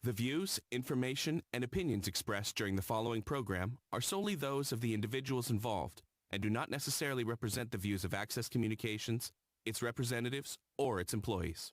The views, information, and opinions expressed during the following program are solely those of the individuals involved and do not necessarily represent the views of Access Communications, its representatives, or its employees.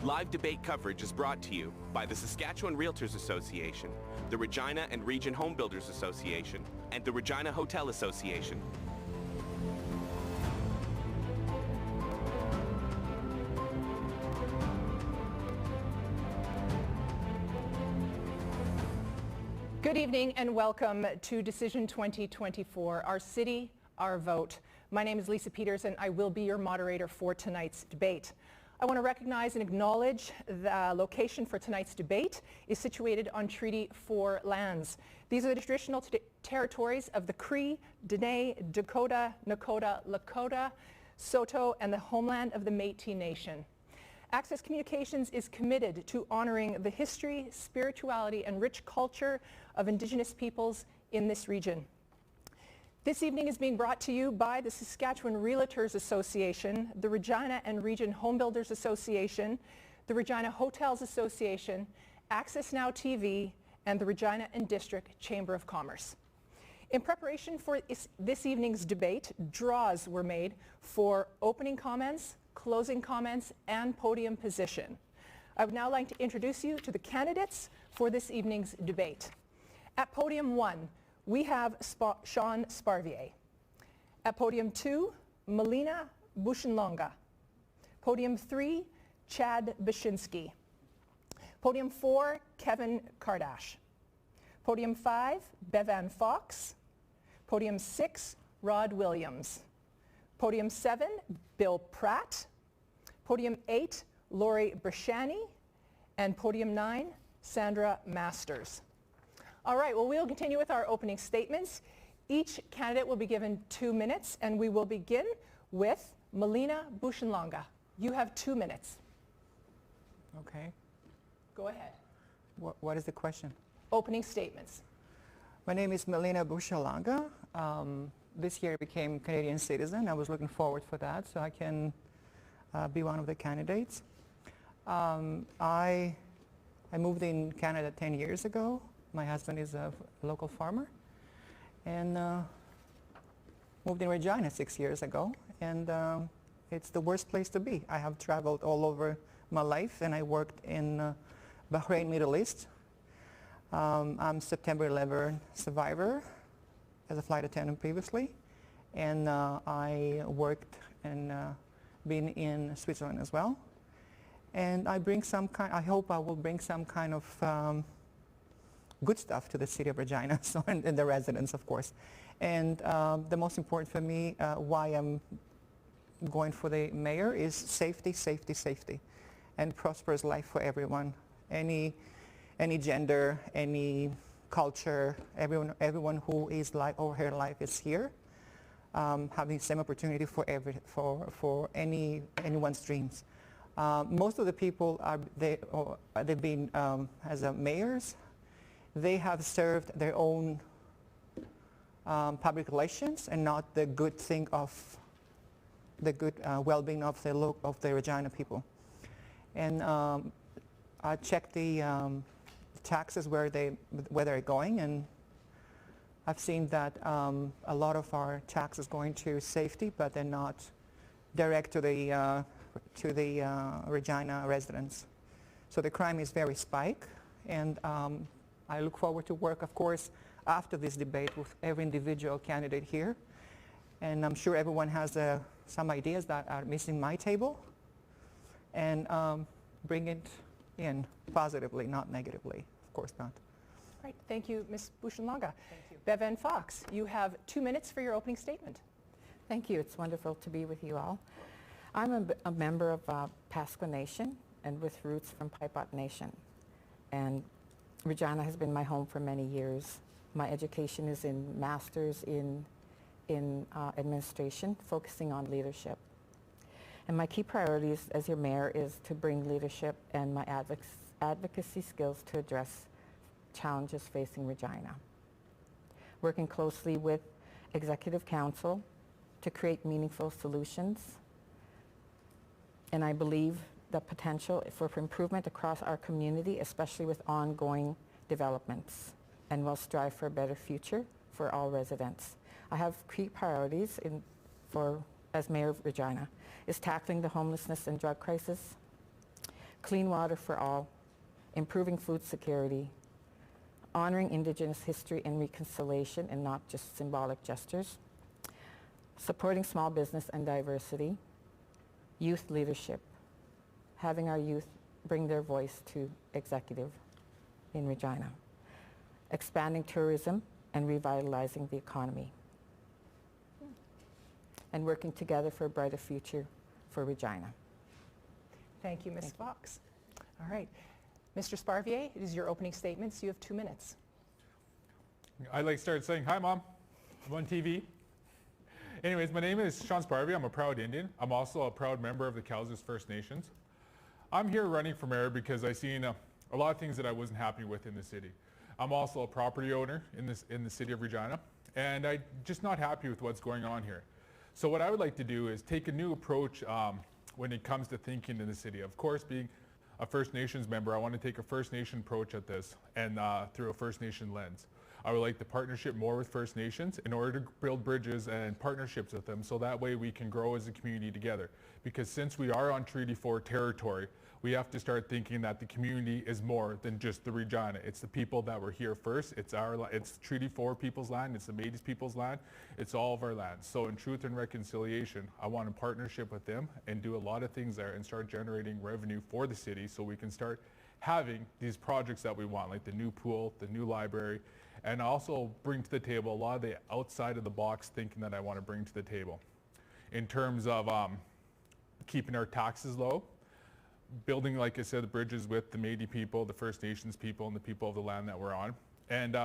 Live debate coverage is brought to you by the Saskatchewan Realtors Association, the Regina and Region Home Builders Association, and the Regina Hotel Association. Good evening and welcome to Decision 2024, Our City, Our Vote. My name is Lisa Peters and I will be your moderator for tonight's debate. I want to recognize and acknowledge the location for tonight's debate is situated on Treaty 4 lands. These are the traditional territories of the Cree, Dene, Dakota, Nakota, Lakota, Saulteaux, and the homeland of the Métis Nation. Access Communications is committed to honoring the history, spirituality, and rich culture of Indigenous peoples in this region. This evening is being brought to you by the Saskatchewan Realtors Association, the Regina and Region Home Builders Association, the Regina Hotels Association, AccessNow TV, and the Regina and District Chamber of Commerce. In preparation for this evening's debate, draws were made for opening comments, closing comments, and podium position. I would now like to introduce you to the candidates for this evening's debate. At podium 1, we have Sean Sparvier. At podium 2, Melina Bushenlonga. Podium 3, Chad Bashinsky. Podium 4, Kevin Kardash. Podium 5, Bevan Fox. Podium 6, Rod Williams. Podium 7, Bill Pratt. Podium 8, Lori Brashani. And podium 9, Sandra Masters. All right, well, we'll continue with our opening statements. Each candidate will be given 2 minutes, and we will begin with Melina Bushenlonga. You have 2 minutes. Okay. Go ahead. What is the question? Opening statements. My name is Melina Bushenlonga. This year I became Canadian citizen. I was looking forward for that, so I can be one of the candidates. I moved in Canada 10 years ago. My husband is a local farmer, and moved in Regina 6 years ago, and it's the worst place to be. I have traveled all over my life, and I worked in Bahrain, Middle East. I'm September 11 survivor as a flight attendant previously, and I worked and been in Switzerland as well. And I hope I will bring some kind of good stuff to the city of Regina, so and the residents, of course. And the most important for me, why I'm going for the mayor, is safety, safety, safety, and prosperous life for everyone. Any gender, any culture, everyone who is life or her life is here, having the same opportunity for anyone's dreams. Most of the people they've been as mayors. They have served their own public relations and not the good thing of the good well-being of the Regina people. And I checked the taxes where they're going, and I've seen that a lot of our taxes going to safety, but they're not direct to the Regina residents. So the crime is very spike, and I look forward to work, of course, after this debate with every individual candidate here. And I'm sure everyone has some ideas that are missing my table, and bring it in positively, not negatively, of course not. All right, thank you, Ms. Bushenlonga. Thank you. Bevan Fox, you have 2 minutes for your opening statement. Thank you. It's wonderful to be with you all. I'm a member of Pasqua Nation and with roots from Paipot Nation. And Regina has been my home for many years. My education is in master's in administration, focusing on leadership. And my key priorities as your mayor is to bring leadership and my advocacy skills to address challenges facing Regina. Working closely with Executive Council to create meaningful solutions. And I believe the potential for improvement across our community, especially with ongoing developments, and will strive for a better future for all residents. I have key priorities as Mayor of Regina, is tackling the homelessness and drug crisis, clean water for all, improving food security, honoring Indigenous history and reconciliation and not just symbolic gestures, supporting small business and diversity, youth leadership, having our youth bring their voice to executive in Regina, expanding tourism and revitalizing the economy, and working together for a brighter future for Regina. Thank you, Ms. Fox. All right. Mr. Sparvier, it is your opening statements. You have 2 minutes. I'd like to start saying, hi, Mom. I'm on TV. Anyways, my name is Sean Sparvier. I'm a proud Indian. I'm also a proud member of the Cowsers First Nations. I'm here running for mayor because I've seen a lot of things that I wasn't happy with in the city. I'm also a property owner in the city of Regina, and I'm just not happy with what's going on here. So what I would like to do is take a new approach when it comes to thinking in the city. Of course, being a First Nations member, I want to take a First Nation approach at this and through a First Nation lens. I would like to partnership more with First Nations in order to build bridges and partnerships with them so that way we can grow as a community together. Because since we are on Treaty 4 territory, we have to start thinking that the community is more than just the Regina. It's the people that were here first. It's Treaty 4 people's land. It's the Métis people's land. It's all of our lands. So in Truth and Reconciliation, I want a partnership with them and do a lot of things there and start generating revenue for the city so we can start having these projects that we want, like the new pool, the new library, and also bring to the table a lot of the outside of the box thinking that I want to bring to the table. In terms of keeping our taxes low, building, like I said, bridges with the Métis people, the First Nations people, and the people of the land that we're on, and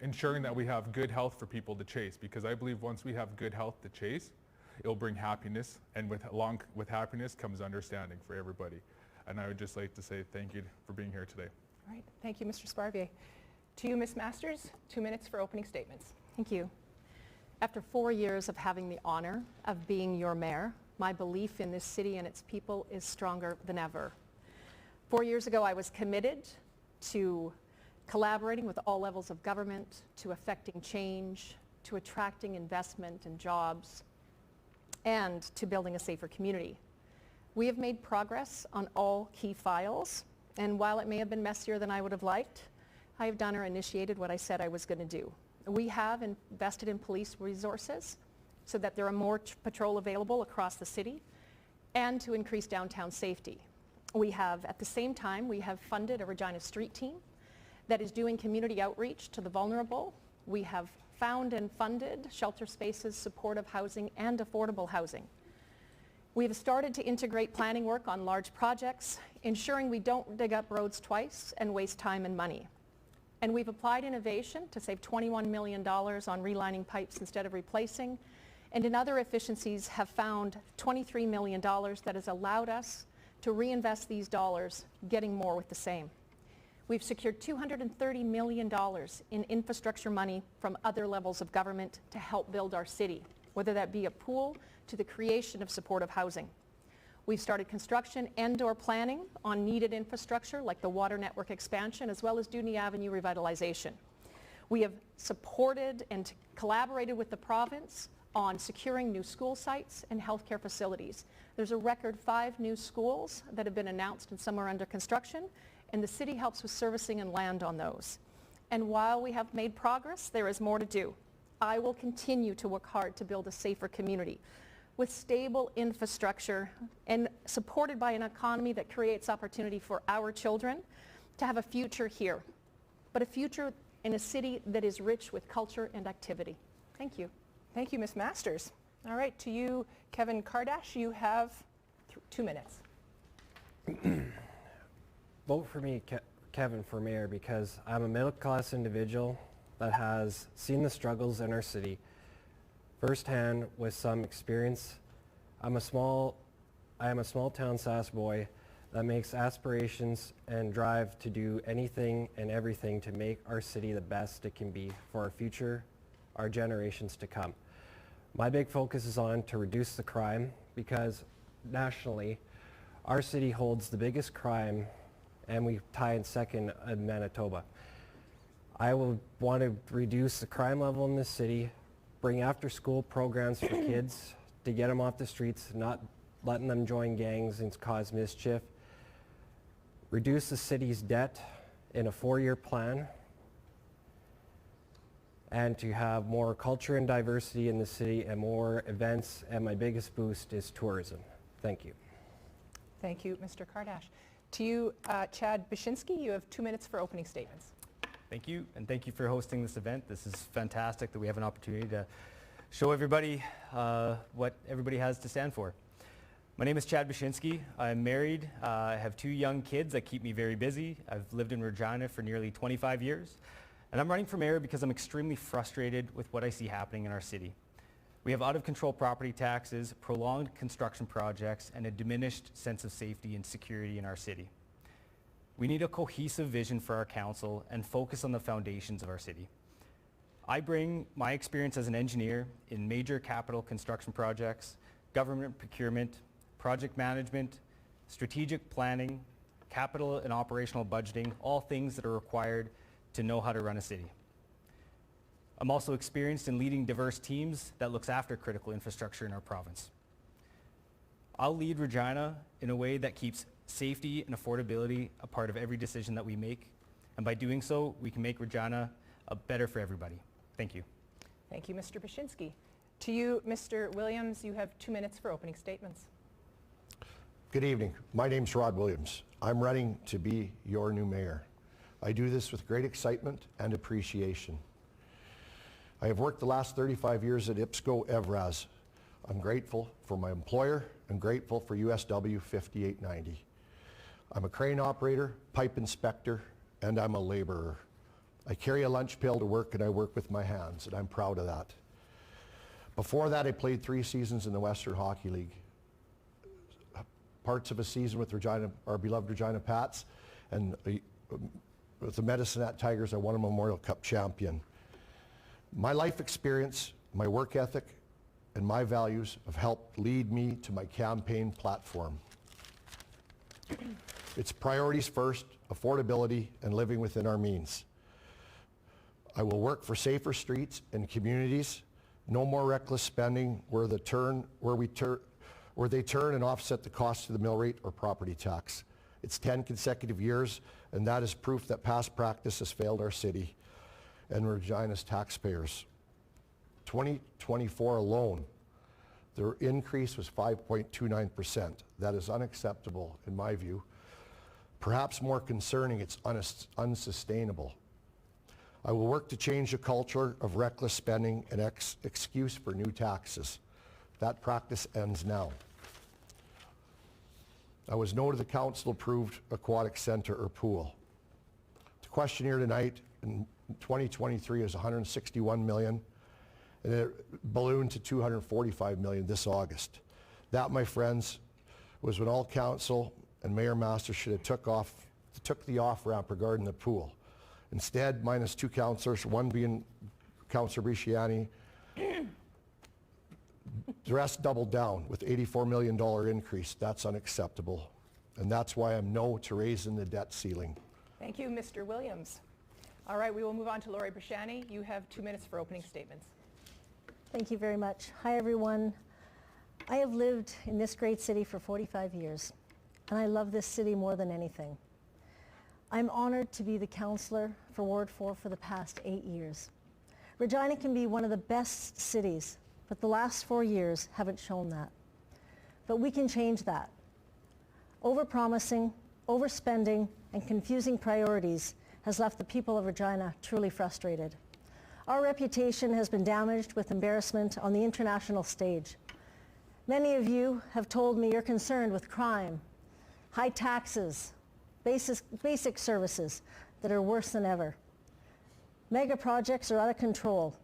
ensuring that we have good health for people to chase, because I believe once we have good health to chase, it'll bring happiness, and along with happiness comes understanding for everybody. And I would just like to say thank you for being here today. All right. Thank you, Mr. Sparvier. To you, Ms. Masters, 2 minutes for opening statements. Thank you. After 4 years of having the honor of being your mayor, my belief in this city and its people is stronger than ever. 4 years ago, I was committed to collaborating with all levels of government, to effecting change, to attracting investment and jobs, and to building a safer community. We have made progress on all key files, and while it may have been messier than I would have liked, I have done or initiated what I said I was going to do. We have invested in police resources so that there are more patrol available across the city and to increase downtown safety. We have, at the same time, we have funded a Regina Street team that is doing community outreach to the vulnerable. We have found and funded shelter spaces, supportive housing, and affordable housing. We have started to integrate planning work on large projects, ensuring we don't dig up roads twice and waste time and money. And we've applied innovation to save $21 million on relining pipes instead of replacing, and in other efficiencies have found $23 million that has allowed us to reinvest these dollars, getting more with the same. We've secured $230 million in infrastructure money from other levels of government to help build our city, whether that be a pool to the creation of supportive housing. We've started construction and/or planning on needed infrastructure like the water network expansion as well as Dewdney Avenue revitalization. We have supported and collaborated with the province on securing new school sites and healthcare facilities. There's a record 5 new schools that have been announced and some are under construction, and the city helps with servicing and land on those. And while we have made progress, there is more to do. I will continue to work hard to build a safer community with stable infrastructure and supported by an economy that creates opportunity for our children to have a future here, but a future in a city that is rich with culture and activity. Thank you. Thank you, Ms. Masters. All right, to you, Kevin Kardash, you have 2 minutes. Vote for me, Kevin, for mayor, because I'm a middle-class individual that has seen the struggles in our city firsthand with some experience. I'm a small I am a small town Sass boy that makes aspirations and drive to do anything and everything to make our city the best it can be for our future, our generations to come. My big focus is on to reduce the crime because nationally, our city holds the biggest crime and we tie in second in Manitoba. I will want to reduce the crime level in this city, bring after school programs for kids to get them off the streets, not letting them join gangs and cause mischief, reduce the city's debt in a 4-year plan, and to have more culture and diversity in the city and more events, and my biggest boost is tourism. Thank you. Thank you, Mr. Kardash. To you, Chad Bashinsky, you have 2 minutes for opening statements. Thank you, and thank you for hosting this event. This is fantastic that we have an opportunity to show everybody what everybody has to stand for. My name is Chad Bashinsky. I'm married. I have 2 young kids that keep me very busy. I've lived in Regina for nearly 25 years. And I'm running for mayor because I'm extremely frustrated with what I see happening in our city. We have out-of-control property taxes, prolonged construction projects, and a diminished sense of safety and security in our city. We need a cohesive vision for our council and focus on the foundations of our city. I bring my experience as an engineer in major capital construction projects, government procurement, project management, strategic planning, capital and operational budgeting, all things that are required to know how to run a city. I'm also experienced in leading diverse teams that looks after critical infrastructure in our province. I'll lead Regina in a way that keeps safety and affordability a part of every decision that we make, and by doing so, we can make Regina better for everybody. Thank you. Thank you, Mr. Bashinsky. To you, Mr. Williams, you have 2 minutes for opening statements. Good evening. My name's Rod Williams. I'm running to be your new mayor. I do this with great excitement and appreciation. I have worked the last 35 years at IPSCO Evraz. I'm grateful for my employer and grateful for USW 5890. I'm a crane operator, pipe inspector, and I'm a laborer. I carry a lunch pail to work and I work with my hands, and I'm proud of that. Before that, I played 3 seasons in the Western Hockey League. Parts of a season with Regina, our beloved Regina Pats, and with the Medicine Tigers, I won a Memorial Cup champion. My life experience, my work ethic, and my values have helped lead me to my campaign platform. It's priorities first, affordability, and living within our means. I will work for safer streets and communities, no more reckless spending where they turn and offset the cost of the mill rate or property tax. It's 10 consecutive years, and that is proof that past practice has failed our city and Regina's taxpayers. 2024 alone, the increase was 5.29%. That is unacceptable in my view. Perhaps more concerning, it's unsustainable. I will work to change the culture of reckless spending and excuse for new taxes. That practice ends now. I was noted the council-approved aquatic center or pool. The question here tonight in 2023 is $161 million, and it ballooned to $245 million this August. That, my friends, was when all council and Mayor Master should have took the off-ramp regarding the pool. Instead, minus 2 councillors, one being Councillor Briciani, the rest doubled down with $84 million increase. That's unacceptable. And that's why I'm no to raising the debt ceiling. Thank you, Mr. Williams. All right, we will move on to Lori Briciani. You have 2 minutes for opening statements. Thank you very much. Hi, everyone. I have lived in this great city for 45 years, and I love this city more than anything. I'm honored to be the councillor for Ward 4 for the past 8 years. Regina can be one of the best cities, but the last 4 years haven't shown that. But we can change that. Overpromising, overspending, and confusing priorities has left the people of Regina truly frustrated. Our reputation has been damaged with embarrassment on the international stage. Many of you have told me you're concerned with crime, high taxes, basic services that are worse than ever. Mega projects are out of control.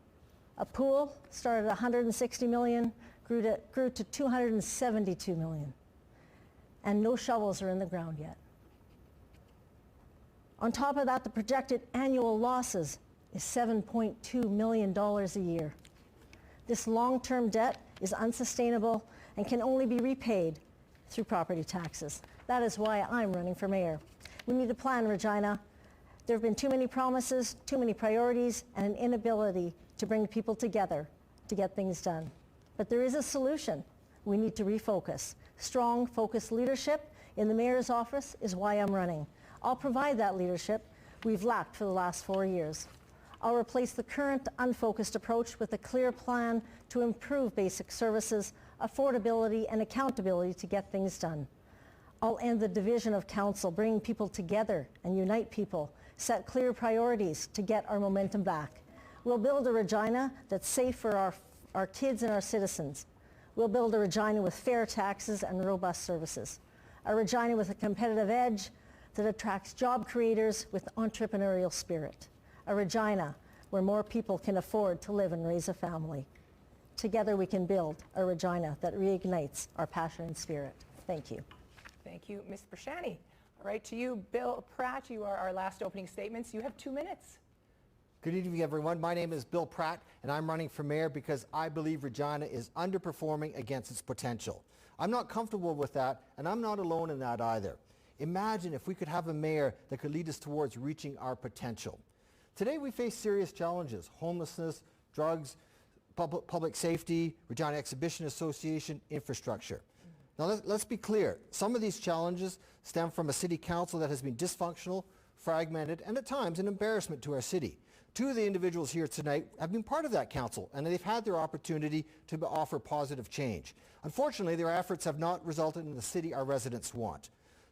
A pool started at $160 million, grew to $272 million. and no shovels are in the ground yet. On top of that, the projected annual losses is $7.2 million a year. This long-term debt is unsustainable and can only be repaid through property taxes. That is why I'm running for mayor. We need a plan, Regina. There have been too many promises, too many priorities, and an inability to bring people together to get things done. But there is a solution. We need to refocus. Strong, focused leadership in the mayor's office is why I'm running. I'll provide that leadership we've lacked for the last 4 years. I'll replace the current unfocused approach with a clear plan to improve basic services, affordability, and accountability to get things done. I'll end the division of council, bring people together and unite people, set clear priorities to get our momentum back. We'll build a Regina that's safe for our kids and our citizens. We'll build a Regina with fair taxes and robust services. A Regina with a competitive edge that attracts job creators with entrepreneurial spirit. A Regina where more people can afford to live and raise a family. Together we can build a Regina that reignites our passion and spirit. Thank you. Thank you, Ms. Brashani. All right, to you, Bill Pratt, you are our last opening statements. You have 2 minutes. Good evening, everyone. My name is Bill Pratt, and I'm running for mayor because I believe Regina is underperforming against its potential. I'm not comfortable with that, and I'm not alone in that either. Imagine if we could have a mayor that could lead us towards reaching our potential. Today we face serious challenges: homelessness, drugs, public safety, Regina Exhibition Association, infrastructure. Now let's be clear. Some of these challenges stem from a city council that has been dysfunctional, fragmented, and at times an embarrassment to our city. 2 of the individuals here tonight have been part of that council, and they've had their opportunity to offer positive change. Unfortunately, their efforts have not resulted in the city our residents want.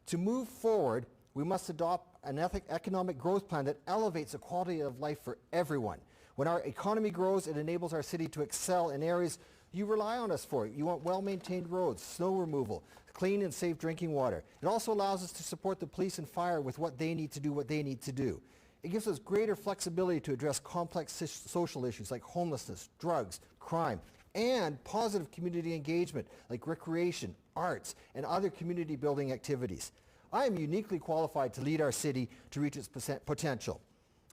To move forward, we must adopt an economic growth plan that elevates the quality of life for everyone. When our economy grows, it enables our city to excel in areas you rely on us for. You want well-maintained roads, snow removal, clean and safe drinking water. It also allows us to support the police and fire with what they need to do. It gives us greater flexibility to address complex social issues like homelessness, drugs, crime, and positive community engagement like recreation, arts, and other community building activities. I am uniquely qualified to lead our city to reach its potential.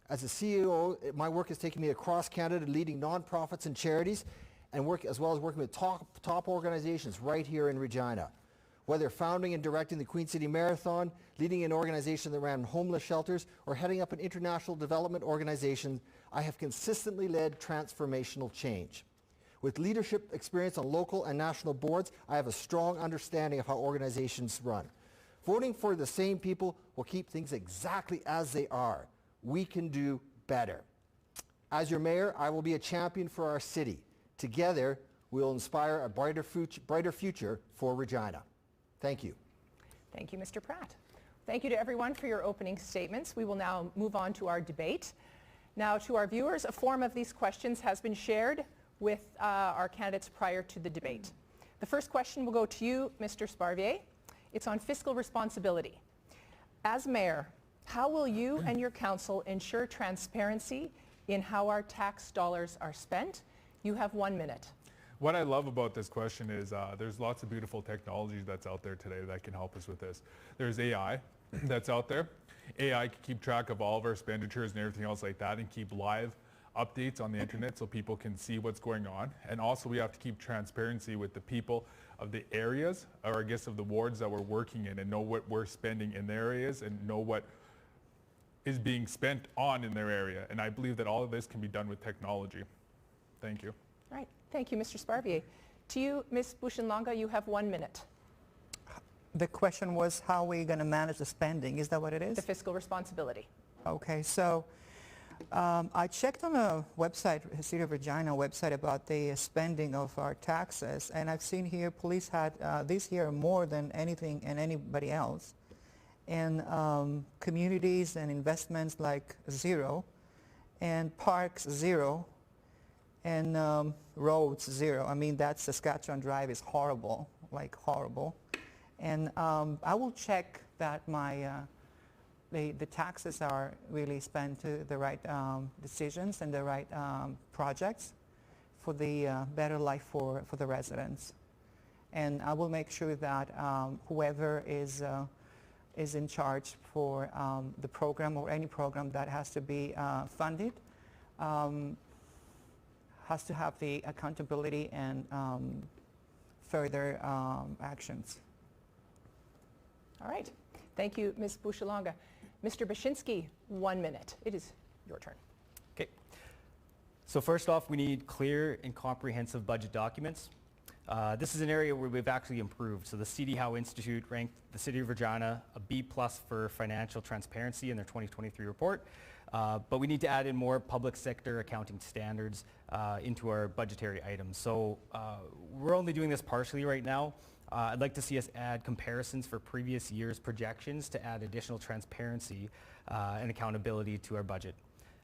As a CEO, my work has taken me across Canada leading nonprofits and charities, and as well as working with top organizations right here in Regina. Whether founding and directing the Queen City Marathon, leading an organization that ran homeless shelters, or heading up an international development organization, I have consistently led transformational change. With leadership experience on local and national boards, I have a strong understanding of how organizations run. Voting for the same people will keep things exactly as they are. We can do better. As your mayor, I will be a champion for our city. Together, we will inspire a brighter future for Regina. Thank you. Thank you, Mr. Pratt. Thank you to everyone for your opening statements. We will now move on to our debate. Now, to our viewers, a form of these questions has been shared with our candidates prior to the debate. The first question will go to you, Mr. Sparvier. It's on fiscal responsibility. As mayor, how will you and your council ensure transparency in how our tax dollars are spent? You have 1 minute. What I love about this question is there's lots of beautiful technology that's out there today that can help us with this. There's AI that's out there. AI can keep track of all of our expenditures and everything else like that and keep live updates on the internet so people can see what's going on. And also we have to keep transparency with the people of the areas, or I guess of the wards that we're working in, and know what we're spending in their areas and know what is being spent on in their area. And I believe that all of this can be done with technology. Thank you. All right. Thank you, Mr. Sparvier. To you, Ms. Bushinlanga, you have 1 minute. The question was how we're going to manage the spending. Is that what it is? The fiscal responsibility. Okay, so I checked on a website, City of Regina website, about the spending of our taxes, and I've seen here police had this year more than anything and anybody else, and communities and investments like zero, and parks zero, and roads zero. I mean, that Saskatchewan Drive is horrible, like horrible. And I will check that the taxes are really spent to the right decisions and the right projects for the better life for the residents. And I will make sure that whoever is in charge for the program or any program that has to be funded has to have the accountability and further actions. All right. Thank you, Ms. Bushalonga. Mr. Bashinsky, 1 minute. It is your turn. Okay. So first off, we need clear and comprehensive budget documents. This is an area where we've actually improved. So the C.D. Howe Institute ranked the City of Regina a B+ for financial transparency in their 2023 report. But we need to add in more public sector accounting standards into our budgetary items. So we're only doing this partially right now. I'd like to see us add comparisons for previous year's projections to add additional transparency and accountability to our budget.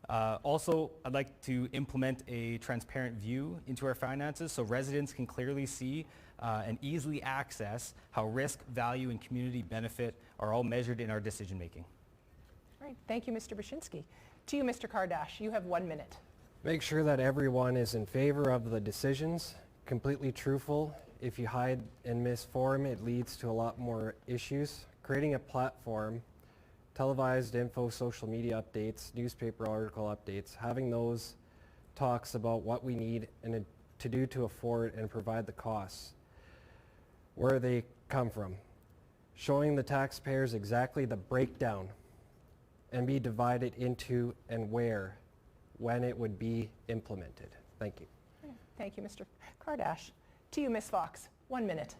Also, I'd like to implement a transparent view into our finances so residents can clearly see and easily access how risk, value, and community benefit are all measured in our decision making. All right. Thank you, Mr. Bashinsky. To you, Mr. Kardash, you have 1 minute. Make sure that everyone is in favor of the decisions, completely truthful. If you hide and misform, it leads to a lot more issues. Creating a platform, televised info, social media updates, newspaper article updates, having those talks about what we need and to do to afford and provide the costs, where they come from. Showing the taxpayers exactly the breakdown and be divided into and where, when it would be implemented. Thank you. Thank you, Mr. Kardash. To you, Ms. Fox, 1 minute.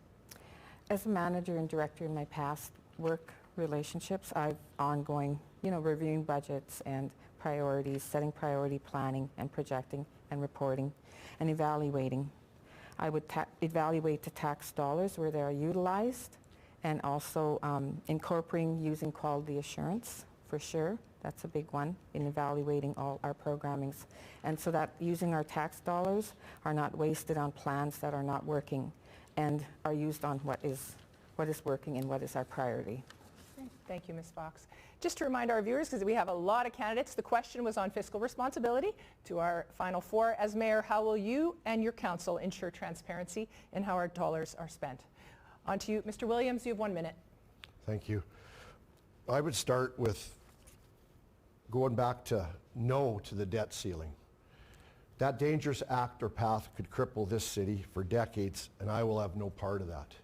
As a manager and director in my past work relationships, I've ongoing, reviewing budgets and priorities, setting priority planning and projecting and reporting and evaluating. I would evaluate the tax dollars where they are utilized and also incorporating using quality assurance for sure. That's a big one in evaluating all our programmings. And so that using our tax dollars are not wasted on plans that are not working and are used on what is working and what is our priority. Thank you, Ms. Fox. Just to remind our viewers, because we have a lot of candidates, the question was on fiscal responsibility. To our final four, as mayor, how will you and your council ensure transparency in how our dollars are spent? On to you, Mr. Williams, you have 1 minute. Thank you. I would start with going back to no to the debt ceiling. That dangerous act or path could cripple this city for decades, and I will have no part of that.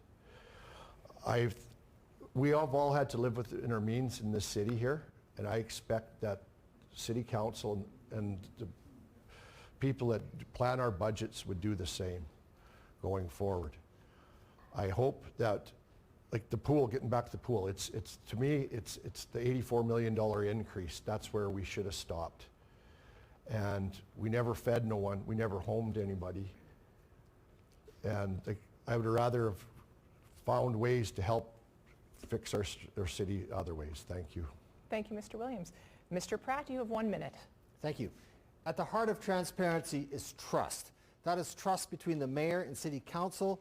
We have all had to live within our means in this city here, and I expect that city council and the people that plan our budgets would do the same going forward. I hope that, like the pool, getting back to the pool, it's to me, it's the $84 million increase. That's where we should have stopped. And we never fed no one. We never homed anybody. And I would rather have found ways to help fix our city other ways. Thank you. Thank you, Mr. Williams. Mr. Pratt, you have 1 minute. Thank you. At the heart of transparency is trust. That is trust between the mayor and city council,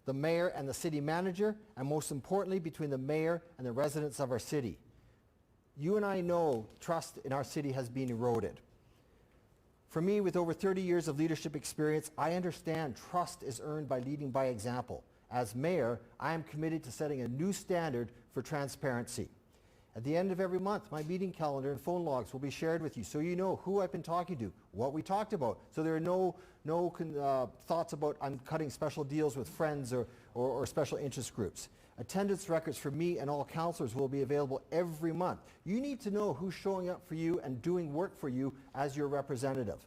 the mayor and the city manager, and most importantly, between the mayor and the residents of our city. You and I know trust in our city has been eroded. For me, with over 30 years of leadership experience, I understand trust is earned by leading by example. As mayor, I am committed to setting a new standard for transparency. At the end of every month, my meeting calendar and phone logs will be shared with you so you know who I've been talking to, what we talked about, so there are no thoughts about I'm cutting special deals with friends or special interest groups. Attendance records for me and all councillors will be available every month. You need to know who's showing up for you and doing work for you as your representative.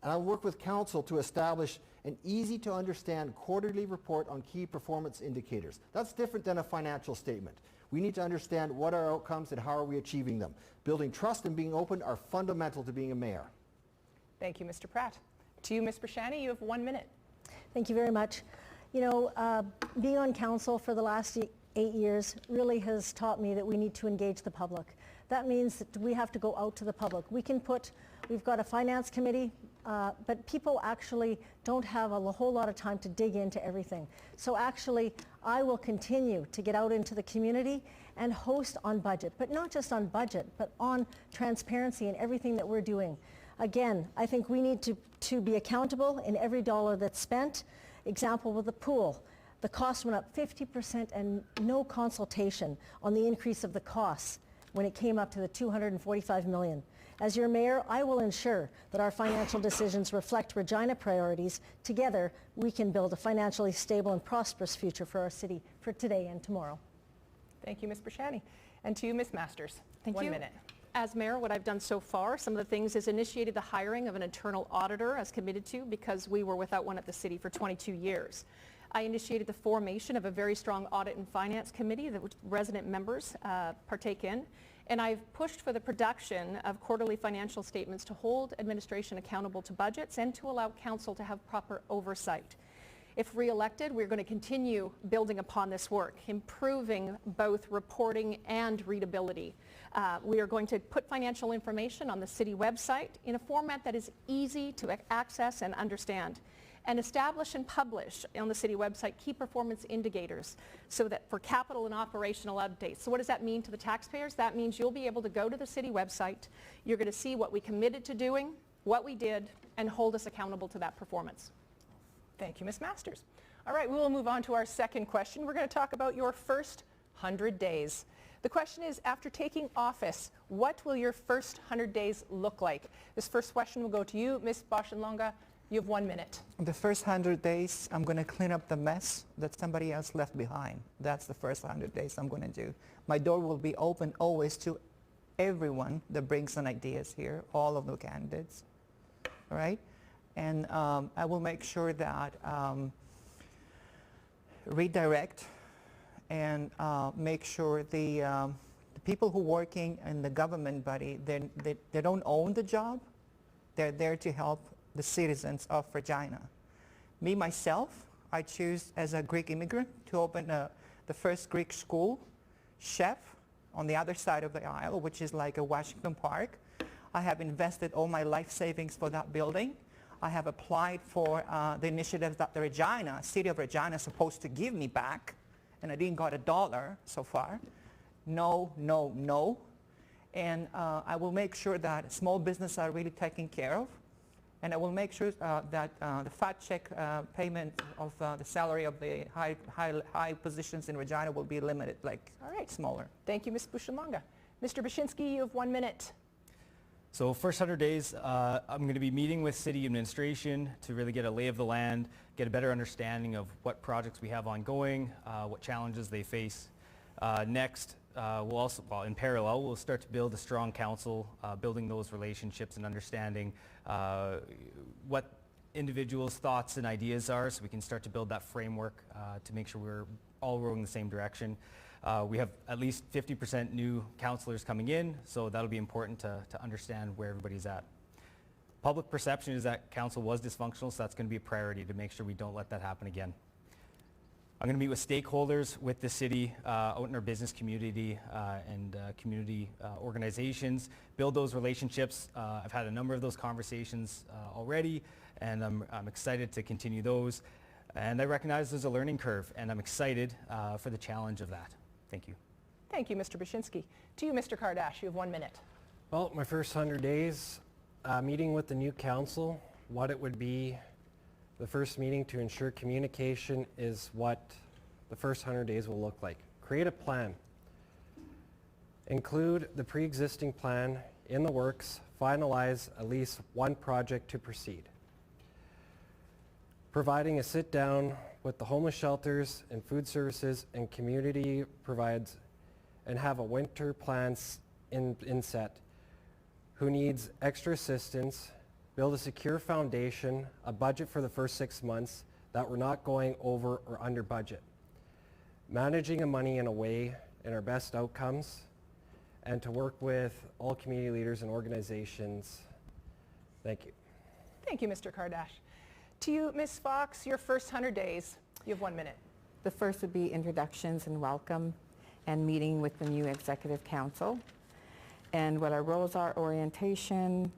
And I'll work with council to establish an easy-to-understand quarterly report on key performance indicators. That's different than a financial statement. We need to understand what are our outcomes and how are we achieving them. Building trust and being open are fundamental to being a mayor. Thank you, Mr. Pratt. To you, Ms. Brashani, you have 1 minute. Thank you very much. You know, being on council for the last 8 years really has taught me that we need to engage the public. That means that we have to go out to the public. We've got a finance committee, but people actually don't have a whole lot of time to dig into everything. So actually, I will continue to get out into the community and host on budget, but not just on budget, but on transparency and everything that we're doing. Again, I think we need to be accountable in every dollar that's spent. Example with the pool. The cost went up 50% and no consultation on the increase of the costs when it came up to the $245 million. As your mayor, I will ensure that our financial decisions reflect Regina priorities. Together, we can build a financially stable and prosperous future for our city for today and tomorrow. Thank you, Ms. Brashani. And to you, Ms. Masters. Thank you. 1 minute. As mayor, what I've done so far, some of the things is initiated the hiring of an internal auditor as committed to because we were without one at the city for 22 years. I initiated the formation of a very strong audit and finance committee that resident members partake in. And I've pushed for the production of quarterly financial statements to hold administration accountable to budgets and to allow council to have proper oversight. If re-elected, we're going to continue building upon this work, improving both reporting and readability. We are going to put financial information on the city website in a format that is easy to access and understand, and establish and publish on the city website key performance indicators so that for capital and operational updates. So what does that mean to the taxpayers? That means you'll be able to go to the city website, you're going to see what we committed to doing, what we did, and hold us accountable to that performance. Thank you, Ms. Masters. All right, we will move on to our second question. We're going to talk about your first 100 days. The question is, after taking office, what will your first 100 days look like? This first question will go to you, Ms. Boschenlonga. You have 1 minute. The first 100 days, I'm going to clean up the mess that somebody else left behind. That's the first 100 days I'm going to do. My door will be open always to everyone that brings in ideas here, all of the candidates, all right? And I will make sure that redirect and make sure the people who are working in the government body, they don't own the job. They're there to help the citizens of Regina. Me, myself, I choose as a Greek immigrant to open the first Greek school, chef, on the other side of the aisle, which is like a Washington Park. I have invested all my life savings for that building. I have applied for the initiatives that the city of Regina is supposed to give me back, and I didn't got $1 so far. No, no, no. And I will make sure that small businesses are really taken care of. And I will make sure that the fat check payment of the salary of the high positions in Regina will be limited, like smaller. Thank you, Ms. Boschenlonga. Mr. Baczynski, you have 1 minute. So first 100 days, I'm going to be meeting with city administration to really get a lay of the land, get a better understanding of what projects we have ongoing, what challenges they face. Next, we'll also, in parallel, we'll start to build a strong council, building those relationships and understanding what individuals' thoughts and ideas are, so we can start to build that framework to make sure we're all rowing the same direction. We have at least 50% new councillors coming in, so that'll be important to understand where everybody's at. Public perception is that council was dysfunctional, so that's going to be a priority to make sure we don't let that happen again. I'm going to meet with stakeholders with the city, out in our business community and community organizations, build those relationships. I've had a number of those conversations already, and I'm excited to continue those. And I recognize there's a learning curve, and I'm excited for the challenge of that. Thank you. Thank you, Mr. Baczynski. To you, Mr. Kardash, you have 1 minute. Well, my first 100 days, meeting with the new council, what it would be, the first meeting to ensure communication is what the first 100 days will look like. Create a plan. Include the pre-existing plan in the works. Finalize at least one project to proceed. Providing a sit down with the homeless shelters and food services and community provides and have a winter plan in set. Who needs extra assistance, build a secure foundation, a budget for the first 6 months that we're not going over or under budget. Managing the money in a way in our best outcomes, and to work with all community leaders and organizations. Thank you. Thank you, Mr. Kardash. To you, Ms. Fox, your first 100 days. You have 1 minute. The first would be introductions and welcome and meeting with the new executive council. And what our roles are: orientation,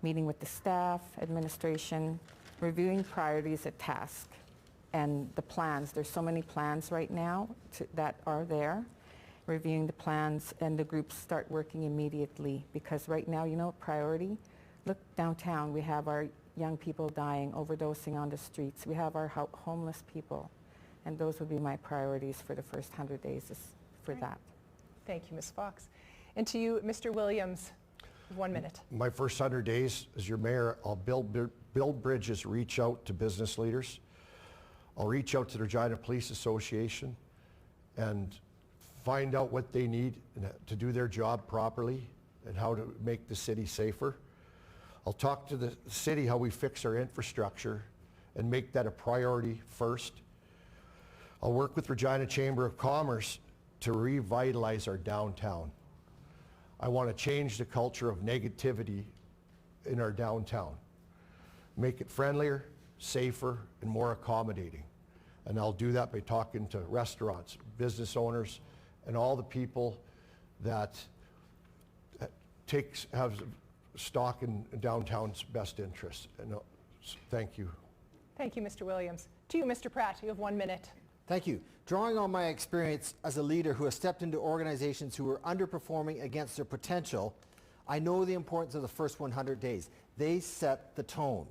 meeting with the staff, administration, reviewing priorities at task, and the plans. There's so many plans right now that are there. Reviewing the plans, and the groups start working immediately, because right now, you know, priority. Look downtown, we have our young people dying, overdosing on the streets. We have our homeless people. And those would be my priorities for the first 100 days for that. Thank you, Ms. Fox. And to you, Mr. Williams, 1 minute. My first 100 days as your mayor, I'll build bridges, reach out to business leaders. I'll reach out to the Regina Police Association and find out what they need to do their job properly and how to make the city safer. I'll talk to the city how we fix our infrastructure and make that a priority first. I'll work with Regina Chamber of Commerce to revitalize our downtown. I want to change the culture of negativity in our downtown. Make it friendlier, safer, and more accommodating. And I'll do that by talking to restaurants, business owners, and all the people that have stock in downtown's best interests. And thank you. Thank you, Mr. Williams. To you, Mr. Pratt, you have 1 minute. Thank you. Drawing on my experience as a leader who has stepped into organizations who are underperforming against their potential, I know the importance of the first 100 days. They set the tone.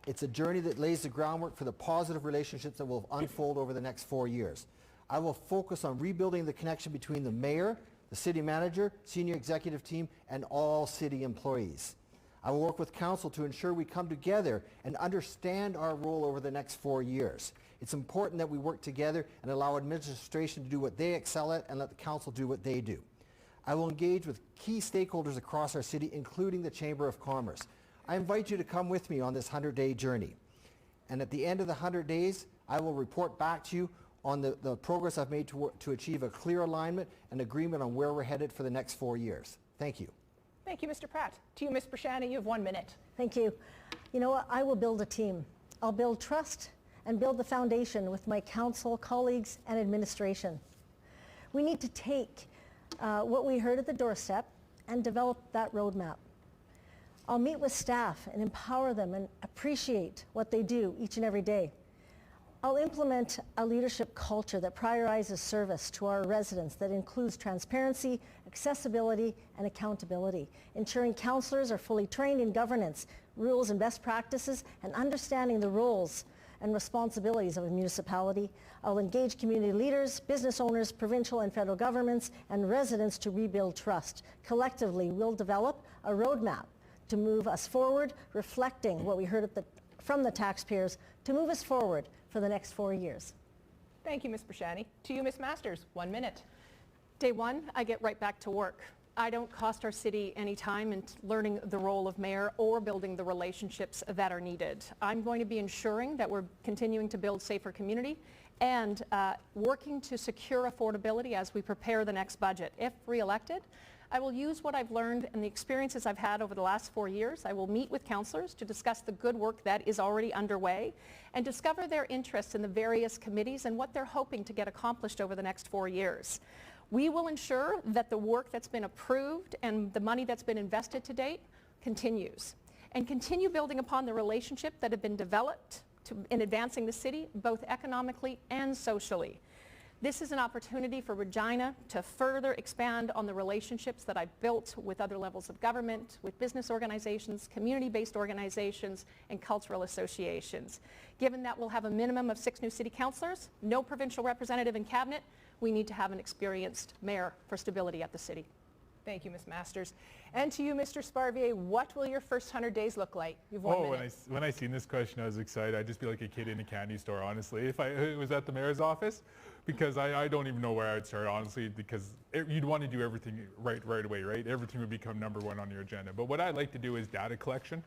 It's a journey that lays the groundwork for the positive relationships that will unfold over the next 4 years. I will focus on rebuilding the connection between the mayor, the city manager, senior executive team, and all city employees. I will work with council to ensure we come together and understand our role over the next 4 years. It's important that we work together and allow administration to do what they excel at and let the council do what they do. I will engage with key stakeholders across our city, including the Chamber of Commerce. I invite you to come with me on this 100-day journey. And at the end of the 100 days, I will report back to you on the progress I've made to achieve a clear alignment and agreement on where we're headed for the next 4 years. Thank you. Thank you, Mr. Pratt. To you, Ms. Brashani, you have 1 minute. Thank you. You know what? I will build a team. I'll build trust and build the foundation with my council, colleagues, and administration. We need to take what we heard at the doorstep and develop that roadmap. I'll meet with staff and empower them and appreciate what they do each and every day. I'll implement a leadership culture that prioritizes service to our residents that includes transparency, accessibility, and accountability, ensuring councillors are fully trained in governance, rules and best practices, and understanding the roles and responsibilities of a municipality. I'll engage community leaders, business owners, provincial and federal governments, and residents to rebuild trust. Collectively, we'll develop a roadmap to move us forward, reflecting what we heard from the taxpayers, to move us forward for the next 4 years. Thank you, Ms. Brashani. To you, Ms. Masters, 1 minute. Day one, I get right back to work. I don't cost our city any time in learning the role of mayor or building the relationships that are needed. I'm going to be ensuring that we're continuing to build safer community and working to secure affordability as we prepare the next budget. If re-elected, I will use what I've learned and the experiences I've had over the last 4 years. I will meet with councillors to discuss the good work that is already underway and discover their interests in the various committees and what they're hoping to get accomplished over the next 4 years. We will ensure that the work that's been approved and the money that's been invested to date continues and continue building upon the relationship that have been developed in advancing the city both economically and socially. This is an opportunity for Regina to further expand on the relationships that I've built with other levels of government, with business organizations, community-based organizations, and cultural associations. Given that we'll have a minimum of 6 new city councillors, no provincial representative in cabinet, we need to have an experienced mayor for stability at the city. Thank you, Ms. Masters. And to you, Mr. Sparvier, what will your first 100 days look like? You've 1 minute. When I seen this question, I was excited. I'd just be like a kid in a candy store, honestly, if I was at the mayor's office, because I don't even know where I would start, honestly, because you'd want to do everything right away, right? Everything would become #1 on your agenda. But what I'd like to do is data collection.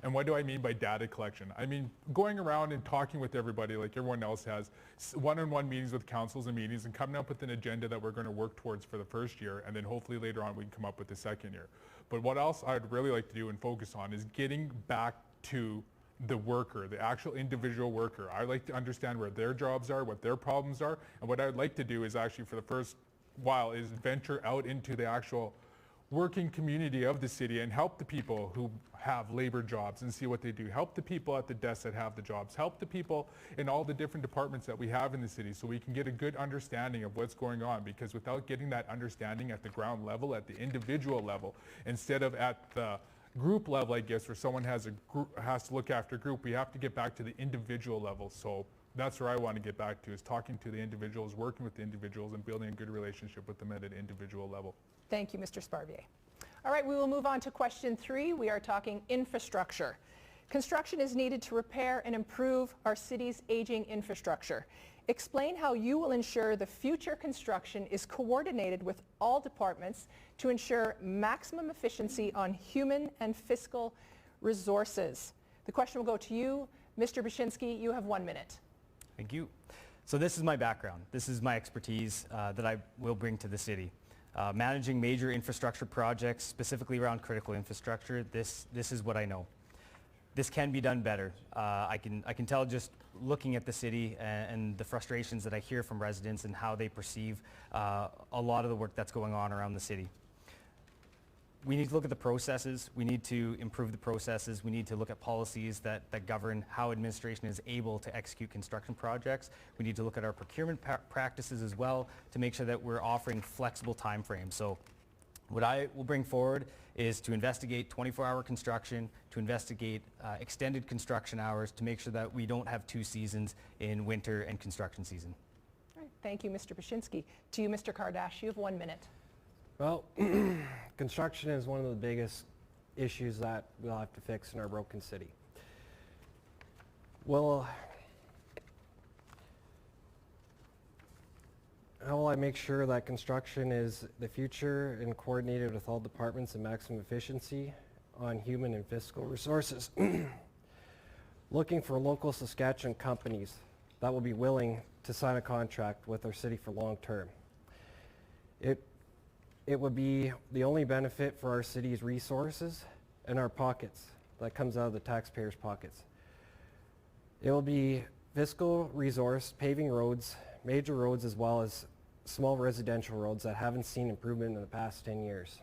And what do I mean by data collection? I mean going around and talking with everybody like everyone else has, one-on-one meetings with councils and meetings and coming up with an agenda that we're going to work towards for the first year, and then hopefully later on we can come up with the second year. But what else I'd really like to do and focus on is getting back to the worker, the actual individual worker. I'd like to understand where their jobs are, what their problems are, and what I'd like to do is actually for the first while is venture out into the actual working community of the city and help the people who have labor jobs and see what they do. Help the people at the desks that have the jobs. Help the people in all the different departments that we have in the city so we can get a good understanding of what's going on, because without getting that understanding at the ground level, at the individual level, instead of at the group level, I guess, where someone has to look after a group, we have to get back to the individual level. So that's where I want to get back to, is talking to the individuals, working with the individuals, and building a good relationship with them at an individual level. Thank you, Mr. Sparvier. All right, we will move on to question 3. We are talking infrastructure. Construction is needed to repair and improve our city's aging infrastructure. Explain how you will ensure the future construction is coordinated with all departments to ensure maximum efficiency on human and fiscal resources. The question will go to you. Mr. Baczynski, you have 1 minute. Thank you. So this is my background. This is my expertise that I will bring to the city. Managing major infrastructure projects, specifically around critical infrastructure, this is what I know. This can be done better. I can tell just looking at the city and the frustrations that I hear from residents and how they perceive a lot of the work that's going on around the city. We need to look at the processes. We need to improve the processes. We need to look at policies that govern how administration is able to execute construction projects. We need to look at our procurement practices as well to make sure that we're offering flexible time frames. So what I will bring forward is to investigate 24-hour construction, to investigate extended construction hours, to make sure that we don't have 2 seasons in winter and construction season. All right, thank you, Mr. Baczynski. To you, Mr. Kardash, you have 1 minute. Well, construction is one of the biggest issues that we'll have to fix in our broken city. Well, how will I make sure that construction is the future and coordinated with all departments and maximum efficiency on human and fiscal resources? Looking for local Saskatchewan companies that will be willing to sign a contract with our city for long term. It would be the only benefit for our city's resources and our pockets that comes out of the taxpayers' pockets. It will be fiscal resource, paving roads, major roads, as well as small residential roads that haven't seen improvement in the past 10 years.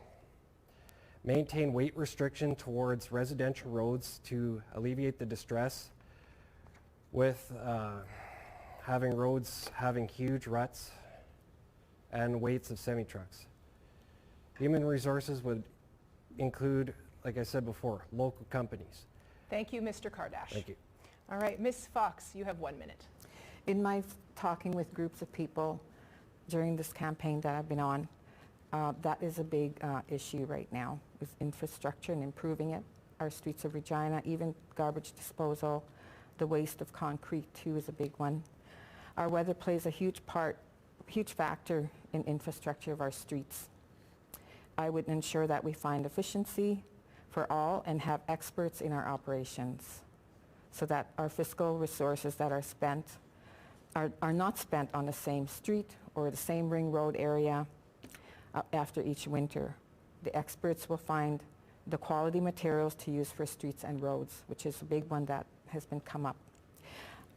Maintain weight restriction towards residential roads to alleviate the distress with having roads having huge ruts and weights of semi-trucks. Human resources would include, like I said before, local companies. Thank you, Mr. Kardash. Thank you. All right, Ms. Fox, you have 1 minute. In my talking with groups of people during this campaign that I've been on, that is a big issue right now with infrastructure and improving it. Our streets of Regina, even garbage disposal, the waste of concrete too is a big one. Our weather plays a huge factor in infrastructure of our streets. I would ensure that we find efficiency for all and have experts in our operations so that our fiscal resources that are spent are not spent on the same street or the same ring road area after each winter. The experts will find the quality materials to use for streets and roads, which is a big one that has been come up.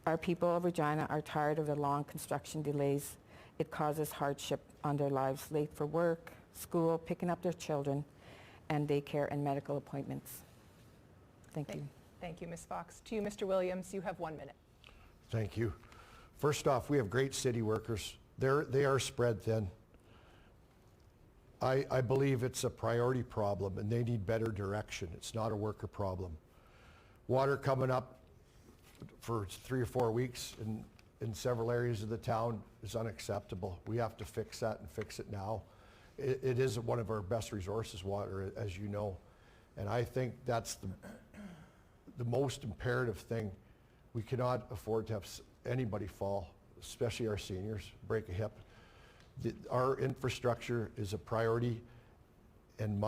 Our people of Regina are tired of the long construction delays. It causes hardship on their lives, late for work, school, picking up their children, and daycare and medical appointments. Thank you. Thank you, Ms. Fox. To you, Mr. Williams, you have 1 minute. Thank you. First off, we have great city workers. They are spread thin. I believe it's a priority problem and they need better direction. It's not a worker problem. Water coming up for 3 or 4 weeks in several areas of the town is unacceptable. We have to fix that and fix it now. It is one of our best resources, water, as you know. And I think that's the most imperative thing. We cannot afford to have anybody fall, especially our seniors, break a hip. Our infrastructure is a priority and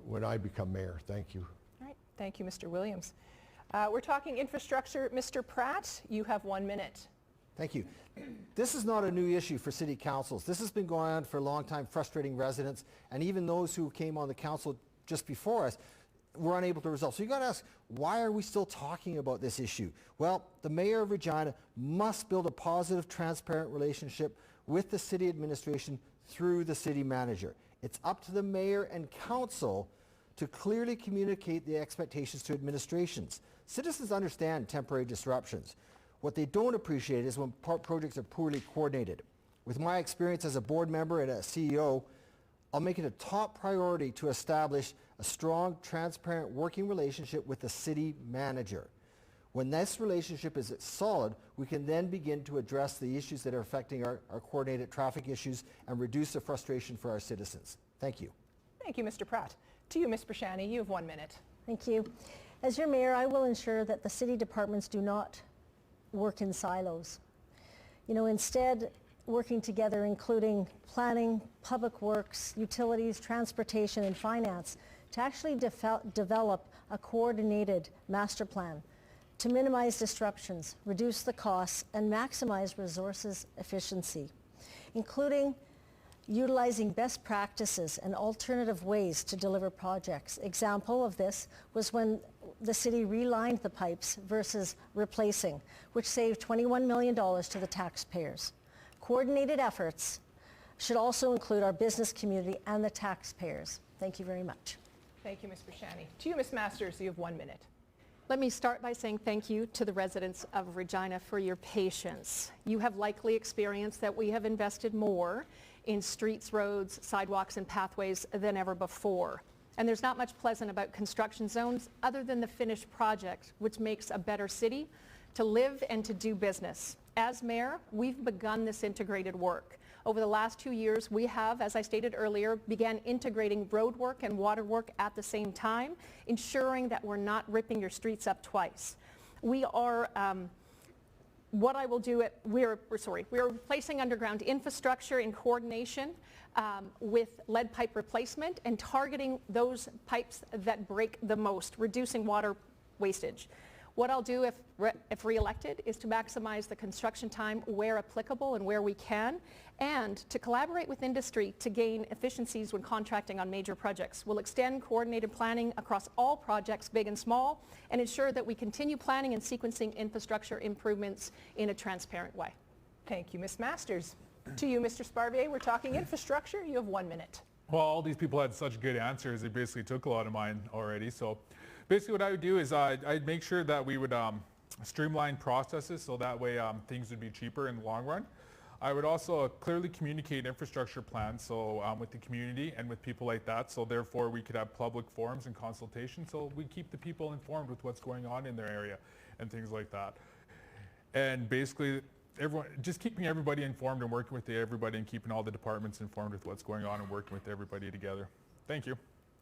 when I become mayor. Thank you. All right, thank you, Mr. Williams. We're talking infrastructure. Mr. Pratt, you have 1 minute. Thank you. This is not a new issue for city councils. This has been going on for a long time, frustrating residents, and even those who came on the council just before us were unable to resolve. So you got to ask, why are we still talking about this issue? Well, the mayor of Regina must build a positive, transparent relationship with the city administration through the city manager. It's up to the mayor and council to clearly communicate the expectations to administrations. Citizens understand temporary disruptions. What they don't appreciate is when projects are poorly coordinated. With my experience as a board member and a CEO, I'll make it a top priority to establish a strong, transparent working relationship with the city manager. When this relationship is solid, we can then begin to address the issues that are affecting our coordinated traffic issues and reduce the frustration for our citizens. Thank you. Thank you, Mr. Pratt. To you, Ms. Brashani, you have 1 minute. Thank you. As your mayor, I will ensure that the city departments do not work in silos. Instead, working together, including planning, public works, utilities, transportation, and finance, to actually develop a coordinated master plan to minimize disruptions, reduce the costs, and maximize resources efficiency, including utilizing best practices and alternative ways to deliver projects. Example of this was when the city relined the pipes versus replacing, which saved $21 million to the taxpayers. Coordinated efforts should also include our business community and the taxpayers. Thank you very much. Thank you, Ms. Brashani. To you, Ms. Masters, you have 1 minute. Let me start by saying thank you to the residents of Regina for your patience. You have likely experienced that we have invested more in streets, roads, sidewalks, and pathways than ever before. And there's not much pleasant about construction zones other than the finished project, which makes a better city to live and to do business. As mayor, we've begun this integrated work. Over the last 2 years, we have, as I stated earlier, began integrating road work and water work at the same time, ensuring that we're not ripping your streets up twice. We are, we're replacing underground infrastructure in coordination with lead pipe replacement and targeting those pipes that break the most, reducing water wastage. What I'll do if re-elected is to maximize the construction time where applicable and where we can, and to collaborate with industry to gain efficiencies when contracting on major projects. We'll extend coordinated planning across all projects, big and small, and ensure that we continue planning and sequencing infrastructure improvements in a transparent way. Thank you, Ms. Masters. To you, Mr. Sparvier, we're talking infrastructure. You have 1 minute. Well, all these people had such good answers. They basically took a lot of mine already. So basically what I would do is I'd make sure that we would streamline processes so that way things would be cheaper in the long run. I would also clearly communicate infrastructure plans with the community and with people like that, so therefore we could have public forums and consultation so we keep the people informed with what's going on in their area and things like that. And basically just keeping everybody informed and working with everybody and keeping all the departments informed with what's going on and working with everybody together. Thank you.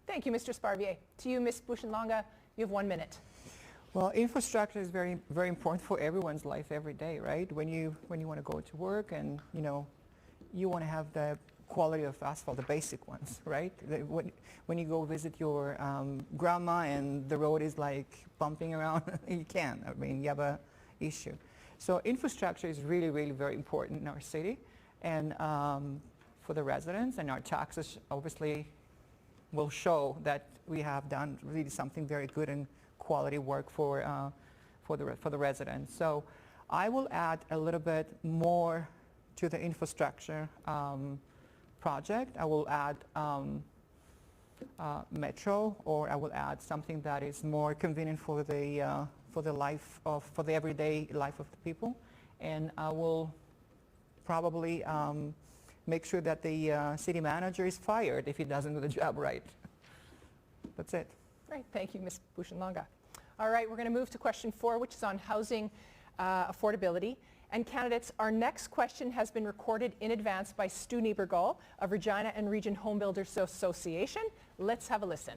Thank you, Mr. Sparvier. To you, Ms. Bushenlonga, you have 1 minute. Well, infrastructure is very, very important for everyone's life every day, right? When you want to go to work and, you want to have the quality of asphalt, the basic ones, right? When you go visit your grandma and the road is like bumping around, you can't. I mean, you have an issue. So infrastructure is really, really very important in our city and for the residents, and our taxes obviously will show that we have done really something very good and quality work for the residents. So I will add a little bit more to the infrastructure project. I will add metro, or I will add something that is more convenient for the everyday life of the people, and I will probably make sure that the city manager is fired if he doesn't do the job right. That's it. Great, thank you, Ms. Bushenlonga. All right, we're going to move to question 4, which is on housing affordability. And candidates, our next question has been recorded in advance by Stu Niebergall of Regina and Region Home Builders Association. Let's have a listen.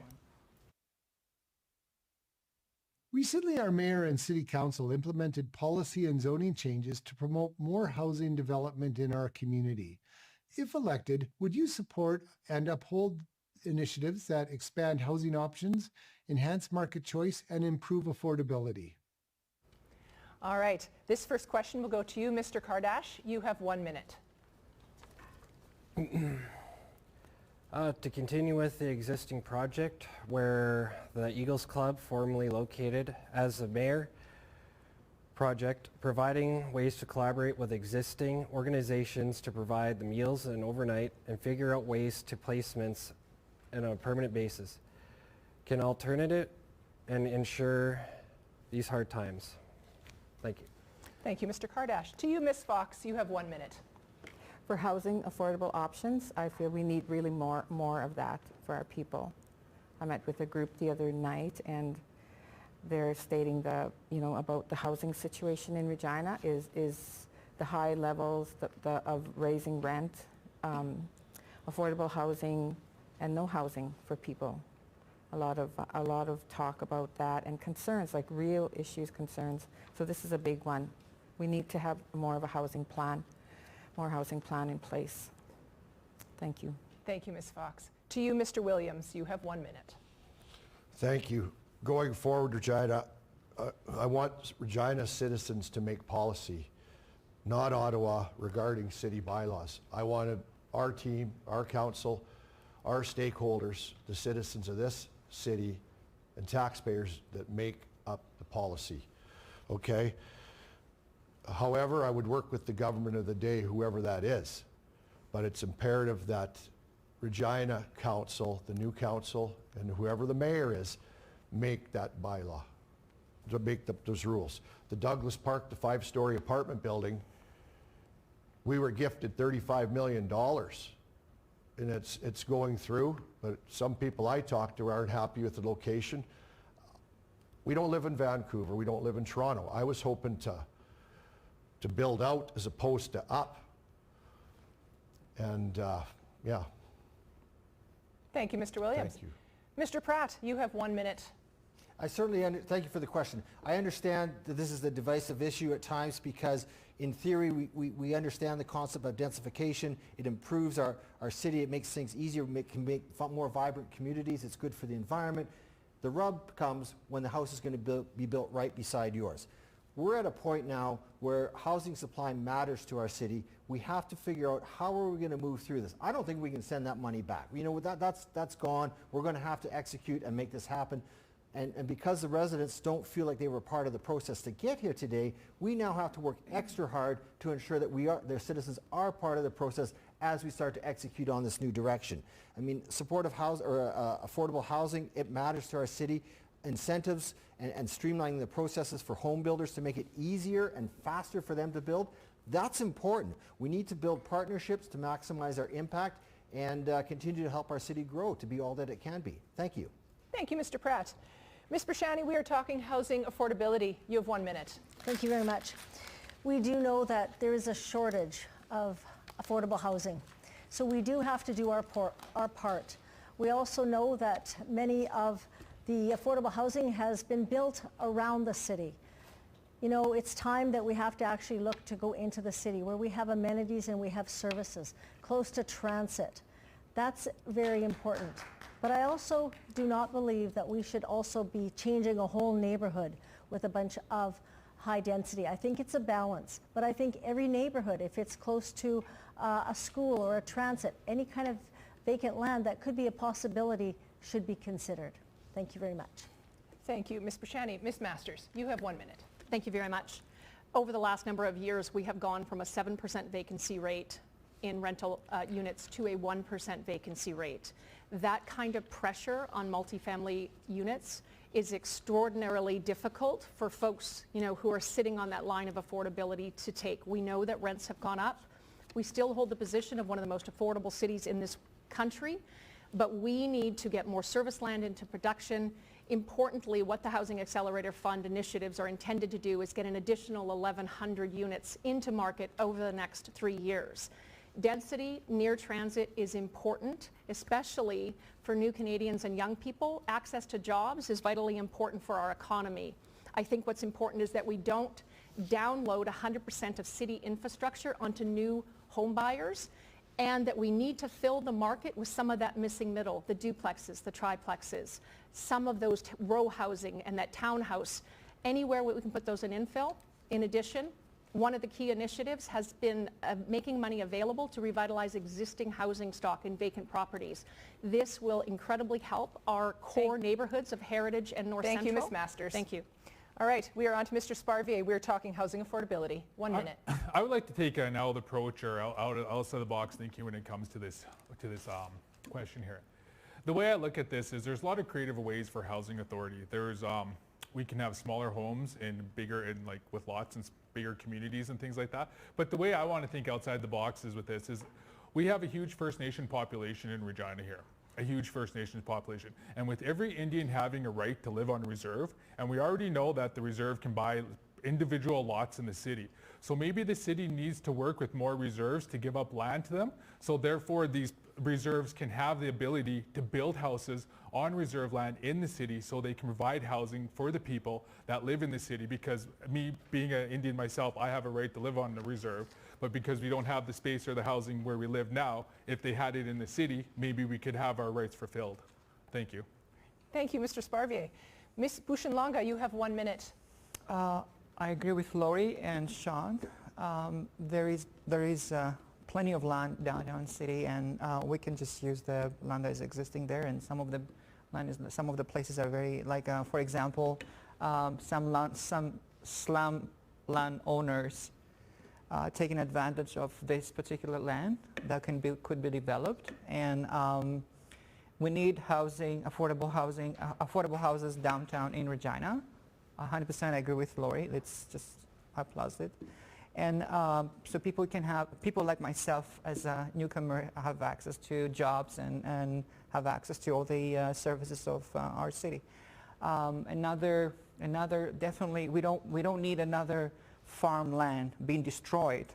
Recently, our mayor and city council implemented policy and zoning changes to promote more housing development in our community. If elected, would you support and uphold initiatives that expand housing options, enhance market choice, and improve affordability? All right, this first question will go to you, Mr. Kardash. You have 1 minute. To continue with the existing project where the Eagles Club, formerly located as the mayor project, providing ways to collaborate with existing organizations to provide the meals and overnight and figure out ways to placements on a permanent basis can alternative and ensure these hard times. Thank you. Thank you, Mr. Kardash. To you, Ms. Fox, you have 1 minute. For housing affordable options, I feel we need really more of that for our people. I met with a group the other night, and they're stating about the housing situation in Regina is the high levels of raising rent, affordable housing, and no housing for people. A lot of talk about that and concerns, like real issues, concerns. So this is a big one. We need to have more of a housing plan, more housing plan in place. Thank you. Thank you, Ms. Fox. To you, Mr. Williams, you have 1 minute. Thank you. Going forward, Regina, I want Regina citizens to make policy, not Ottawa, regarding city bylaws. I wanted our team, our council, our stakeholders, the citizens of this city and taxpayers that make up the policy, okay? However, I would work with the government of the day, whoever that is, but it's imperative that Regina Council, the new council, and whoever the mayor is, make that bylaw, to make those rules. The Douglas Park, the 5-story apartment building, we were gifted $35 million. And it's going through, but some people I talk to aren't happy with the location. We don't live in Vancouver, we don't live in Toronto. I was hoping to build out as opposed to up. And yeah. Thank you, Mr. Williams. Thank you. Mr. Pratt, you have 1 minute. I certainly, thank you for the question. I understand that this is a divisive issue at times because in theory we understand the concept of densification. It improves our city, it makes things easier, can make more vibrant communities, it's good for the environment. The rub comes when the house is going to be built right beside yours. We're at a point now where housing supply matters to our city. We have to figure out how are we going to move through this. I don't think we can send that money back. You know, that's gone. We're going to have to execute and make this happen. And because the residents don't feel like they were part of the process to get here today, we now have to work extra hard to ensure that their citizens are part of the process as we start to execute on this new direction. I mean, supportive housing or affordable housing, it matters to our city. Incentives and streamlining the processes for home builders to make it easier and faster for them to build, that's important. We need to build partnerships to maximize our impact and continue to help our city grow to be all that it can be. Thank you. Thank you, Mr. Pratt. Ms. Brashani, we are talking housing affordability. You have 1 minute. Thank you very much. We do know that there is a shortage of affordable housing, so we do have to do our part. We also know that many of the affordable housing has been built around the city. You know, it's time that we have to actually look to go into the city where we have amenities and we have services, close to transit. That's very important. But I also do not believe that we should also be changing a whole neighborhood with a bunch of high density. I think it's a balance. But I think every neighborhood, if it's close to a school or a transit, any kind of vacant land that could be a possibility should be considered. Thank you very much. Thank you, Ms. Brashani. Ms. Masters, you have 1 minute. Thank you very much. Over the last number of years, we have gone from a 7% vacancy rate in rental units to a 1% vacancy rate. That kind of pressure on multifamily units is extraordinarily difficult for folks, who are sitting on that line of affordability to take. We know that rents have gone up. We still hold the position of one of the most affordable cities in this country, but we need to get more service land into production. Importantly, what the Housing Accelerator Fund initiatives are intended to do is get an additional 1,100 units into market over the next 3 years. Density near transit is important, especially for new Canadians and young people. Access to jobs is vitally important for our economy. I think what's important is that we don't download 100% of city infrastructure onto new home buyers, and that we need to fill the market with some of that missing middle, the duplexes, the triplexes, some of those row housing and that townhouse, anywhere we can put those in infill. In addition, one of the key initiatives has been making money available to revitalize existing housing stock in vacant properties. This will incredibly help our core neighborhoods of Heritage and North Central. Thank you, Ms. Masters. Thank you. All right, we are on to Mr. Sparvier. We're talking housing affordability. 1 minute. I would like to take an out approach or outside the box thinking when it comes to this question here. The way I look at this is there's a lot of creative ways for housing authority. There's we can have smaller homes in with lots and bigger communities and things like that. But the way I want to think outside the box is with this is we have a huge First Nation population in Regina here. a huge First Nations population. And with every Indian having a right to live on a reserve, and we already know that the reserve can buy individual lots in the city. So maybe the city needs to work with more reserves to give up land to them. So therefore these reserves can have the ability to build houses on reserve land in the city so they can provide housing for the people that live in the city. Because me being an Indian myself, I have a right to live on the reserve. But because we don't have the space or the housing where we live now, if they had it in the city, maybe we could have our rights fulfilled. Thank you. Thank you, Mr. Sparvier. Ms. Bushinlonga, you have 1 minute. I agree with Lori and Sean. There is plenty of land downtown city, and we can just use the land that is existing there. And some of the places are very, like for example, some slum land owners taking advantage of this particular land that could be developed, and we need housing, affordable houses downtown in Regina. 100% I agree with Lori. Let's just applaud it. And so people like myself as a newcomer have access to jobs and have access to all the services of our city. Another definitely, we don't need another farmland being destroyed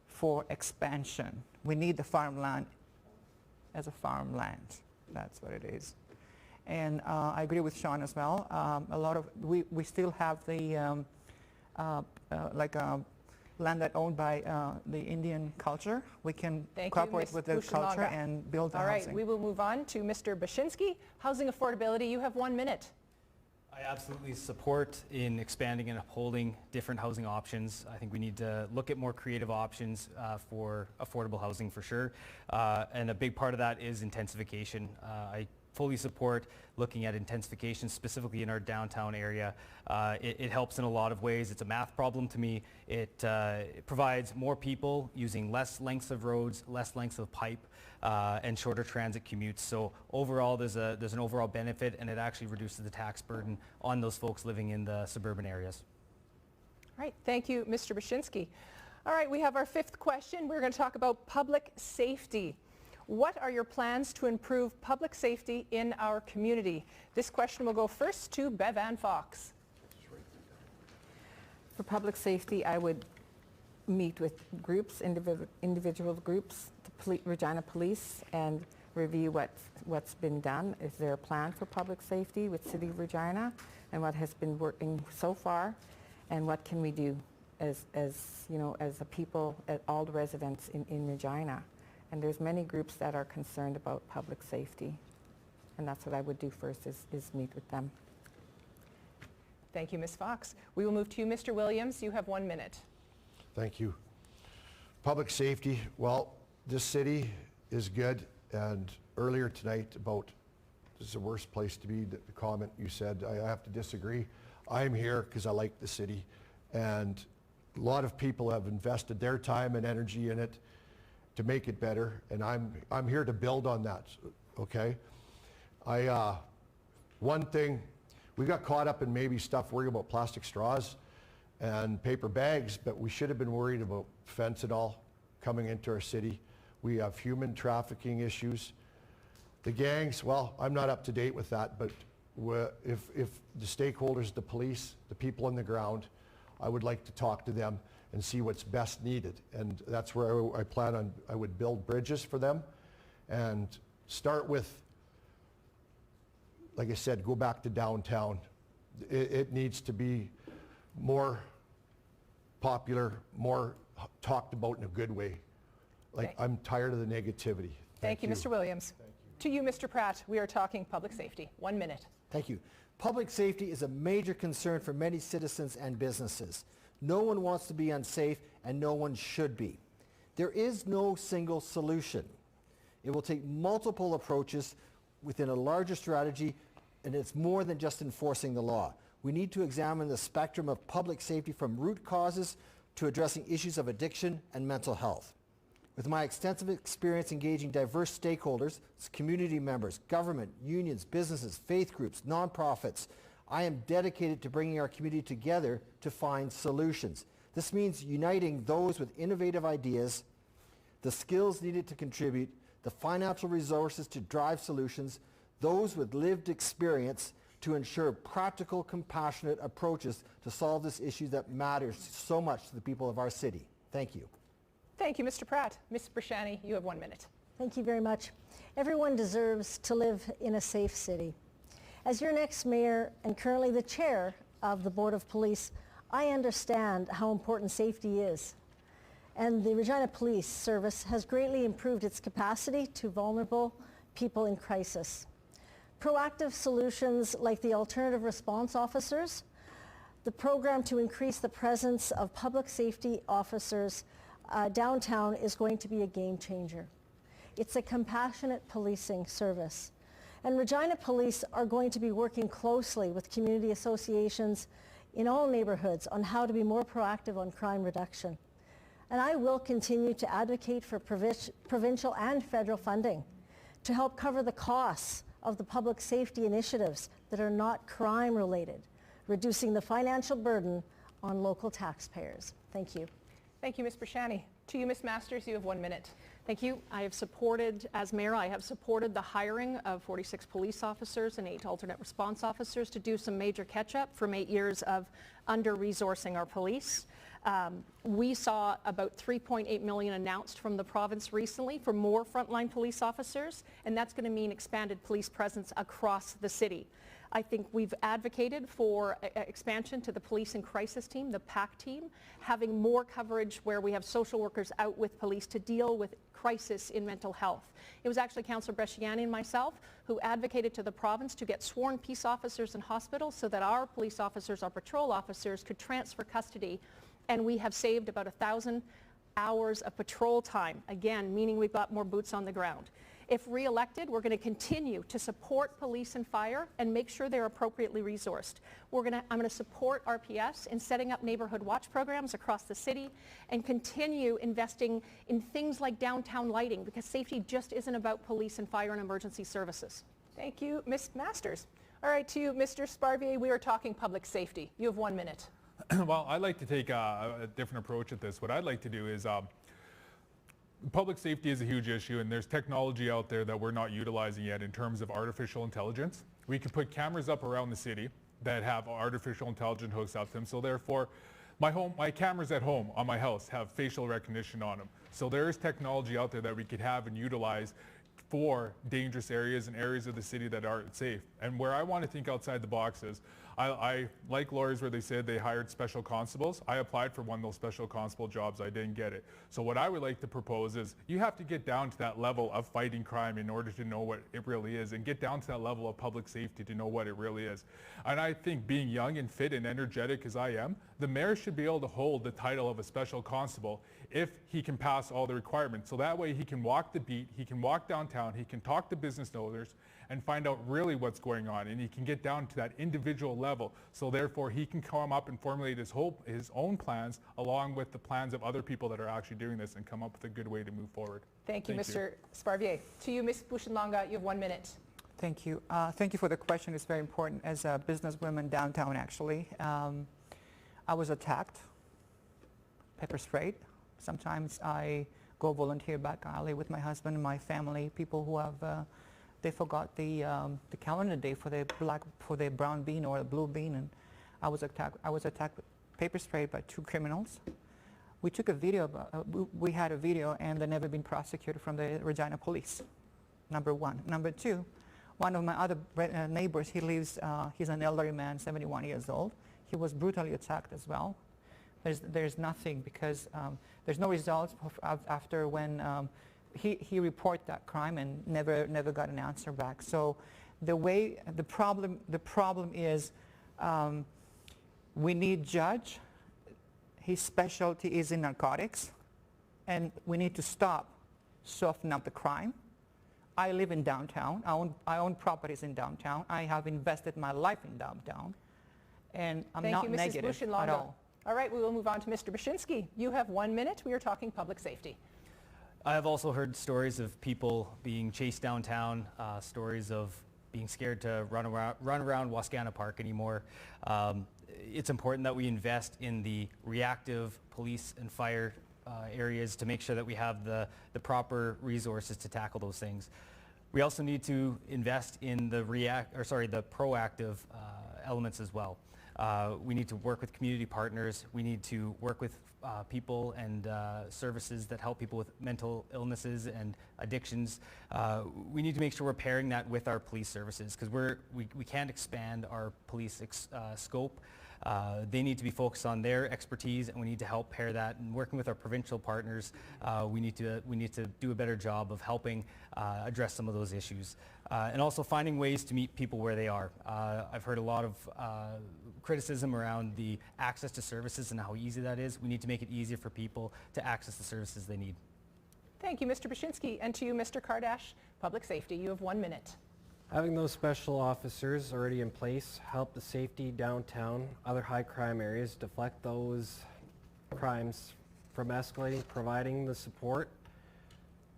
for expansion. We need the farmland as a farmland. That's what it is. And I agree with Sean as well. We still have the land that owned by the Indian culture. We can cooperate with the culture and build the housing. All right, we will move on to Mr. Bashinsky. Housing affordability, you have 1 minute. I absolutely support in expanding and upholding different housing options. I think we need to look at more creative options for affordable housing for sure. And a big part of that is intensification. I fully support looking at intensification specifically in our downtown area. It helps in a lot of ways. It's a math problem to me. It provides more people using less lengths of roads, less lengths of pipe, and shorter transit commutes. So overall there's an overall benefit, and it actually reduces the tax burden on those folks living in the suburban areas. All right, thank you, Mr. Bashinsky. All right, we have our 5th question. We're going to talk about public safety. What are your plans to improve public safety in our community? This question will go first to Bevan Fox. For public safety, I would meet with groups, individual groups, the Regina Police, and review what's been done. Is there a plan for public safety with City of Regina, and what has been working so far, and what can we do as you know, as a people, as all the residents in Regina? And there's many groups that are concerned about public safety. And that's what I would do first, is meet with them. Thank you, Ms. Fox. We will move to you, Mr. Williams. You have 1 minute. Thank you. Public safety, well, this city is good. And earlier tonight about this is the worst place to be, the comment you said, I have to disagree. I'm here because I like the city. And a lot of people have invested their time and energy in it to make it better, and I'm here to build on that, okay? One thing, we got caught up in maybe stuff worrying about plastic straws and paper bags, but we should have been worried about fentanyl coming into our city. We have human trafficking issues. The gangs, well, I'm not up to date with that, but if the stakeholders, the police, the people on the ground, I would like to talk to them and see what's best needed. And that's where I plan on, I would build bridges for them and start with, like I said, go back to downtown. It needs to be more popular, more talked about in a good way. Like, I'm tired of the negativity. Thank you, Mr. Williams. Thank you. To you, Mr. Pratt, we are talking public safety. 1 minute. Thank you. Public safety is a major concern for many citizens and businesses. No one wants to be unsafe, and no one should be. There is no single solution. It will take multiple approaches within a larger strategy, and it's more than just enforcing the law. We need to examine the spectrum of public safety from root causes to addressing issues of addiction and mental health. With my extensive experience engaging diverse stakeholders, community members, government, unions, businesses, faith groups, nonprofits, I am dedicated to bringing our community together to find solutions. This means uniting those with innovative ideas, the skills needed to contribute, the financial resources to drive solutions, those with lived experience to ensure practical, compassionate approaches to solve this issue that matters so much to the people of our city. Thank you. Thank you, Mr. Pratt. Ms. Brashani, you have 1 minute. Thank you very much. Everyone deserves to live in a safe city. As your next mayor and currently the chair of the Board of Police, I understand how important safety is. And the Regina Police Service has greatly improved its capacity to vulnerable people in crisis. Proactive solutions like the alternative response officers, the program to increase the presence of public safety officers downtown is going to be a game changer. It's a compassionate policing service. And Regina Police are going to be working closely with community associations in all neighborhoods on how to be more proactive on crime reduction. And I will continue to advocate for provincial and federal funding to help cover the costs of the public safety initiatives that are not crime related, reducing the financial burden on local taxpayers. Thank you. Thank you, Ms. Brashani. To you, Ms. Masters, you have 1 minute. Thank you. I have supported, as mayor, I have supported the hiring of 46 police officers and 8 alternate response officers to do some major catch-up from 8 years of under-resourcing our police. We saw about $3.8 million announced from the province recently for more frontline police officers, and that's going to mean expanded police presence across the city. I think we've advocated for expansion to the police and crisis team, the PAC team, having more coverage where we have social workers out with police to deal with crisis in mental health. It was actually Councillor Bresciani and myself who advocated to the province to get sworn peace officers in hospitals so that our police officers, our patrol officers could transfer custody, and we have saved about 1,000 hours of patrol time, again, meaning we've got more boots on the ground. If re-elected, we're going to continue to support police and fire and make sure they're appropriately resourced. I'm going to support RPS in setting up neighborhood watch programs across the city and continue investing in things like downtown lighting, because safety just isn't about police and fire and emergency services. Thank you, Ms. Masters. All right, to you, Mr. Sparvier, we are talking public safety. You have 1 minute. Well, I'd like to take a different approach at this. What I'd like to do is public safety is a huge issue, and there's technology out there that we're not utilizing yet in terms of artificial intelligence. We can put cameras up around the city that have artificial intelligence hooks up to them. So therefore, my cameras at home on my house have facial recognition on them. So there is technology out there that we could have and utilize for dangerous areas and areas of the city that aren't safe. And where I want to think outside the box is, I like lawyers where they said they hired special constables. I applied for one of those special constable jobs. I didn't get it. So what I would like to propose is you have to get down to that level of fighting crime in order to know what it really is, and get down to that level of public safety to know what it really is. And I think being young and fit and energetic as I am, the mayor should be able to hold the title of a special constable if he can pass all the requirements. So that way he can walk the beat, he can walk downtown, he can talk to business owners and find out really what's going on, and he can get down to that individual level. So therefore he can come up and formulate his own plans along with the plans of other people that are actually doing this and come up with a good way to move forward. Thank you, Mr. Sparvier. To you, Ms. Bushinlanga, you have 1 minute. Thank you. Thank you for the question. It's very important. As a businesswoman downtown, actually, I was attacked, pepper sprayed. Sometimes I go volunteer back alley with my husband and my family, people who have they forgot the calendar day for the brown bean or the blue bean, and I was attacked with paper spray by 2 criminals. We took a video. We had a video, and they've never been prosecuted from the Regina Police. Number 1. Number 2, one of my other neighbors. He's an elderly man, 71 years old. He was brutally attacked as well. There's nothing, because there's no results after when. He reported that crime and never got an answer back. So the problem is we need judge. His specialty is in narcotics, and we need to soften up the crime. I live in downtown. I own properties in downtown. I have invested my life in downtown, and I'm not negative at all. All right, we will move on to Mr. Bashinsky. You have 1 minute. We are talking public safety. I have also heard stories of people being chased downtown, stories of being scared to run around Wascana Park anymore. It's important that we invest in the reactive police and fire areas to make sure that we have the proper resources to tackle those things. We also need to invest in the proactive elements as well. We need to work with community partners. We need to work with people and services that help people with mental illnesses and addictions. We need to make sure we're pairing that with our police services, because we can't expand our police scope. They need to be focused on their expertise, and we need to help pair that. And working with our provincial partners, we need to do a better job of helping address some of those issues. And also finding ways to meet people where they are. I've heard a lot of criticism around the access to services and how easy that is. We need to make it easier for people to access the services they need. Thank you, Mr. Bashinsky. And to you, Mr. Kardash, Public Safety. You have 1 minute. Having those special officers already in place help the safety downtown, other high crime areas, deflect those crimes from escalating, providing the support,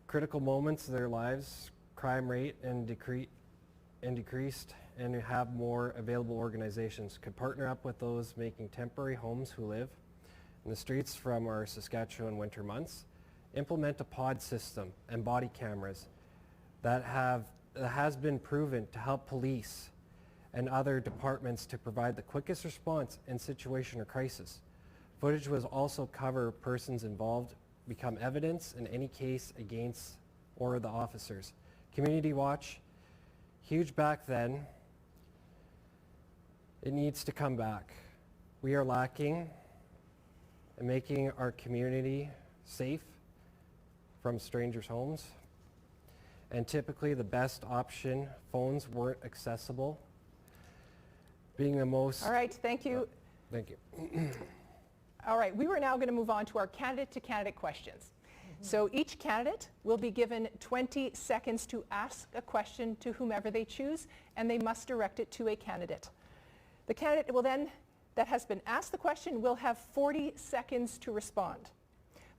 critical moments of their lives, crime rate and decreased, and have more available organizations. Could partner up with those making temporary homes who live in the streets from our Saskatchewan winter months, implement a pod system and body cameras that has been proven to help police and other departments to provide the quickest response in situation or crisis. Footage will also cover persons involved, become evidence in any case against or the officers. Community watch, huge back then. It needs to come back. We are lacking in making our community safe from strangers' homes. And typically the best option, phones weren't accessible. Being the most... All right, thank you. Thank you. All right, we are now going to move on to our candidate-to-candidate questions. So each candidate will be given 20 seconds to ask a question to whomever they choose, and they must direct it to a candidate. The candidate will then, that has been asked the question, will have 40 seconds to respond.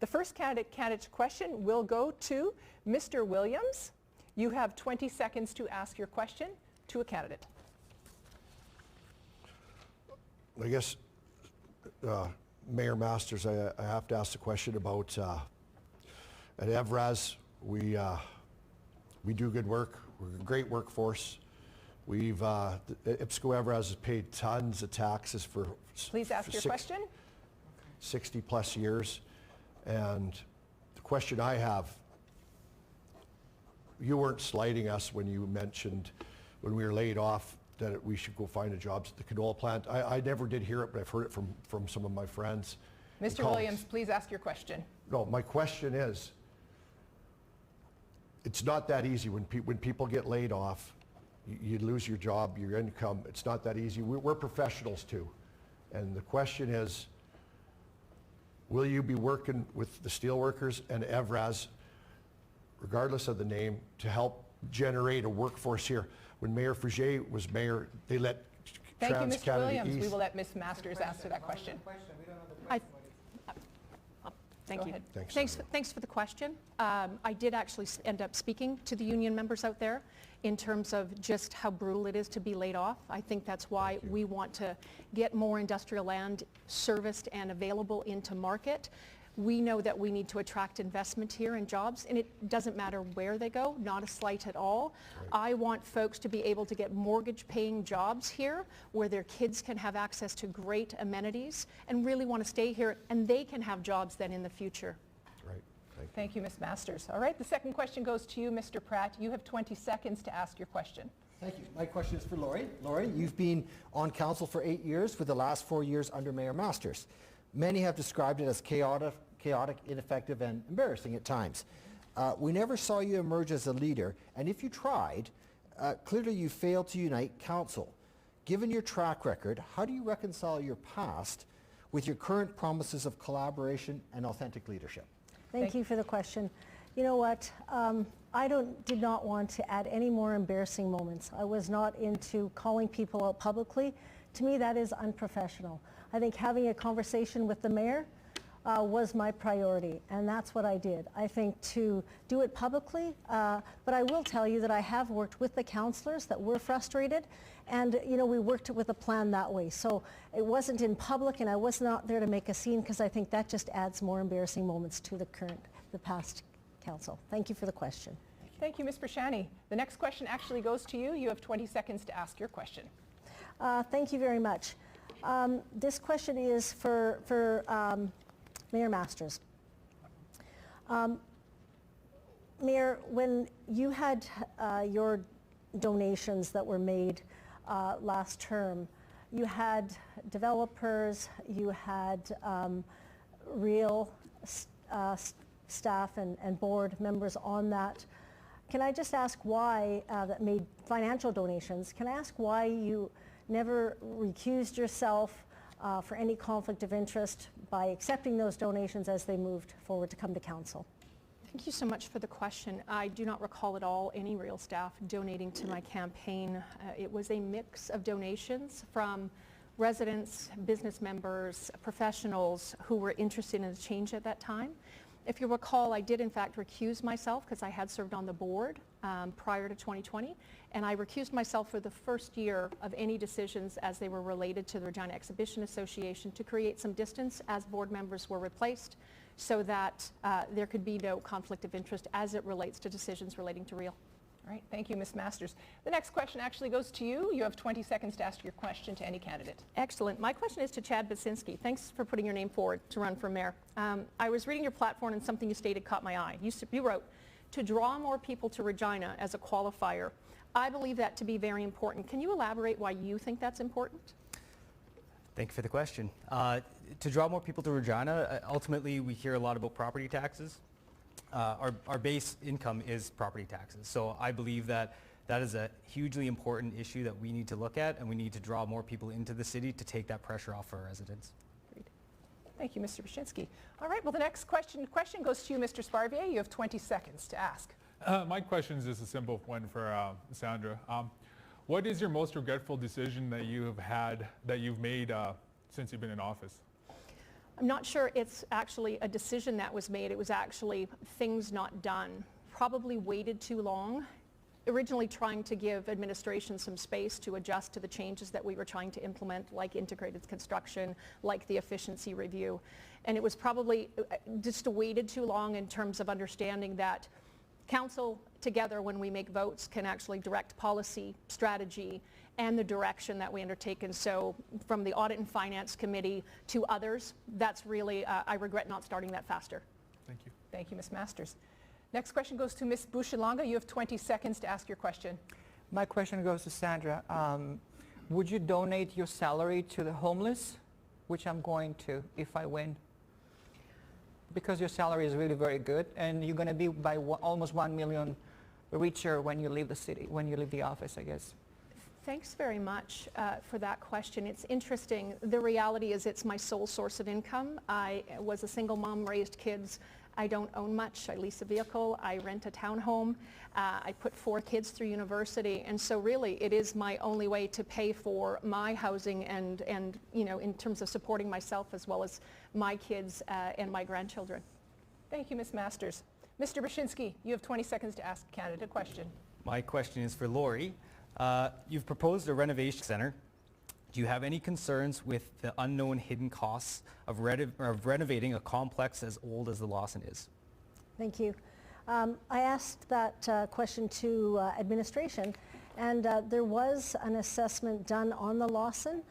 The first candidate's question will go to Mr. Williams. You have 20 seconds to ask your question to a candidate. I guess, Mayor Masters, I have to ask the question about at Evraz, we do good work. We're a great workforce. We've IPSCO Evraz has paid tons of taxes for Please ask your question. 60 plus years. And the question I have, you weren't slighting us when you mentioned when we were laid off that we should go find a job at the canola plant. I never did hear it, but I've heard it from some of my friends. Mr. Williams, please ask your question. No, my question is, it's not that easy when people get laid off, you lose your job, your income. It's not that easy. We're professionals too. And the question is, will you be working with the steelworkers and Evraz, regardless of the name, to help generate a workforce here? When Mayor Fugere was mayor, they let Thank you, Mr. Trans-Canada Williams. East... We will let Ms. Masters answer that question. Thank you. Thanks. Thanks for the question. I did actually end up speaking to the union members out there in terms of just how brutal it is to be laid off. I think that's why we want to get more industrial land serviced and available into market. We know that we need to attract investment here and jobs, and it doesn't matter where they go, not a slight at all. Right. I want folks to be able to get mortgage-paying jobs here where their kids can have access to great amenities and really want to stay here, and they can have jobs then in the future. Right. Thank you, Ms. Masters. All right, the second question goes to you, Mr. Pratt. You have 20 seconds to ask your question. Thank you. My question is for Laurie. Laurie, you've been on council for 8 years, with the last 4 years under Mayor Masters. Many have described it as chaotic, ineffective, and embarrassing at times. We never saw you emerge as a leader, and if you tried, clearly you failed to unite council. Given your track record, how do you reconcile your past with your current promises of collaboration and authentic leadership? Thank you for the question. You know what? I did not want to add any more embarrassing moments. I was not into calling people out publicly. To me, that is unprofessional. I think having a conversation with the mayor was my priority, and that's what I did. I think to do it publicly, but I will tell you that I have worked with the councillors that were frustrated, and we worked with a plan that way. So it wasn't in public, and I was not there to make a scene, because I think that just adds more embarrassing moments to the past council. Thank you for the question. Thank you, Ms. Brashani. The next question actually goes to you. You have 20 seconds to ask your question. Thank you very much. This question is for Mayor Masters. Mayor, when you had your donations that were made last term, you had developers, you had real staff and board members on that. Can I just ask why, that made financial donations, can I ask why you never recused yourself for any conflict of interest by accepting those donations as they moved forward to come to council? Thank you so much for the question. I do not recall at all any real staff donating to my campaign. It was a mix of donations from residents, business members, professionals who were interested in a change at that time. If you recall, I did in fact recuse myself because I had served on the board prior to 2020, and I recused myself for the first year of any decisions as they were related to the Regina Exhibition Association to create some distance as board members were replaced so that there could be no conflict of interest as it relates to decisions relating to real. All right, thank you, Ms. Masters. The next question actually goes to you. You have 20 seconds to ask your question to any candidate. Excellent. My question is to Chad Baczynski. Thanks for putting your name forward to run for mayor. I was reading your platform and something you stated caught my eye. You wrote, to draw more people to Regina as a qualifier. I believe that to be very important. Can you elaborate why you think that's important? Thank you for the question. To draw more people to Regina, ultimately we hear a lot about property taxes. Our base income is property taxes. So I believe that that is a hugely important issue that we need to look at, and we need to draw more people into the city to take that pressure off our residents. Great. Thank you, Mr. Baczynski. All right, well, the next question goes to you, Mr. Sparvier. You have 20 seconds to ask. My question is just a simple one for Sandra. What is your most regretful decision that you've made since you've been in office? I'm not sure it's actually a decision that was made. It was actually things not done. Probably waited too long. Originally trying to give administration some space to adjust to the changes that we were trying to implement, like integrated construction, like the efficiency review. And it was probably just waited too long in terms of understanding that council together, when we make votes, can actually direct policy, strategy, and the direction that we undertake. And so from the Audit and Finance Committee to others, that's really, I regret not starting that faster. Thank you. Thank you, Ms. Masters. Next question goes to Ms. Bouchalanga. You have 20 seconds to ask your question. My question goes to Sandra. Would you donate your salary to the homeless, which I'm going to if I win? Because your salary is really very good, and you're going to be by almost 1 million richer when you leave the city, when you leave the office, I guess. Thanks very much for that question. It's interesting. The reality is it's my sole source of income. I was a single mom, raised kids. I don't own much. I lease a vehicle. I rent a townhome. I put 4 kids through university. And so really it is my only way to pay for my housing and in terms of supporting myself as well as my kids and my grandchildren. Thank you, Ms. Masters. Mr. Baczynski, you have 20 seconds to ask a candidate a question. My question is for Lori. You've proposed a renovation center. Do you have any concerns with the unknown hidden costs of renovating a complex as old as the Lawson is? Thank you. I asked that question to administration, and there was an assessment done on the Lawson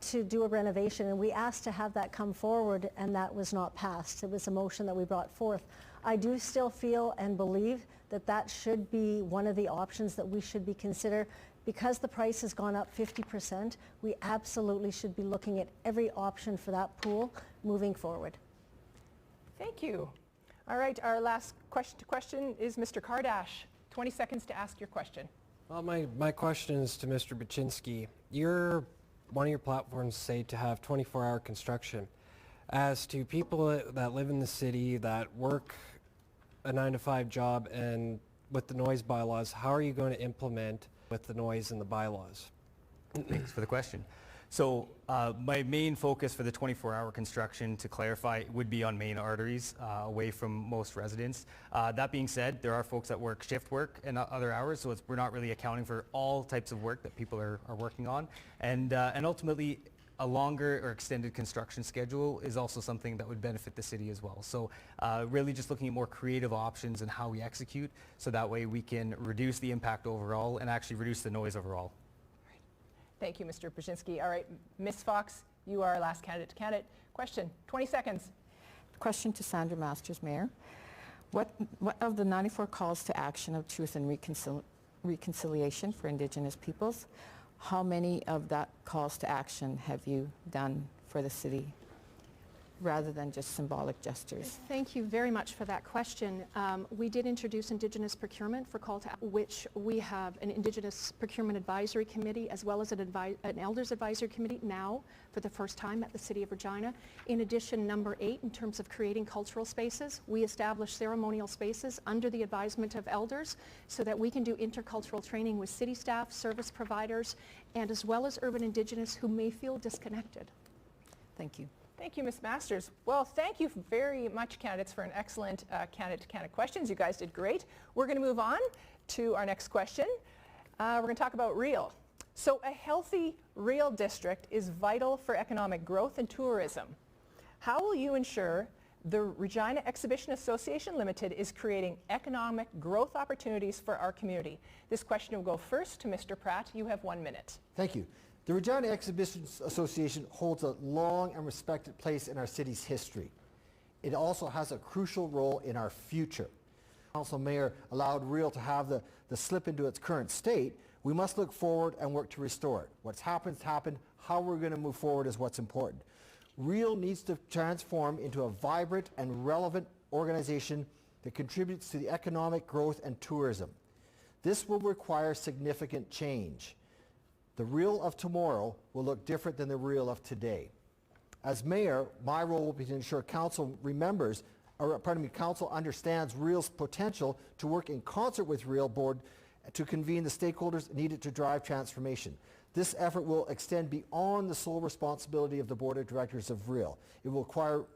to do a renovation, and we asked to have that come forward, and that was not passed. It was a motion that we brought forth. I do still feel and believe that that should be one of the options that we should be consider. Because the price has gone up 50%, we absolutely should be looking at every option for that pool moving forward. Thank you. All right, our last question is Mr. Kardash. 20 seconds to ask your question. Well, my question is to Mr. Baczynski. One of your platforms say to have 24-hour construction. As to people that live in the city that work a 9-to-5 job and with the noise bylaws, how are you going to implement with the noise and the bylaws? Thanks for the question. So my main focus for the 24-hour construction, to clarify, would be on main arteries away from most residents. That being said, there are folks that work shift work and other hours, so we're not really accounting for all types of work that people are working on. And ultimately, a longer or extended construction schedule is also something that would benefit the city as well. So really just looking at more creative options and how we execute, so that way we can reduce the impact overall and actually reduce the noise overall. Thank you, Mr. Brzezinski. All right, Ms. Fox, you are our last candidate. Question, 20 seconds. Question to Sandra Masters, Mayor. What of the 94 calls to action of truth and reconciliation for Indigenous peoples, how many of that calls to action have you done for the city, rather than just symbolic gestures? Thank you very much for that question. We did introduce Indigenous procurement for call to which we have an Indigenous Procurement Advisory Committee as well as an Elders Advisory Committee now for the first time at the City of Regina. In addition, number 8, in terms of creating cultural spaces, we established ceremonial spaces under the advisement of elders so that we can do intercultural training with city staff, service providers, and as well as urban Indigenous who may feel disconnected. Thank you. Thank you, Ms. Masters. Well, thank you very much, candidates, for an excellent candidate-to-candidate questions. You guys did great. We're going to move on to our next question. We're going to talk about real. So a healthy real district is vital for economic growth and tourism. How will you ensure the Regina Exhibition Association Limited is creating economic growth opportunities for our community? This question will go first to Mr. Pratt. You have 1 minute. Thank you. The Regina Exhibition Association holds a long and respected place in our city's history. It also has a crucial role in our future. Council Mayor allowed Real to have the slip into its current state. We must look forward and work to restore it. What's happened's happened. How we're going to move forward is what's important. Real needs to transform into a vibrant and relevant organization that contributes to the economic growth and tourism. This will require significant change. The Real of tomorrow will look different than the Real of today. As mayor, my role will be to ensure council council understands Real's potential to work in concert with Real Board to convene the stakeholders needed to drive transformation. This effort will extend beyond the sole responsibility of the Board of Directors of Real. It will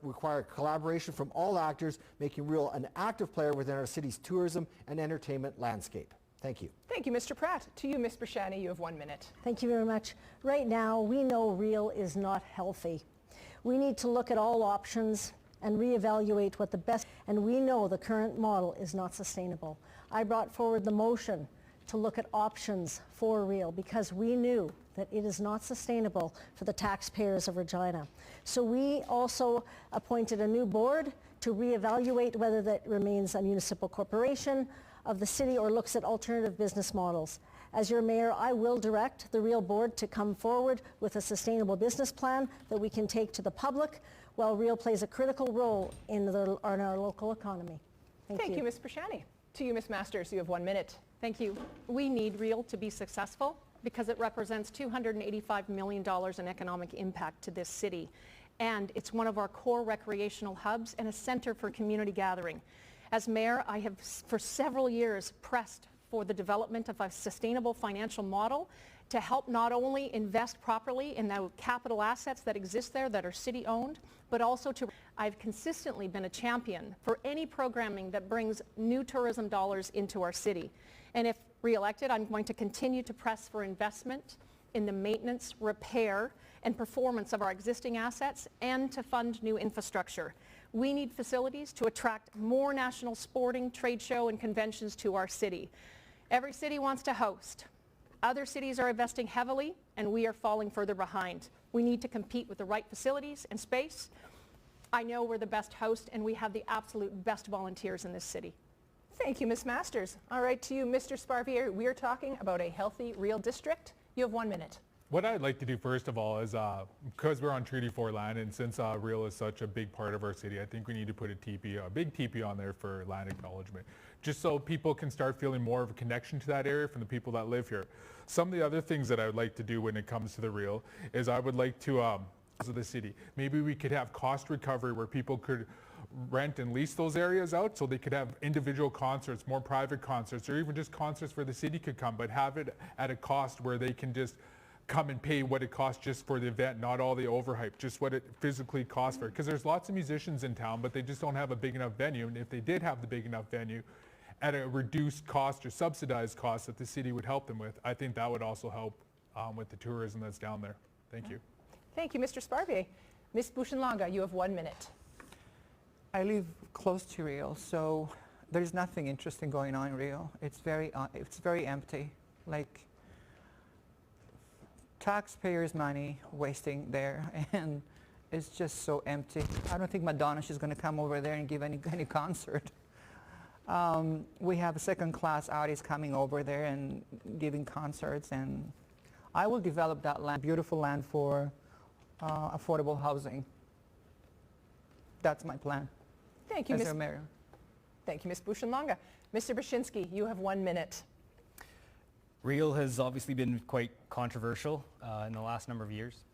require collaboration from all actors, making Real an active player within our city's tourism and entertainment landscape. Thank you. Thank you, Mr. Pratt. To you, Ms. Brashani, you have 1 minute. Thank you very much. Right now, we know Real is not healthy. We need to look at all options and reevaluate what the best, and we know the current model is not sustainable. I brought forward the motion to look at options for Real because we knew that it is not sustainable for the taxpayers of Regina. So we also appointed a new board to reevaluate whether that remains a municipal corporation of the city or looks at alternative business models. As your mayor, I will direct the Real Board to come forward with a sustainable business plan that we can take to the public while Real plays a critical role in our local economy. Thank you, Ms. Brashani. To you, Ms. Masters, you have 1 minute. Thank you. We need Real to be successful because it represents $285 million in economic impact to this city. And it's one of our core recreational hubs and a center for community gathering. As mayor, I have for several years pressed for the development of a sustainable financial model to help not only invest properly in the capital assets that exist there that are city-owned, but also I've consistently been a champion for any programming that brings new tourism dollars into our city. And if re-elected, I'm going to continue to press for investment in the maintenance, repair, and performance of our existing assets and to fund new infrastructure. We need facilities to attract more national sporting, trade show, and conventions to our city. Every city wants to host. Other cities are investing heavily, and we are falling further behind. We need to compete with the right facilities and space. I know we're the best host, and we have the absolute best volunteers in this city. Thank you, Ms. Masters. All right, to you, Mr. Sparvier. We are talking about a healthy, real district. You have 1 minute. What I'd like to do first of all is, because we're on Treaty 4 land and since Real is such a big part of our city, I think we need to put a big teepee on there for land acknowledgement, just so people can start feeling more of a connection to that area from the people that live here. Some of the other things that I would like to do when it comes to the Real is I would like to, of the city, maybe we could have cost recovery where people could rent and lease those areas out so they could have individual concerts, more private concerts, or even just concerts where the city could come, but have it at a cost where they can just come and pay what it costs just for the event, not all the overhype, just what it physically costs for it. Because there's lots of musicians in town, but they just don't have a big enough venue. And if they did have the big enough venue at a reduced cost or subsidized cost that the city would help them with, I think that would also help with the tourism that's down there. Thank you. Thank you, Mr. Sparvier. Ms. Bushenlanga, you have 1 minute. I live close to Rio, so there's nothing interesting going on in Rio. It's very empty. Like taxpayers' money wasting there, and it's just so empty. I don't think Madonna is going to come over there and give any concert. We have second-class artists coming over there and giving concerts, and I will develop that land, beautiful land for affordable housing. That's my plan. Thank you, as Ms. their mayor. Thank you, Ms. Bushenlanga. Mr. Brzezinski, you have 1 minute. Real has obviously been quite controversial in the last number of years.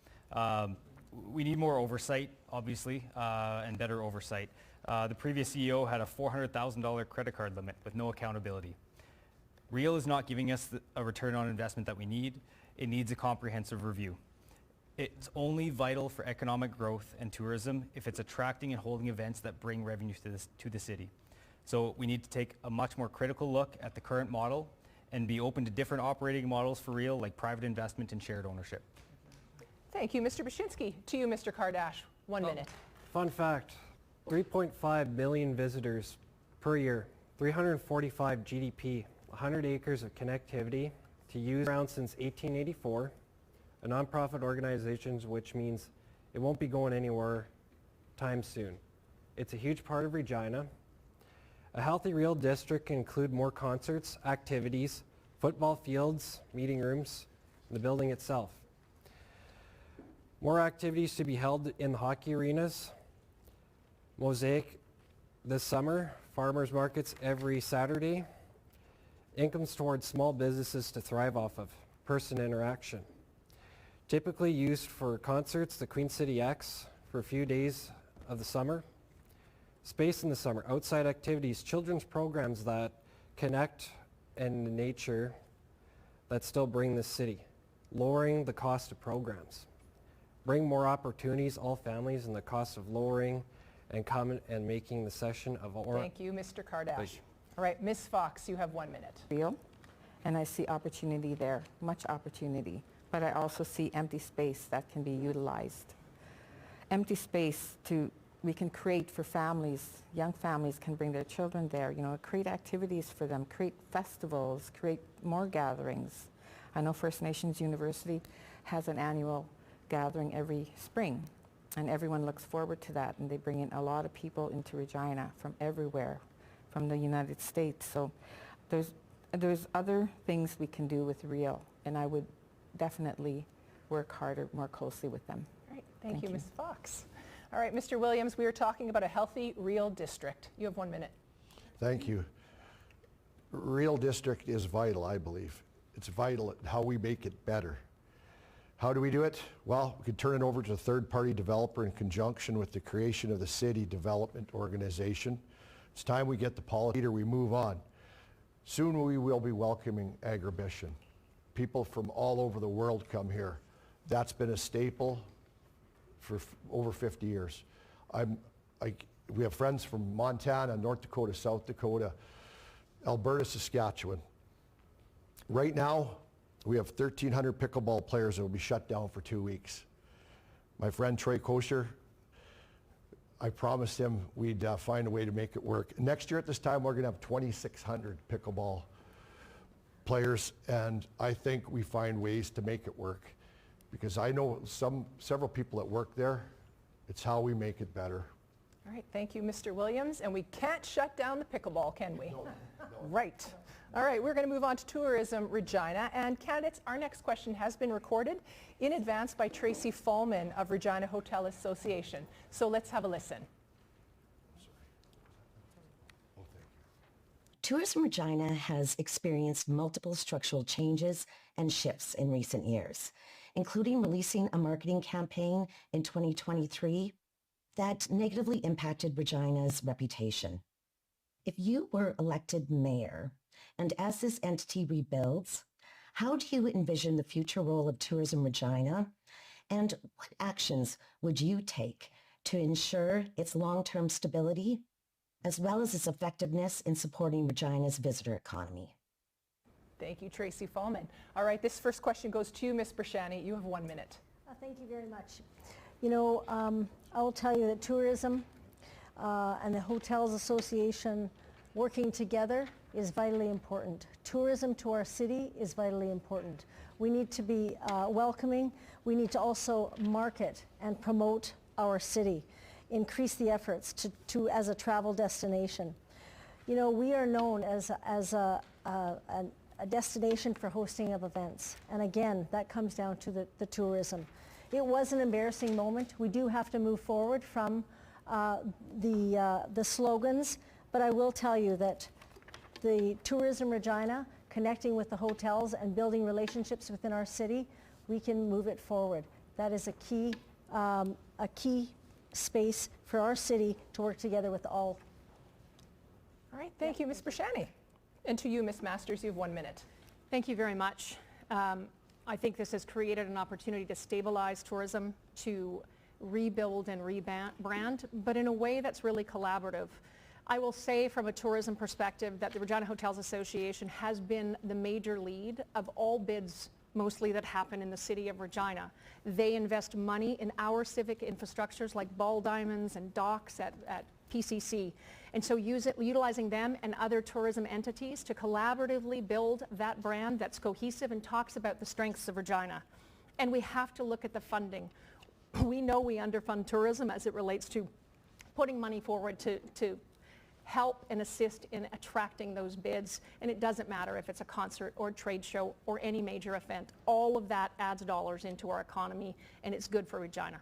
We need more oversight, obviously, and better oversight. The previous CEO had a $400,000 credit card limit with no accountability. Real is not giving us a return on investment that we need. It needs a comprehensive review. It's only vital for economic growth and tourism if it's attracting and holding events that bring revenue to the city. So we need to take a much more critical look at the current model and be open to different operating models for Real, like private investment and shared ownership. Thank you, Mr. Brzezinski. To you, Mr. Kardash, 1 minute. Fun fact, 3.5 million visitors per year, 345 GDP, 100 acres of connectivity to use around since 1884, a nonprofit organization, which means it won't be going anywhere time soon. It's a huge part of Regina. A healthy Real district can include more concerts, activities, football fields, meeting rooms, and the building itself. More activities to be held in the hockey arenas, mosaic this summer, farmers markets every Saturday, incomes towards small businesses to thrive off of, person interaction. Typically used for concerts, the Queen City X for a few days of the summer, space in the summer, outside activities, children's programs that connect and nature that still bring the city, lowering the cost of programs. Bring more opportunities, all families, and the cost of lowering and coming and making the session of all. Thank you, Mr. Kardash. All right, Ms. Fox, you have 1 minute. Real, and I see opportunity there, much opportunity, but I also see empty space that can be utilized. Empty space we can create for families, young families can bring their children there, create activities for them, create festivals, create more gatherings. I know First Nations University has an annual gathering every spring, and everyone looks forward to that, and they bring in a lot of people into Regina from everywhere, from the United States. So there's other things we can do with Real, and I would definitely work harder, more closely with them. All right, thank you, Ms. Fox. All right, Mr. Williams, we are talking about a healthy Real district. You have 1 minute. Thank you. Real district is vital, I believe. It's vital at how we make it better. How do we do it? Well, we could turn it over to a third-party developer in conjunction with the creation of the city development organization. It's time we get the policy leader, we move on. Soon we will be welcoming agribition. People from all over the world come here. That's been a staple for over 50 years. We have friends from Montana, North Dakota, South Dakota, Alberta, Saskatchewan. Right now, we have 1,300 pickleball players that will be shut down for 2 weeks. My friend Troy Kosher, I promised him we'd find a way to make it work. Next year at this time, we're going to have 2,600 pickleball players, and I think we find ways to make it work. Because I know several people that work there. It's how we make it better. All right, thank you, Mr. Williams. And we can't shut down the pickleball, can we? No. Right. All right, we're going to move on to tourism, Regina. And candidates, our next question has been recorded in advance by Tracy Fallman of Regina Hotel Association. So let's have a listen. Tourism Regina has experienced multiple structural changes and shifts in recent years, including releasing a marketing campaign in 2023 that negatively impacted Regina's reputation. If you were elected mayor, and as this entity rebuilds, how do you envision the future role of Tourism Regina? And what actions would you take to ensure its long-term stability, as well as its effectiveness in supporting Regina's visitor economy? Thank you, Tracy Fallman. All right, this first question goes to you, Ms. Brashani. You have 1 minute. Thank you very much. You know, I will tell you that tourism and the Hotels Association working together is vitally important. Tourism to our city is vitally important. We need to be welcoming. We need to also market and promote our city, increase the efforts as a travel destination. You know, we are known as a destination for hosting of events. And again, that comes down to the tourism. It was an embarrassing moment. We do have to move forward from the slogans, but I will tell you that the Tourism Regina, connecting with the hotels and building relationships within our city, we can move it forward. That is a key space for our city to work together with all. All right, thank you, Ms. Brashani. And to you, Ms. Masters, you have 1 minute. Thank you very much. I think this has created an opportunity to stabilize tourism, to rebuild and rebrand, but in a way that's really collaborative. I will say from a tourism perspective that the Regina Hotels Association has been the major lead of all bids mostly that happen in the city of Regina. They invest money in our civic infrastructures like ball diamonds and docks at PCC. And so utilizing them and other tourism entities to collaboratively build that brand that's cohesive and talks about the strengths of Regina. And we have to look at the funding. We know we underfund tourism as it relates to putting money forward to help and assist in attracting those bids. And it doesn't matter if it's a concert or a trade show or any major event. All of that adds dollars into our economy, and it's good for Regina.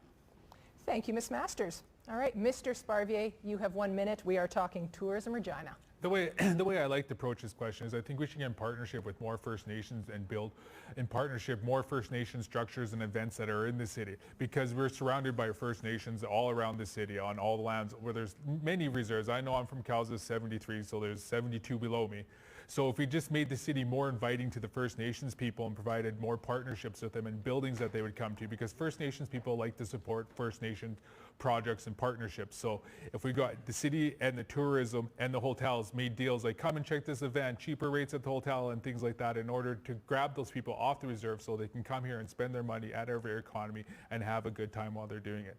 Thank you, Ms. Masters. All right, Mr. Sparvier, you have 1 minute. We are talking Tourism Regina. The way I like to approach this question is I think we should get in partnership with more First Nations and build in partnership more First Nation structures and events that are in the city, because we're surrounded by First Nations all around the city on all the lands where there's many reserves. I know I'm from Calza 73, so there's 72 below me. So if we just made the city more inviting to the First Nations people and provided more partnerships with them and buildings that they would come to, because First Nations people like to support First Nation projects and partnerships. So if we got the city and the tourism and the hotels made deals like come and check this event, cheaper rates at the hotel and things like that in order to grab those people off the reserve so they can come here and spend their money at our economy and have a good time while they're doing it.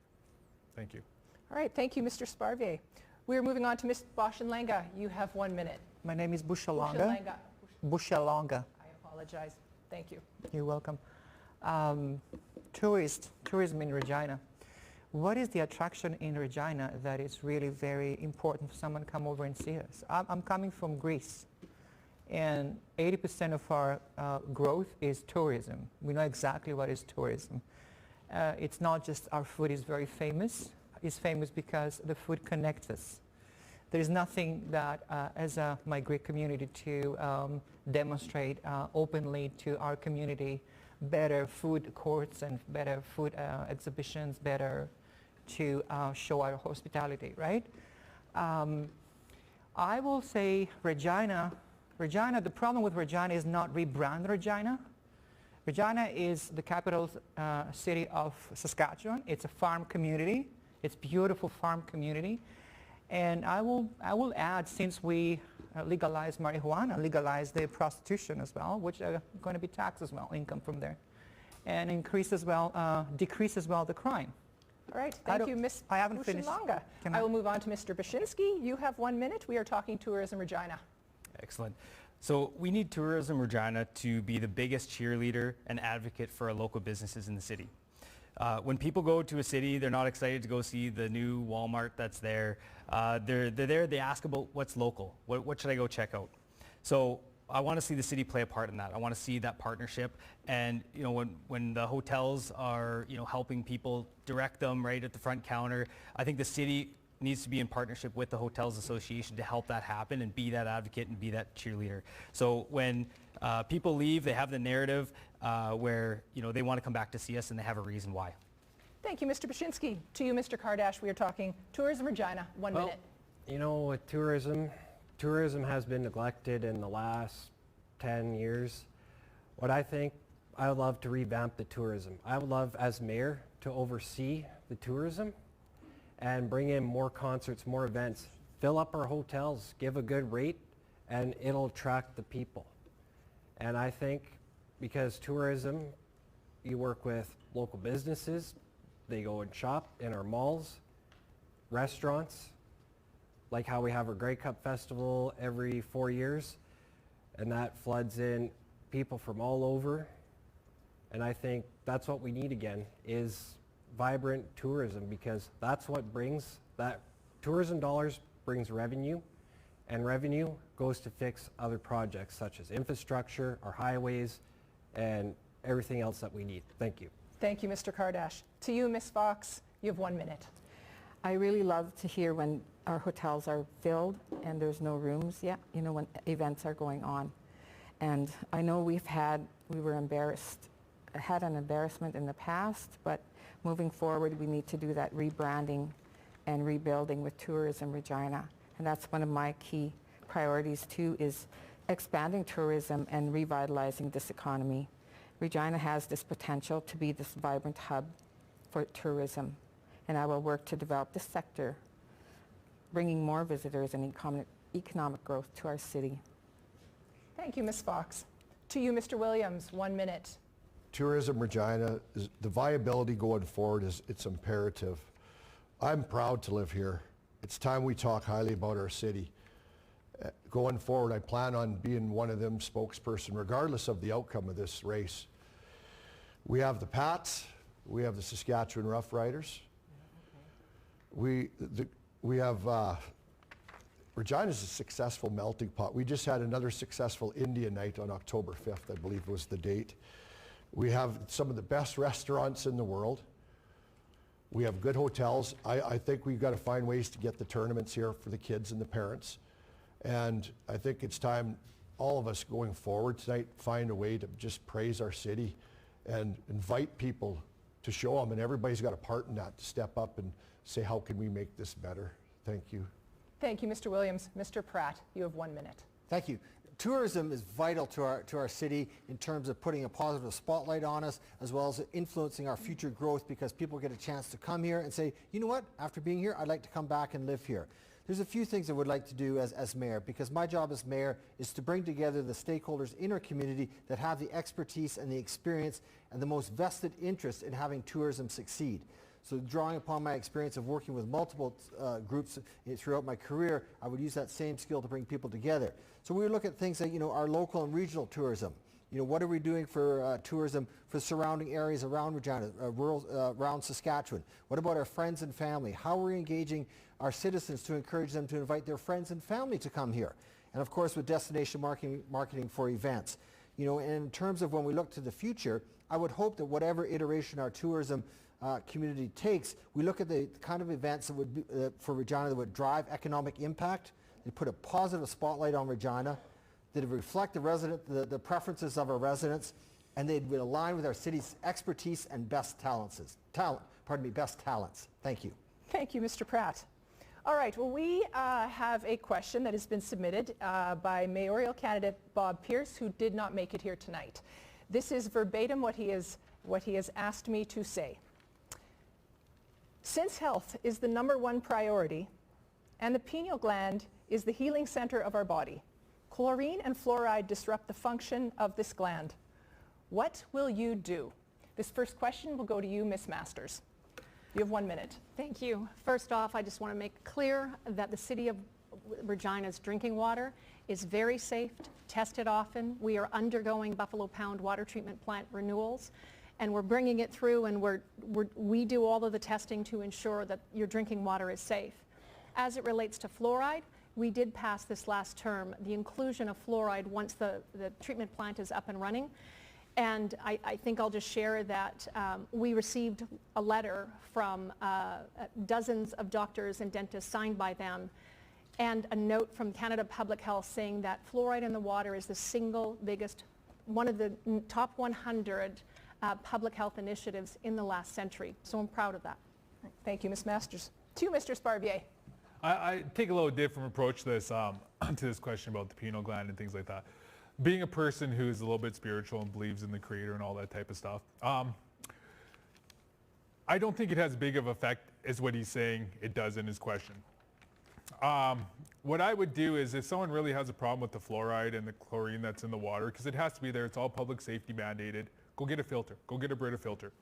Thank you. All right, thank you, Mr. Sparvier. We're moving on to Ms. Boshenlanga. You have 1 minute. My name is Bushalonga. Bushalonga. I apologize. Thank you. You're welcome. Tourism in Regina. What is the attraction in Regina that is really very important for someone to come over and see us? I'm coming from Greece, and 80% of our growth is tourism. We know exactly what is tourism. It's not just our food is very famous. It's famous because the food connects us. There is nothing that, as a migrant community, to demonstrate openly to our community better food courts and better food exhibitions, better to show our hospitality, right? I will say Regina, the problem with Regina is not rebrand Regina. Regina is the capital city of Saskatchewan. It's a farm community. It's beautiful farm community. And I will add, since we legalize marijuana, legalize the prostitution as well, which are going to be taxed as well, income from there, and increase as well, decrease as well the crime. All right, thank you, Ms. I haven't finished. I will move on to Mr. Bashinsky. You have 1 minute. We are talking Tourism Regina. Excellent. So we need Tourism Regina to be the biggest cheerleader and advocate for our local businesses in the city. When people go to a city, they're not excited to go see the new Walmart that's there. They're there, they ask about what's local. What should I go check out? So I want to see the city play a part in that. I want to see that partnership. And you know, when the hotels are helping people direct them right at the front counter, I think the city needs to be in partnership with the Hotels Association to help that happen and be that advocate and be that cheerleader. So when people leave, they have the narrative where they want to come back to see us and they have a reason why. Thank you, Mr. Bashinsky. To you, Mr. Kardash, we are talking Tourism Regina. 1 minute. You know, with tourism has been neglected in the last 10 years. What I think, I would love to revamp the tourism. I would love, as mayor, to oversee the tourism and bring in more concerts, more events, fill up our hotels, give a good rate, and it'll attract the people. And I think because tourism, you work with local businesses, they go and shop in our malls, restaurants, like how we have our Grey Cup Festival every 4 years, and that floods in people from all over. And I think that's what we need again, is vibrant tourism, because that's what brings that tourism dollars brings revenue, and revenue goes to fix other projects such as infrastructure, our highways, and everything else that we need. Thank you. Thank you, Mr. Kardash. To you, Ms. Fox, you have 1 minute. I really love to hear when our hotels are filled and there's no rooms yet, you know, when events are going on. And I know we had an embarrassment in the past, but moving forward, we need to do that rebranding and rebuilding with Tourism Regina. And that's one of my key priorities too, is expanding tourism and revitalizing this economy. Regina has this potential to be this vibrant hub for tourism, and I will work to develop this sector, bringing more visitors and economic growth to our city. Thank you, Ms. Fox. To you, Mr. Williams, 1 minute. Tourism Regina, the viability going forward it's imperative. I'm proud to live here. It's time we talk highly about our city. Going forward, I plan on being one of them spokesperson, regardless of the outcome of this race. We have the Pats, we have the Saskatchewan Rough Riders. We have Regina's a successful melting pot. We just had another successful Indian night on October 5th, I believe was the date. We have some of the best restaurants in the world. We have good hotels. I think we've got to find ways to get the tournaments here for the kids and the parents. And I think it's time, all of us going forward tonight, find a way to just praise our city and invite people to show them. And everybody's got a part in that, to step up and say, how can we make this better? Thank you. Thank you, Mr. Williams. Mr. Pratt, you have 1 minute. Thank you. Tourism is vital to our city in terms of putting a positive spotlight on us, as well as influencing our future growth, because people get a chance to come here and say, you know what, after being here, I'd like to come back and live here. There's a few things I would like to do as mayor, because my job as mayor is to bring together the stakeholders in our community that have the expertise and the experience and the most vested interest in having tourism succeed. So drawing upon my experience of working with multiple groups throughout my career, I would use that same skill to bring people together. So we look at things like, you know, our local and regional tourism. You know, what are we doing for tourism for surrounding areas around Regina, around Saskatchewan? What about our friends and family? How are we engaging our citizens to encourage them to invite their friends and family to come here? And of course, with destination marketing for events. You know, and in terms of when we look to the future, I would hope that whatever iteration our tourism community takes, we look at the kind of events that would be, for Regina, that would drive economic impact, that put a positive spotlight on Regina, that would reflect the preferences of our residents, and they would align with our city's expertise and best talents. Thank you. Thank you, Mr. Pratt. All right, well, we have a question that has been submitted by mayoral candidate Bob Pierce, who did not make it here tonight. This is verbatim what he has asked me to say. Since health is the #1 priority and the pineal gland is the healing center of our body, chlorine and fluoride disrupt the function of this gland. What will you do? This first question will go to you, Ms. Masters. You have 1 minute. Thank you. First off, I just want to make clear that the City of Regina's drinking water is very safe, tested often. We are undergoing Buffalo Pound water treatment plant renewals, and we're bringing it through, and we do all of the testing to ensure that your drinking water is safe. As it relates to fluoride, we did pass this last term the inclusion of fluoride once the treatment plant is up and running. And I think I'll just share that we received a letter from dozens of doctors and dentists signed by them, and a note from Canada Public Health saying that fluoride in the water is the single biggest, one of the top 100 public health initiatives in the last century. So I'm proud of that. Thank you, Ms. Masters. To you, Mr. Sparvier. I take a little different approach to this question about the pineal gland and things like that. being a person who's a little bit spiritual and believes in the Creator and all that type of stuff, I don't think it has big of effect as what he's saying it does in his question. What I would do is if someone really has a problem with the fluoride and the chlorine that's in the water, because it has to be there, it's all public safety mandated, go get a filter, go get a Brita filter.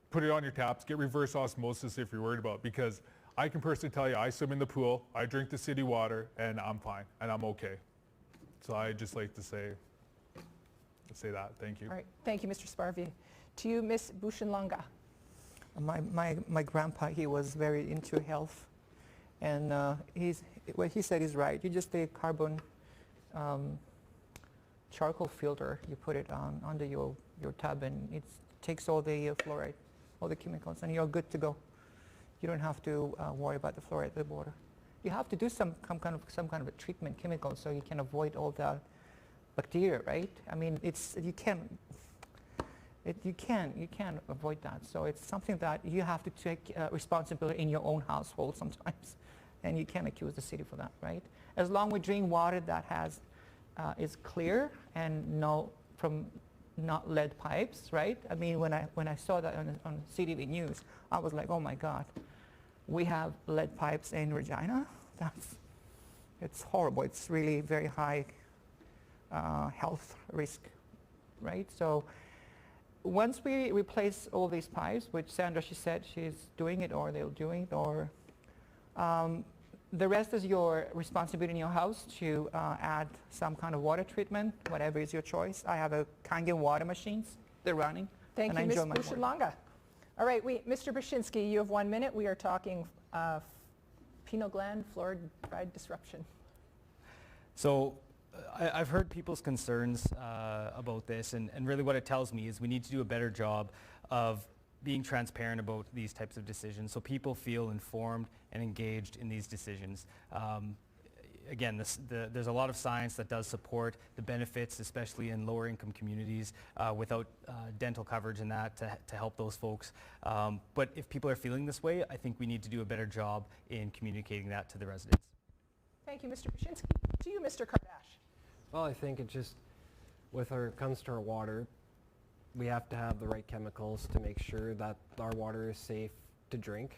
Put it on your taps, get reverse osmosis if you're worried about it, because I can personally tell you, I swim in the pool, I drink the city water, and I'm fine, and I'm okay. So I just like to say that. Thank you. All right. Thank you, Mr. Sparvey. To you, Ms. Bushinlanga. My grandpa, he was very into health, and what he said is right. You just take carbon charcoal filter, you put it under your tub, and it takes all the fluoride, all the chemicals, and you're good to go. You don't have to worry about the fluoride in the water. You have to do some kind of a treatment chemical so you can avoid all the bacteria, right? I mean, you can't avoid that. So it's something that you have to take responsibility in your own household sometimes, and you can't accuse the city for that, right? As long as we drink water that is clear and not lead pipes, right? I mean, when I saw that on CTV News, I was like, oh my God, we have lead pipes in Regina. It's horrible. It's really very high health risk, right? So once we replace all these pipes, which Sandra, she said she's doing it, or they're doing it, or the rest is your responsibility in your house to add some kind of water treatment, whatever is your choice. I have a Kangen water machines. They're running. Thank you, Ms. Bushinlanga. All right, Mr. Brzezinski, you have 1 minute. We are talking pineal gland fluoride disruption. So I've heard people's concerns about this, and really what it tells me is we need to do a better job of being transparent about these types of decisions so people feel informed and engaged in these decisions. Again, there's a lot of science that does support the benefits, especially in lower income communities without dental coverage and that to help those folks. But if people are feeling this way, I think we need to do a better job in communicating that to the residents. Thank you, Mr. Brzezinski. To you, Mr. Kardash. Well, I think it just, comes to our water, we have to have the right chemicals to make sure that our water is safe to drink,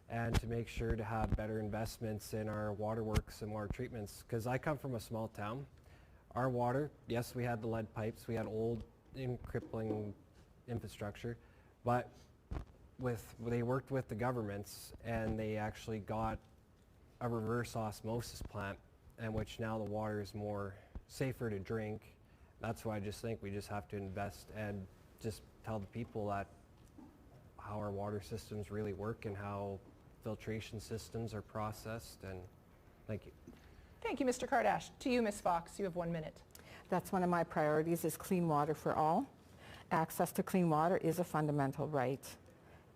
and to make sure to have better investments in our waterworks and water treatments. Because I come from a small town. Our water, yes, we had the lead pipes, we had old crippling infrastructure, but they worked with the governments and they actually got a reverse osmosis plant, in which now the water is more safer to drink. That's why I just think we just have to invest and just tell the people that how our water systems really work and how filtration systems are processed. And thank you. Thank you, Mr. Kardash. To you, Ms. Fox, you have 1 minute. That's one of my priorities, is clean water for all. Access to clean water is a fundamental right,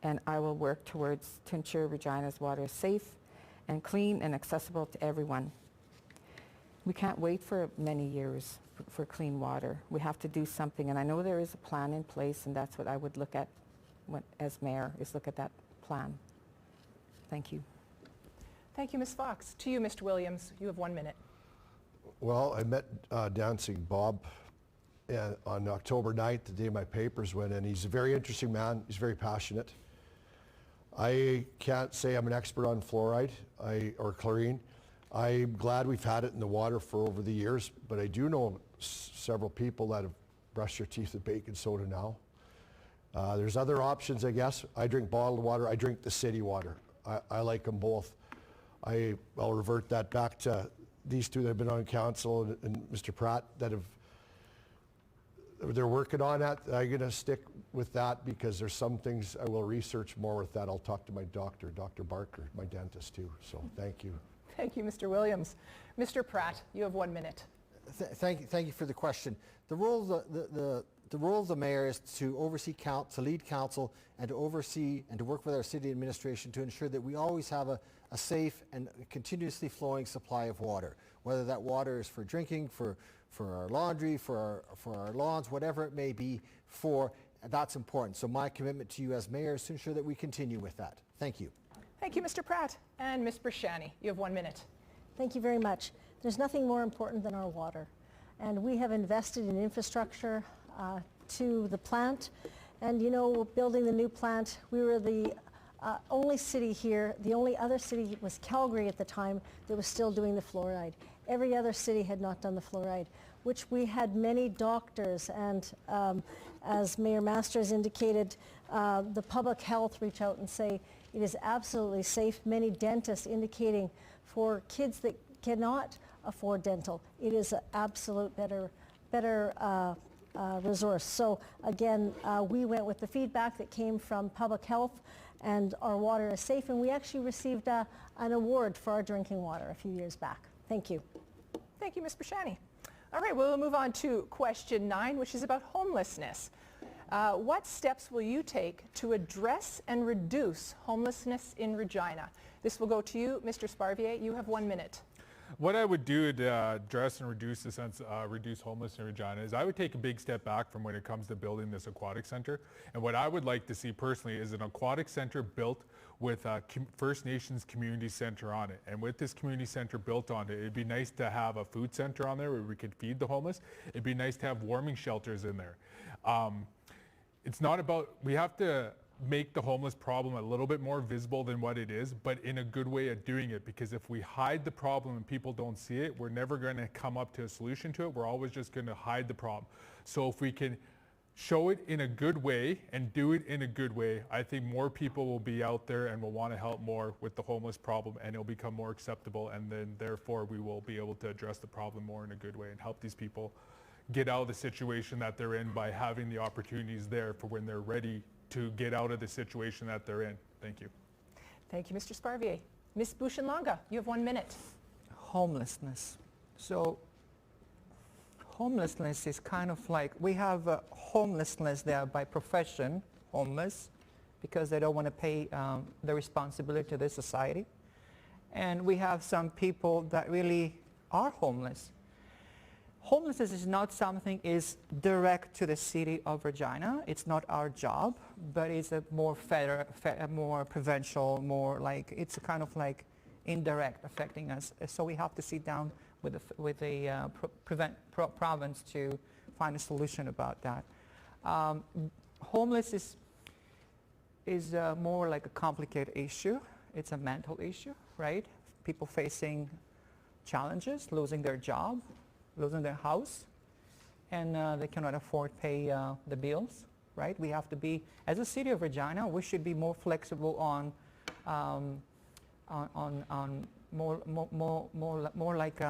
and I will work to ensure Regina's water is safe and clean and accessible to everyone. We can't wait for many years for clean water. We have to do something, and I know there is a plan in place, and that's what I would look at as mayor, is look at that plan. Thank you. Thank you, Ms. Fox. To you, Mr. Williams, you have 1 minute. Well, I met Dancing Bob on October 9th, the day my papers went in. He's a very interesting man. He's very passionate. I can't say I'm an expert on fluoride or chlorine. I'm glad we've had it in the water for over the years, but I do know several people that have brushed their teeth with baking soda now. There's other options, I guess. I drink bottled water. I drink the city water. I like them both. I'll revert that back to these two that have been on council and Mr. Pratt they're working on that. I'm going to stick with that because there's some things I will research more with that. I'll talk to my doctor, Dr. Barker, my dentist too. So thank you. Thank you, Mr. Williams. Mr. Pratt, you have 1 minute. Thank you for the question. The role of the mayor is to oversee to lead council and to oversee and to work with our city administration to ensure that we always have a safe and continuously flowing supply of water, whether that water is for drinking, for our laundry, for our lawns, whatever it may be that's important. So my commitment to you as mayor is to ensure that we continue with that. Thank you. Thank you, Mr. Pratt. And Ms. Brashani, you have 1 minute. Thank you very much. There's nothing more important than our water. and we have invested in infrastructure to the plant. And you know, building the new plant, we were the only city here, the only other city was Calgary at the time that was still doing the fluoride. Every other city had not done the fluoride, which we had many doctors and as Mayor Masters indicated, the public health reach out and say it is absolutely safe. Many dentists indicating for kids that cannot afford dental, it is an absolute better resource. So again, we went with the feedback that came from public health, and our water is safe, and we actually received an award for our drinking water a few years back. Thank you. Thank you, Ms. Brashani. All right, we'll move on to question 9, which is about homelessness. What steps will you take to address and reduce homelessness in Regina? This will go to you, Mr. Sparvier. You have 1 minute. What I would do to address and reduce reduce homelessness in Regina is I would take a big step back from when it comes to building this aquatic center. And what I would like to see personally is an aquatic center built with a First Nations community center on it. And with this community center built on it, it'd be nice to have a food center on there where we could feed the homeless. It'd be nice to have warming shelters in there. It's not about, we have to make the homeless problem a little bit more visible than what it is, but in a good way at doing it, because if we hide the problem and people don't see it, we're never going to come up to a solution to it. We're always just going to hide the problem. So if we can show it in a good way and do it in a good way, I think more people will be out there and will want to help more with the homeless problem, and it'll become more acceptable, and then therefore we will be able to address the problem more in a good way and help these people get out of the situation that they're in by having the opportunities there for when they're ready to get out of the situation that they're in. Thank you. Thank you, Mr. Sparvier. Ms. Bushinlanga, you have 1 minute. Homelessness. So homelessness is kind of like, we have homelessness there by profession, homeless, because they don't want to pay the responsibility to the society. And we have some people that really are homeless. Homelessness is not something is direct to the city of Regina. It's not our job, but it's a more more provincial, more like, it's a kind of like indirect affecting us. So we have to sit down with the province to find a solution about that. Homeless is more like a complicated issue. It's a mental issue, right? People facing challenges, losing their job, losing their house, and they cannot afford to pay the bills, right? We have to be, as a city of Regina, we should be more flexible on more like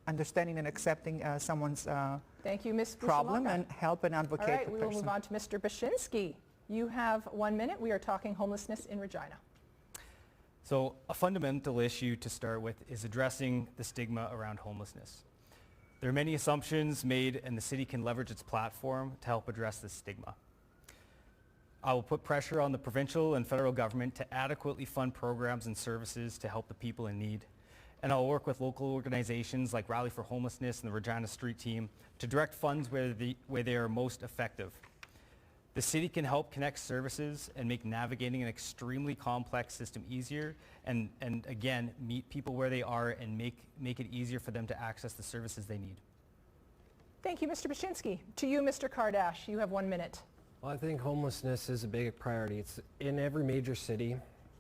understanding and accepting someone's Thank you, Ms. problem Bushinlanga. and help and advocate. All right, the we will person. move on to Mr. Bashinsky. You have 1 minute. We are talking homelessness in Regina. So a fundamental issue to start with is addressing the stigma around homelessness. There are many assumptions made, and the city can leverage its platform to help address this stigma. I will put pressure on the provincial and federal government to adequately fund programs and services to help the people in need. And I'll work with local organizations like Rally for Homelessness and the Regina Street Team to direct funds where they are most effective. The city can help connect services and make navigating an extremely complex system easier, and again, meet people where they are and make it easier for them to access the services they need. Thank you, Mr. Bashinsky. To you, Mr. Kardash, you have 1 minute. Well, I think homelessness is a big priority. It's in every major city.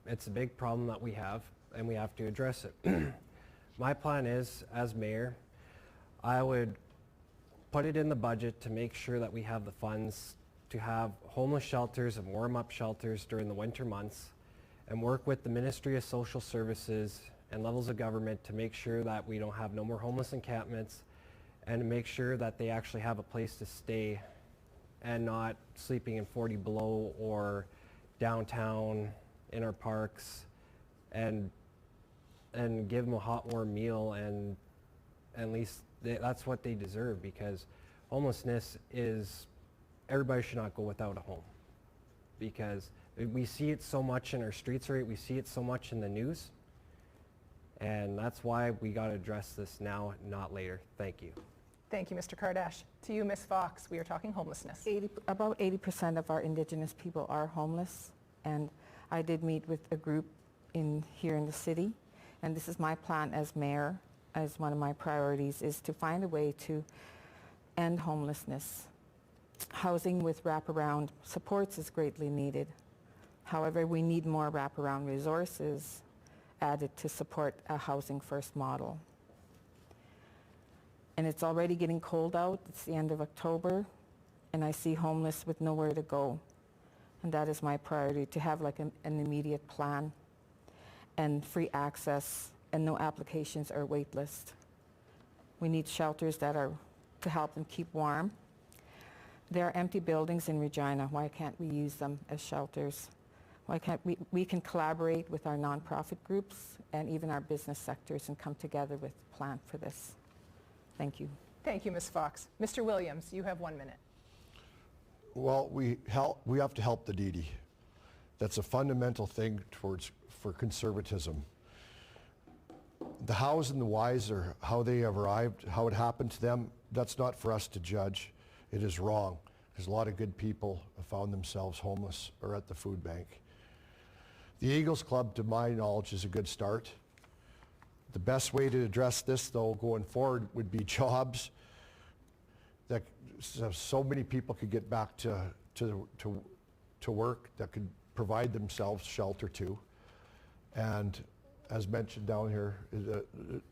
It's a big problem that we have, and we have to address it. My plan is, as mayor, I would put it in the budget to make sure that we have the funds to have homeless shelters and warm-up shelters during the winter months, and work with the Ministry of Social Services and levels of government to make sure that we don't have no more homeless encampments, and to make sure that they actually have a place to stay and not sleeping in 40 below or downtown in our parks, and give them a hot warm meal, and at least that's what they deserve, because homelessness is, everybody should not go without a home, because we see it so much in our streets, right? We see it so much in the news, and that's why we got to address this now, not later. Thank you. Thank you, Mr. Kardash. To you, Ms. Fox, we are talking homelessness. About 80% of our Indigenous people are homeless, and I did meet with a group here in the city, and this is my plan as mayor, as one of my priorities is to find a way to end homelessness. Housing with wraparound supports is greatly needed. However, we need more wraparound resources added to support a housing first model. And it's already getting cold out. It's the end of October, and I see homeless with nowhere to go. And that is my priority, to have like an immediate plan and free access and no applications or wait list. We need shelters that are to help them keep warm. There are empty buildings in Regina. Why can't we use them as shelters? Why can't we can collaborate with our nonprofit groups and even our business sectors and come together with a plan for this. Thank you. Thank you, Ms. Fox. Mr. Williams, you have 1 minute. Well, we have to help the needy. That's a fundamental thing for conservatism. The hows and the whys, or how they have arrived, how it happened to them, that's not for us to judge. It is wrong. There's a lot of good people have found themselves homeless or at the food bank. The Eagles Club, to my knowledge, is a good start. The best way to address this, though, going forward would be jobs, that so many people could get back to work, that could provide themselves shelter too. And as mentioned down here,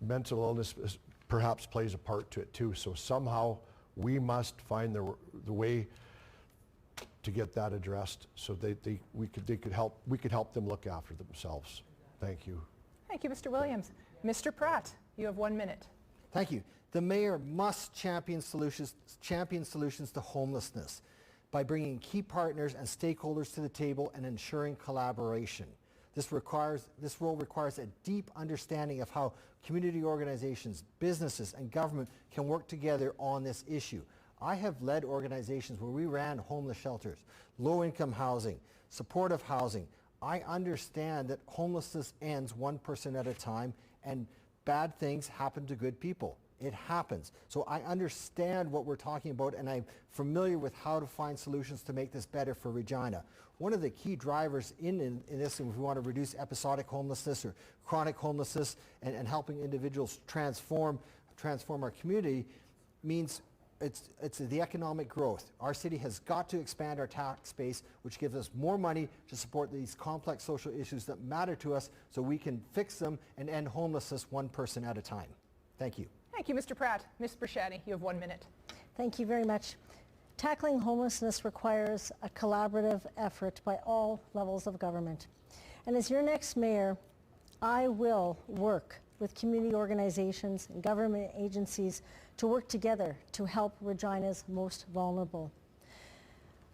mental illness perhaps plays a part to it too. So somehow we must find the way to get that addressed, so we could help them look after themselves. Thank you. Thank you, Mr. Williams. Mr. Pratt, you have 1 minute. Thank you. The mayor must champion solutions to homelessness by bringing key partners and stakeholders to the table and ensuring collaboration. This role requires a deep understanding of how community organizations, businesses, and government can work together on this issue. I have led organizations where we ran homeless shelters, low-income housing, supportive housing. I understand that homelessness ends one person at a time, and bad things happen to good people. It happens. So I understand what we're talking about, and I'm familiar with how to find solutions to make this better for Regina. One of the key drivers in this, if we want to reduce episodic homelessness or chronic homelessness and helping individuals transform our community, means it's the economic growth. Our city has got to expand our tax base, which gives us more money to support these complex social issues that matter to us, so we can fix them and end homelessness one person at a time. Thank you. Thank you, Mr. Pratt. Ms. Brashani, you have 1 minute. Thank you very much. Tackling homelessness requires a collaborative effort by all levels of government. And as your next mayor, I will work with community organizations and government agencies to work together to help Regina's most vulnerable.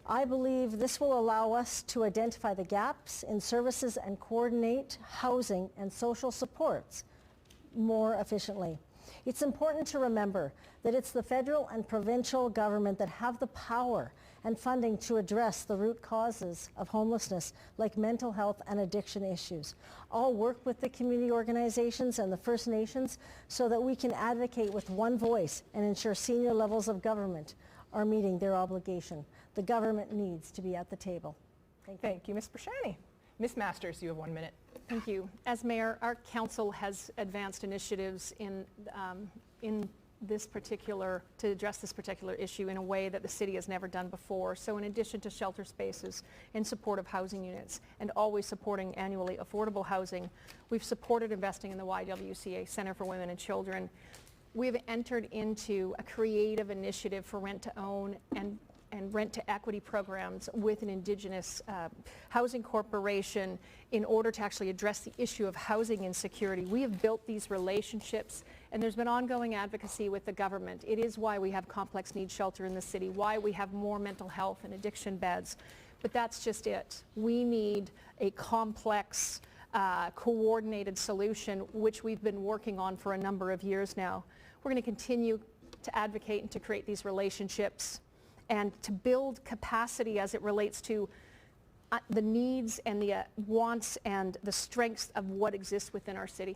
I believe this will allow us to identify the gaps in services and coordinate housing and social supports more efficiently. It's important to remember that it's the federal and provincial government that have the power and funding to address the root causes of homelessness, like mental health and addiction issues. I'll work with the community organizations and the First Nations so that we can advocate with one voice and ensure senior levels of government are meeting their obligation. The government needs to be at the table. Thank you, Ms. Brashani. Ms. Masters, you have 1 minute. Thank you. As mayor, our council has advanced initiatives in this particular, to address this particular issue in a way that the city has never done before. So in addition to shelter spaces and supportive housing units and always supporting annually affordable housing, we've supported investing in the YWCA Center for Women and Children. We've entered into a creative initiative for rent-to-own and rent-to-equity programs with an Indigenous housing corporation in order to actually address the issue of housing insecurity. We have built these relationships, and there's been ongoing advocacy with the government. It is why we have complex needs shelter in the city, why we have more mental health and addiction beds. But that's just it. We need a complex, coordinated solution, which we've been working on for a number of years now. We're going to continue to advocate and to create these relationships and to build capacity as it relates to the needs and the wants and the strengths of what exists within our city.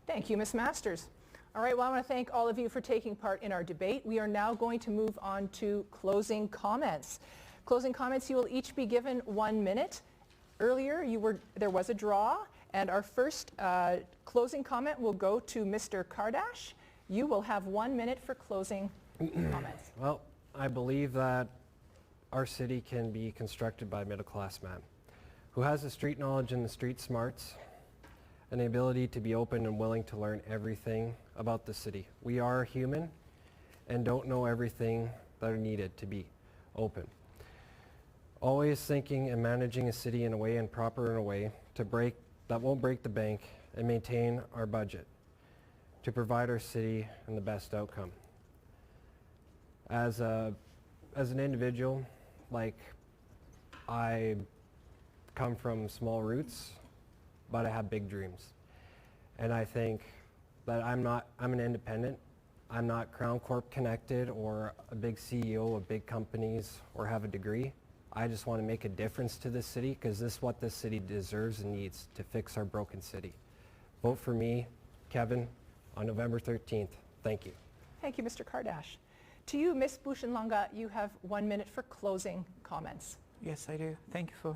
Thank you, Ms. Masters. All right, well, I want to thank all of you for taking part in our debate. We are now going to move on to closing comments. Closing comments, you will each be given 1 minute. Earlier, there was a draw, And our first closing comment will go to Mr. Kardash. You will have 1 minute for closing comments. Well, I believe that our city can be constructed by a middle-class man who has the street knowledge and the street smarts and the ability to be open and willing to learn everything about the city. We are human and don't know everything that are needed to be open. Always thinking and managing a city in a way and proper in a way that won't break the bank and maintain our budget to provide our city and the best outcome. As an individual, like, I come from small roots, but I have big dreams. And I think that I'm an independent. I'm not Crown Corp connected or a big CEO of big companies or have a degree. I just want to make a difference to this city because this is what this city deserves and needs to fix our broken city. Vote for me, Kevin, on November 13th. Thank you. Thank you, Mr. Kardash. To you, Ms. Bushenlanga, you have 1 minute for closing comments. Yes, I do. Thank you for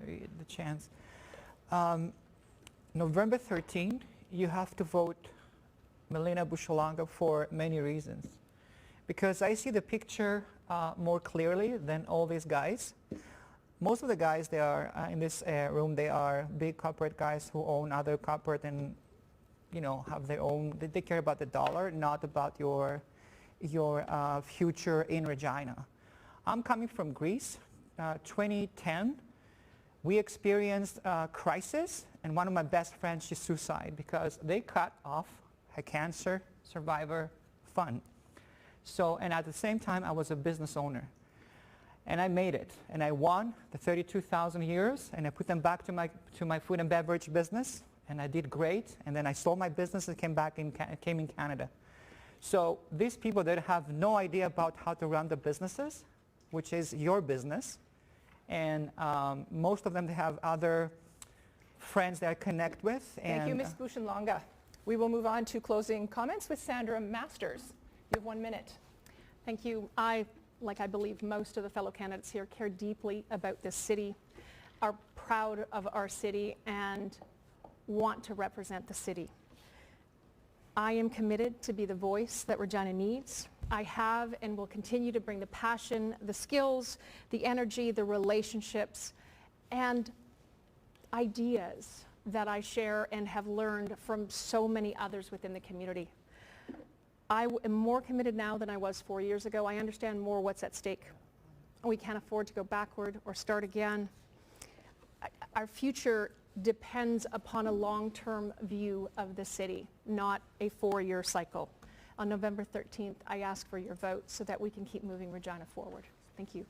the chance. November 13th, you have to vote Melina Bushenlanga for many reasons. Because I see the picture more clearly than all these guys. Most of the guys they are in this room, they are big corporate guys who own other corporate and have their own, they care about the dollar, not about your future in Regina. I'm coming from Greece, 2010. We experienced a crisis, and one of my best friends, she suicide because they cut off her cancer survivor fund. So, and at the same time, I was a business owner. And I made it, and I won the 32,000 euros, and I put them back to my food and beverage business, and I did great. And then I sold my business and came in Canada. So these people that have no idea about how to run the businesses, which is your business, and most of them they have other friends that I connect with. Thank you, Ms. Bushenlanga. We will move on to closing comments with Sandra Masters. You have 1 minute. Thank you. I believe most of the fellow candidates here, care deeply about this city, are proud of our city, and want to represent the city. I am committed to be the voice that Regina needs. I have and will continue to bring the passion, the skills, the energy, the relationships, and ideas that I share and have learned from so many others within the community. I am more committed now than I was 4 years ago. I understand more what's at stake. We can't afford to go backward or start again. Our future depends upon a long-term view of the city, not a 4-year cycle. On November 13th, I ask for your vote so that we can keep moving Regina forward. Thank you.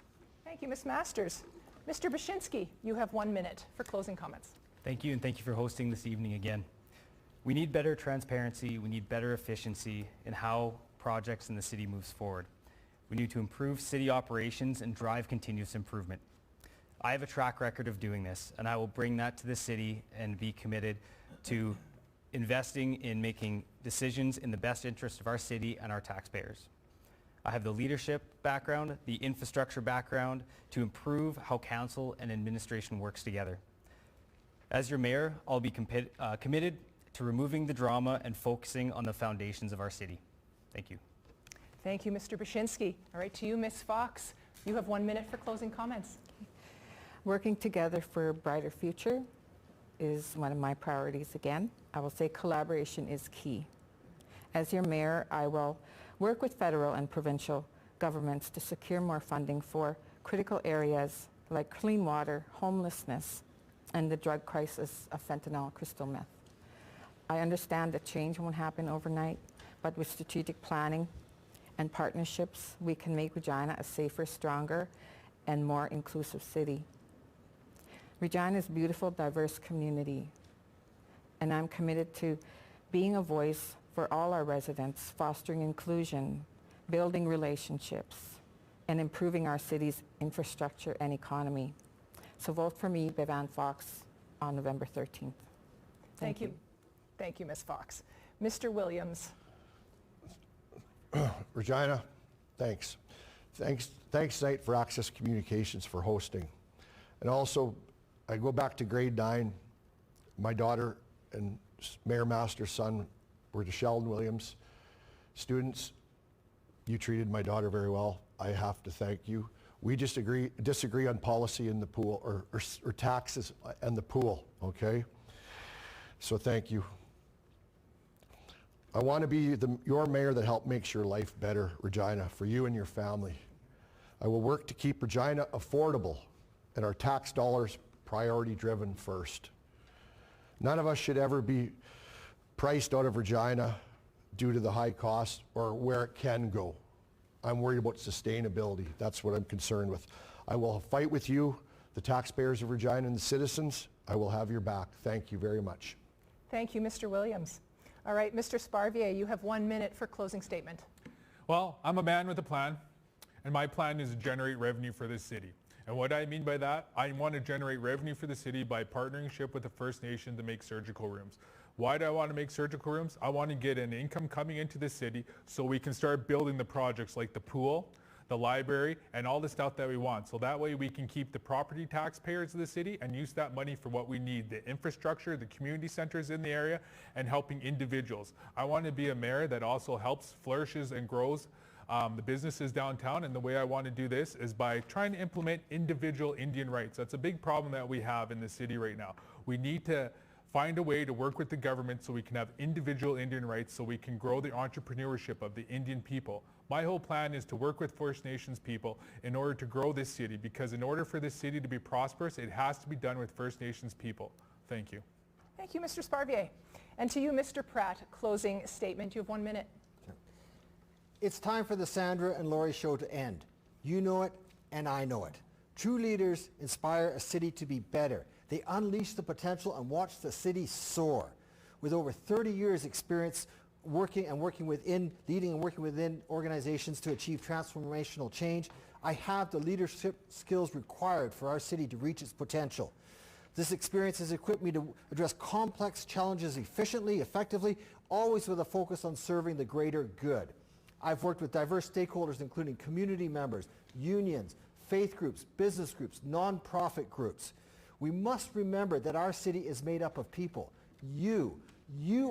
Thank you, Ms. Masters. Mr. Bashinsky, you have 1 minute for closing comments. Thank you, and thank you for hosting this evening again. We need better transparency, we need better efficiency in how projects in the city moves forward. We need to improve city operations and drive continuous improvement. I have a track record of doing this, and I will bring that to the city and be committed to investing in making decisions in the best interest of our city and our taxpayers. I have the leadership background, the infrastructure background to improve how council and administration works together. As your mayor, I'll be committed to removing the drama and focusing on the foundations of our city. Thank you. Thank you, Mr. Bashinsky. All right, to you, Ms. Fox. You have 1 minute for closing comments. Working together for a brighter future is one of my priorities again. I will say collaboration is key. As your mayor, I will work with federal and provincial governments to secure more funding for critical areas like clean water, homelessness, and the drug crisis of fentanyl, crystal meth. I understand that change won't happen overnight, but with strategic planning and partnerships, we can make Regina a safer, stronger, and more inclusive city. Regina is a beautiful, diverse community, and I'm committed to being a voice for all our residents, fostering inclusion, building relationships, and improving our city's infrastructure and economy. So vote for me, Bevan Fox, on November 13th. Thank you. Thank you, Ms. Fox. Mr. Williams. Regina, thanks. Thanks tonight for Access Communications for hosting. And also, I go back to grade 9. My daughter and Mayor Master's son were to Sheldon Williams. Students, you treated my daughter very well. I have to thank you. We disagree on policy in the pool, or taxes and the pool, okay? So thank you. I want to be your mayor that helped makes your life better, Regina, for you and your family. I will work to keep Regina affordable and our tax dollars priority driven first. None of us should ever be priced out of Regina due to the high cost or where it can go. I'm worried about sustainability. That's what I'm concerned with. I will fight with you, the taxpayers of Regina and the citizens. I will have your back. Thank you very much. Thank you, Mr. Williams. All right, Mr. Sparvier, you have 1 minute for closing statement. Well, I'm a man with a plan, and my plan is to generate revenue for this city. And what I mean by that, I want to generate revenue for the city by partnership with the First Nation to make surgical rooms. Why do I want to make surgical rooms? I want to get an income coming into the city so we can start building the projects like the pool, the library, and all the stuff that we want. So that way we can keep the property taxpayers of the city and use that money for what we need, the infrastructure, the community centers in the area, and helping individuals. I want to be a mayor that also helps, flourishes, and grows the businesses downtown, and the way I want to do this is by trying to implement individual Indian rights. That's a big problem that we have in the city right now. We need to find a way to work with the government so we can have individual Indian rights, so we can grow the entrepreneurship of the Indian people. My whole plan is to work with First Nations people in order to grow this city, because in order for this city to be prosperous, it has to be done with First Nations people. Thank you. Thank you, Mr. Sparvier. And to you, Mr. Pratt, closing statement. You have 1 minute. It's time for the Sandra and Laurie show to end. You know it, and I know it. True leaders inspire a city to be better. They unleash the potential and watch the city soar. With over 30 years experience leading and working within organizations to achieve transformational change, I have the leadership skills required for our city to reach its potential. This experience has equipped me to address complex challenges efficiently, effectively, always with a focus on serving the greater good. I've worked with diverse stakeholders, including community members, unions, faith groups, business groups, nonprofit groups. We must remember that our city is made up of people. You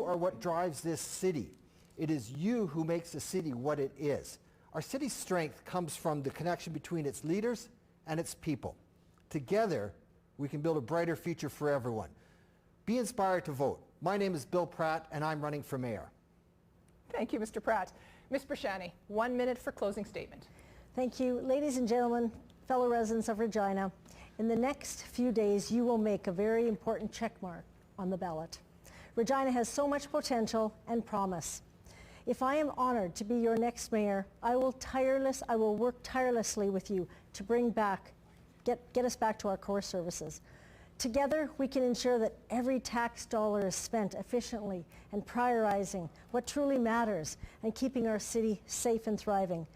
are what drives this city. It is you who makes the city what it is. Our city's strength comes from the connection between its leaders and its people. Together, we can build a brighter future for everyone. Be inspired to vote. My name is Bill Pratt, and I'm running for mayor. Thank you, Mr. Pratt. Ms. Brashani, 1 minute for closing statement. Thank you. Ladies and gentlemen, fellow residents of Regina, in the next few days, you will make a very important check mark on the ballot. Regina has so much potential and promise. If I am honored to be your next mayor, I will work tirelessly with you to get us back to our core services. Together, we can ensure that every tax dollar is spent efficiently and prioritizing what truly matters and keeping our city safe and thriving.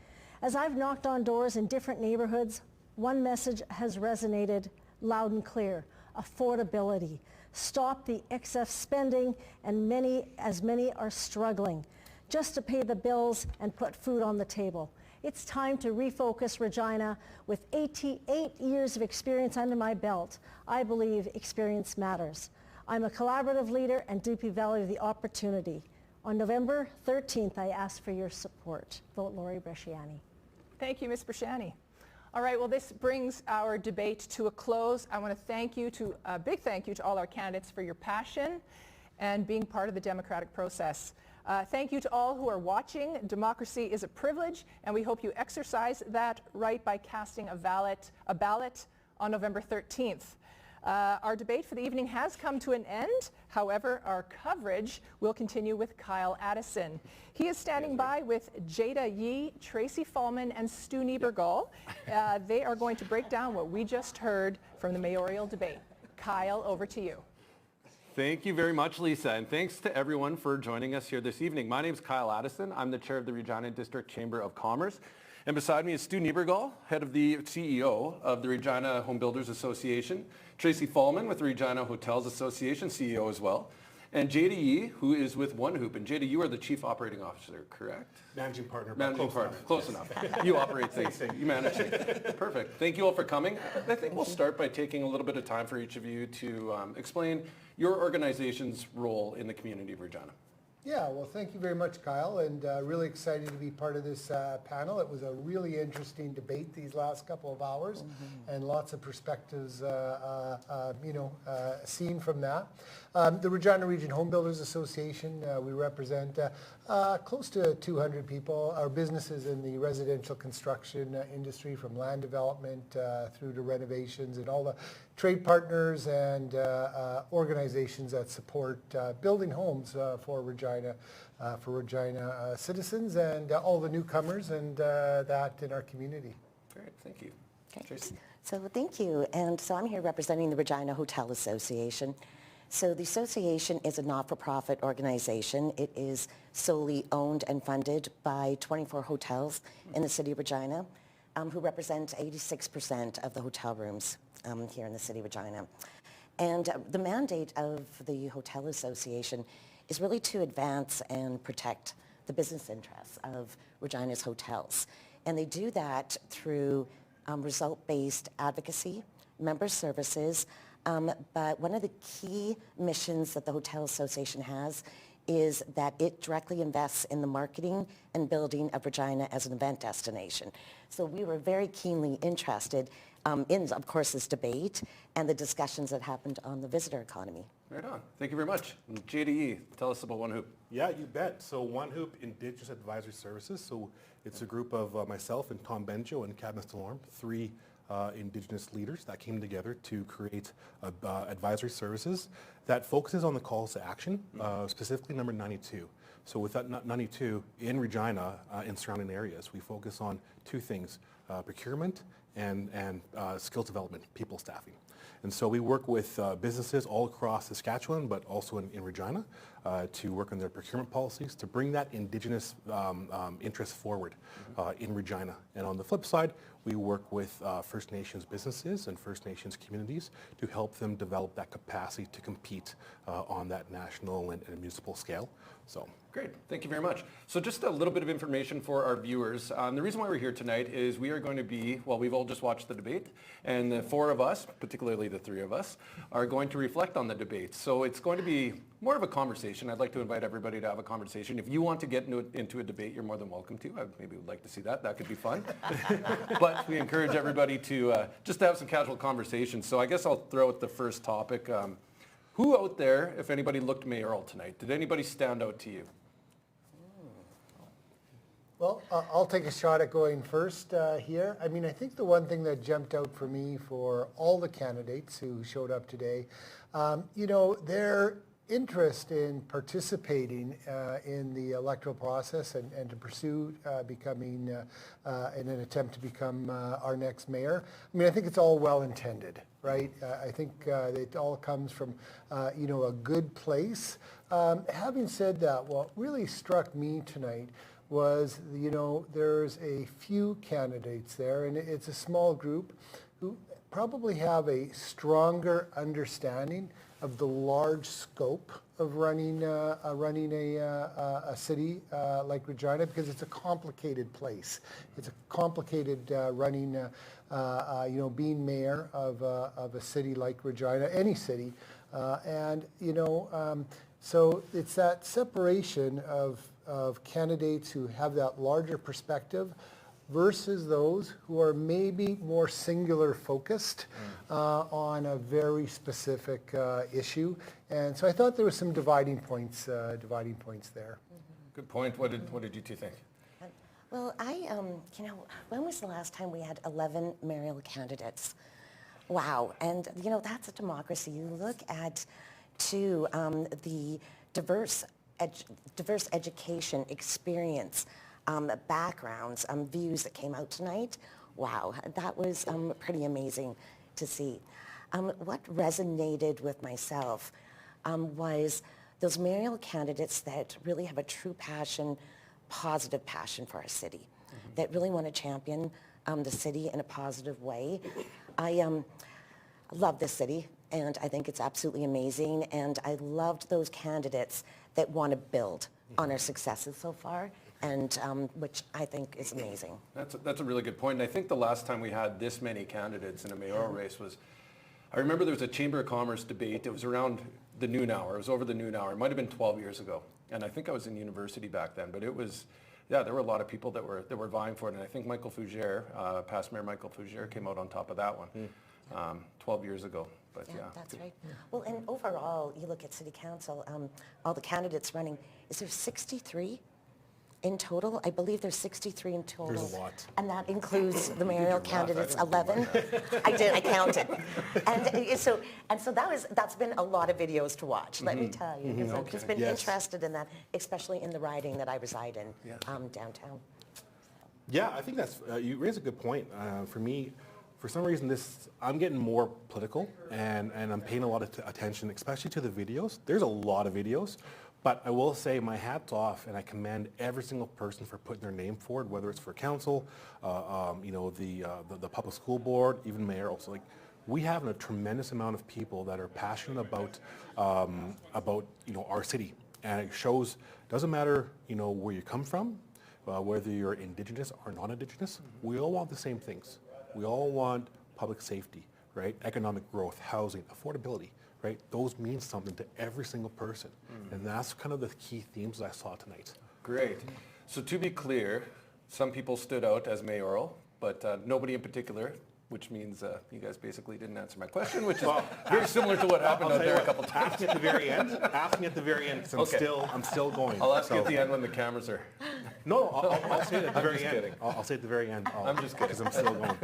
As I've knocked on doors in different neighborhoods, one message has resonated loud and clear: affordability. Stop the excess spending, and many are struggling just to pay the bills and put food on the table. It's time to refocus Regina. With 88 years of experience under my belt, I believe experience matters. I'm a collaborative leader and deeply value the opportunity. On November 13th, I ask for your support. Vote Laurie Bresciani. Thank you, Ms. Brashani. All right, well, this brings our debate to a close. I want to a big thank you to all our candidates for your passion and being part of the democratic process. Thank you to all who are watching. Democracy is a privilege, and we hope you exercise that right by casting a ballot on November 13th. Our debate for the evening has come to an end. However, our coverage will continue with Kyle Addison. He is standing by with Jada Yee, Tracy Fallman, and Stu Niebergall. They are going to break down what we just heard from the mayoral debate. Kyle, over to you. Thank you very much, Lisa, and thanks to everyone for joining us here this evening. My name is Kyle Addison. I'm the chair of the Regina District Chamber of Commerce. And beside me is Stu Niebergall, head of the CEO of the Regina Home Builders Association, Tracy Fallman with the Regina Hotels Association, CEO as well, and Jada Yee, who is with One Hoop. And Jada, you are the Chief Operating Officer, correct? Managing partner. Managing partner. Close enough. You operate things. You manage things. Perfect. Thank you all for coming. I think we'll start by taking a little bit of time for each of you to explain your organization's role in the community of Regina. Yeah, well, thank you very much, Kyle, and really excited to be part of this panel. It was a really interesting debate these last couple of hours, and lots of perspectives, seen from that. The Regina Region Home Builders Association, we represent close to 200 people, our businesses in the residential construction industry, from land development through to renovations, and all the trade partners and organizations that support building homes for Regina citizens and all the newcomers and that in our community. Great, thank you. Okay. Tracy. So thank you. And so I'm here representing the Regina Hotel Association. So the association is a not-for-profit organization. It is solely owned and funded by 24 hotels in the city of Regina, who represent 86% of the hotel rooms here in the city of Regina. And the mandate of the Hotel Association is really to advance and protect the business interests of Regina's hotels. And they do that through result-based advocacy, member services, but one of the key missions that the Hotel Association has is that it directly invests in the marketing and building of Regina as an event destination. So we were very keenly interested in, of course, this debate and the discussions that happened on the visitor economy. Right on. Thank you very much. And JDE, tell us about One Hoop. Yeah, you bet. So One Hoop Indigenous Advisory Services. So it's a group of myself and Tom Benjo and Cadmus Delorme, three Indigenous leaders that came together to create advisory services that focuses on the calls to action, specifically number 92. So with that 92 in Regina and surrounding areas, we focus on two things, procurement and skills development, people staffing. And so we work with businesses all across Saskatchewan, but also in Regina, to work on their procurement policies, to bring that Indigenous interest forward in Regina. And on the flip side, we work with First Nations businesses and First Nations communities to help them develop that capacity to compete on that national and municipal scale. So. Great, thank you very much. So just a little bit of information for our viewers. The reason why we're here tonight is we are going to be, well, we've all just watched the debate, and the four of us, particularly the three of us, are going to reflect on the debate. So it's going to be more of a conversation. I'd like to invite everybody to have a conversation. If you want to get into a debate, you're more than welcome to. I maybe would like to see that. That could be fun. But we encourage everybody to just have some casual conversations. So I guess I'll throw out the first topic. Who out there, if anybody looked mayoral tonight, did anybody stand out to you? Well, I'll take a shot at going first here. I mean, I think the one thing that jumped out for me for all the candidates who showed up today, their interest in participating in the electoral process and to pursue becoming, in an attempt to become our next mayor. I mean, I think it's all well intended, right? I think it all comes from, a good place. Having said that, what really struck me tonight was, there's a few candidates there, and it's a small group who probably have a stronger understanding of the large scope of running a city like Regina, because it's a complicated place. It's a complicated running, being mayor of a city like Regina, any city, so it's that separation of candidates who have that larger perspective versus those who are maybe more singular focused on a very specific issue. And so I thought there were some dividing points there. Good point. What did you two think? Well, when was the last time we had 11 mayoral candidates? Wow. And, that's a democracy. You look at, too, the diverse education, experience, backgrounds, views that came out tonight. Wow, that was pretty amazing to see. What resonated with myself was those mayoral candidates that really have a true passion, positive passion for our city, that really want to champion the city in a positive way. I love this city, and I think it's absolutely amazing, and I loved those candidates that want to build on our successes so far, and which I think is amazing. That's a really good point. And I think the last time we had this many candidates in a mayoral race was, I remember there was a Chamber of Commerce debate. It was around the noon hour. It was over the noon hour. It might have been 12 years ago. And I think I was in university back then. But it was, yeah, there were a lot of people that were vying for it. And I think Michael Fougere, past Mayor Michael Fougere, came out on top of that one 12 years ago. But yeah. That's right. Well, and overall, you look at City Council, all the candidates running, is there 63 in total? I believe there's 63 in total. There's a lot. And that includes the mayoral candidates, 11. I counted. And so that's been a lot of videos to watch, let me tell you. Because I've just been interested in that, especially in the riding that I reside in, downtown. Yeah, I think that's, you raise a good point. For me, for some reason, I'm getting more political, and I'm paying a lot of attention, especially to the videos. There's a lot of videos, but I will say my hat's off, and I commend every single person for putting their name forward, whether it's for council, the public school board, even mayor. Also, like, we have a tremendous amount of people that are passionate about our city, and it shows. Doesn't matter where you come from, whether you're Indigenous or non-Indigenous. We all want the same things. We all want public safety, right? Economic growth, housing, affordability, right? Those mean something to every single person. And that's kind of the key themes that I saw tonight. Great. So to be clear, some people stood out as mayoral, but nobody in particular, which means you guys basically didn't answer my question, which is very similar to what happened out there a couple times. Ask me at the very end. Ask me at the very end, because I'm still going. I'll ask you at the end when the cameras are... No, I'll say it at the very end. I'll say it at the very end. I'm just kidding. Because I'm still going.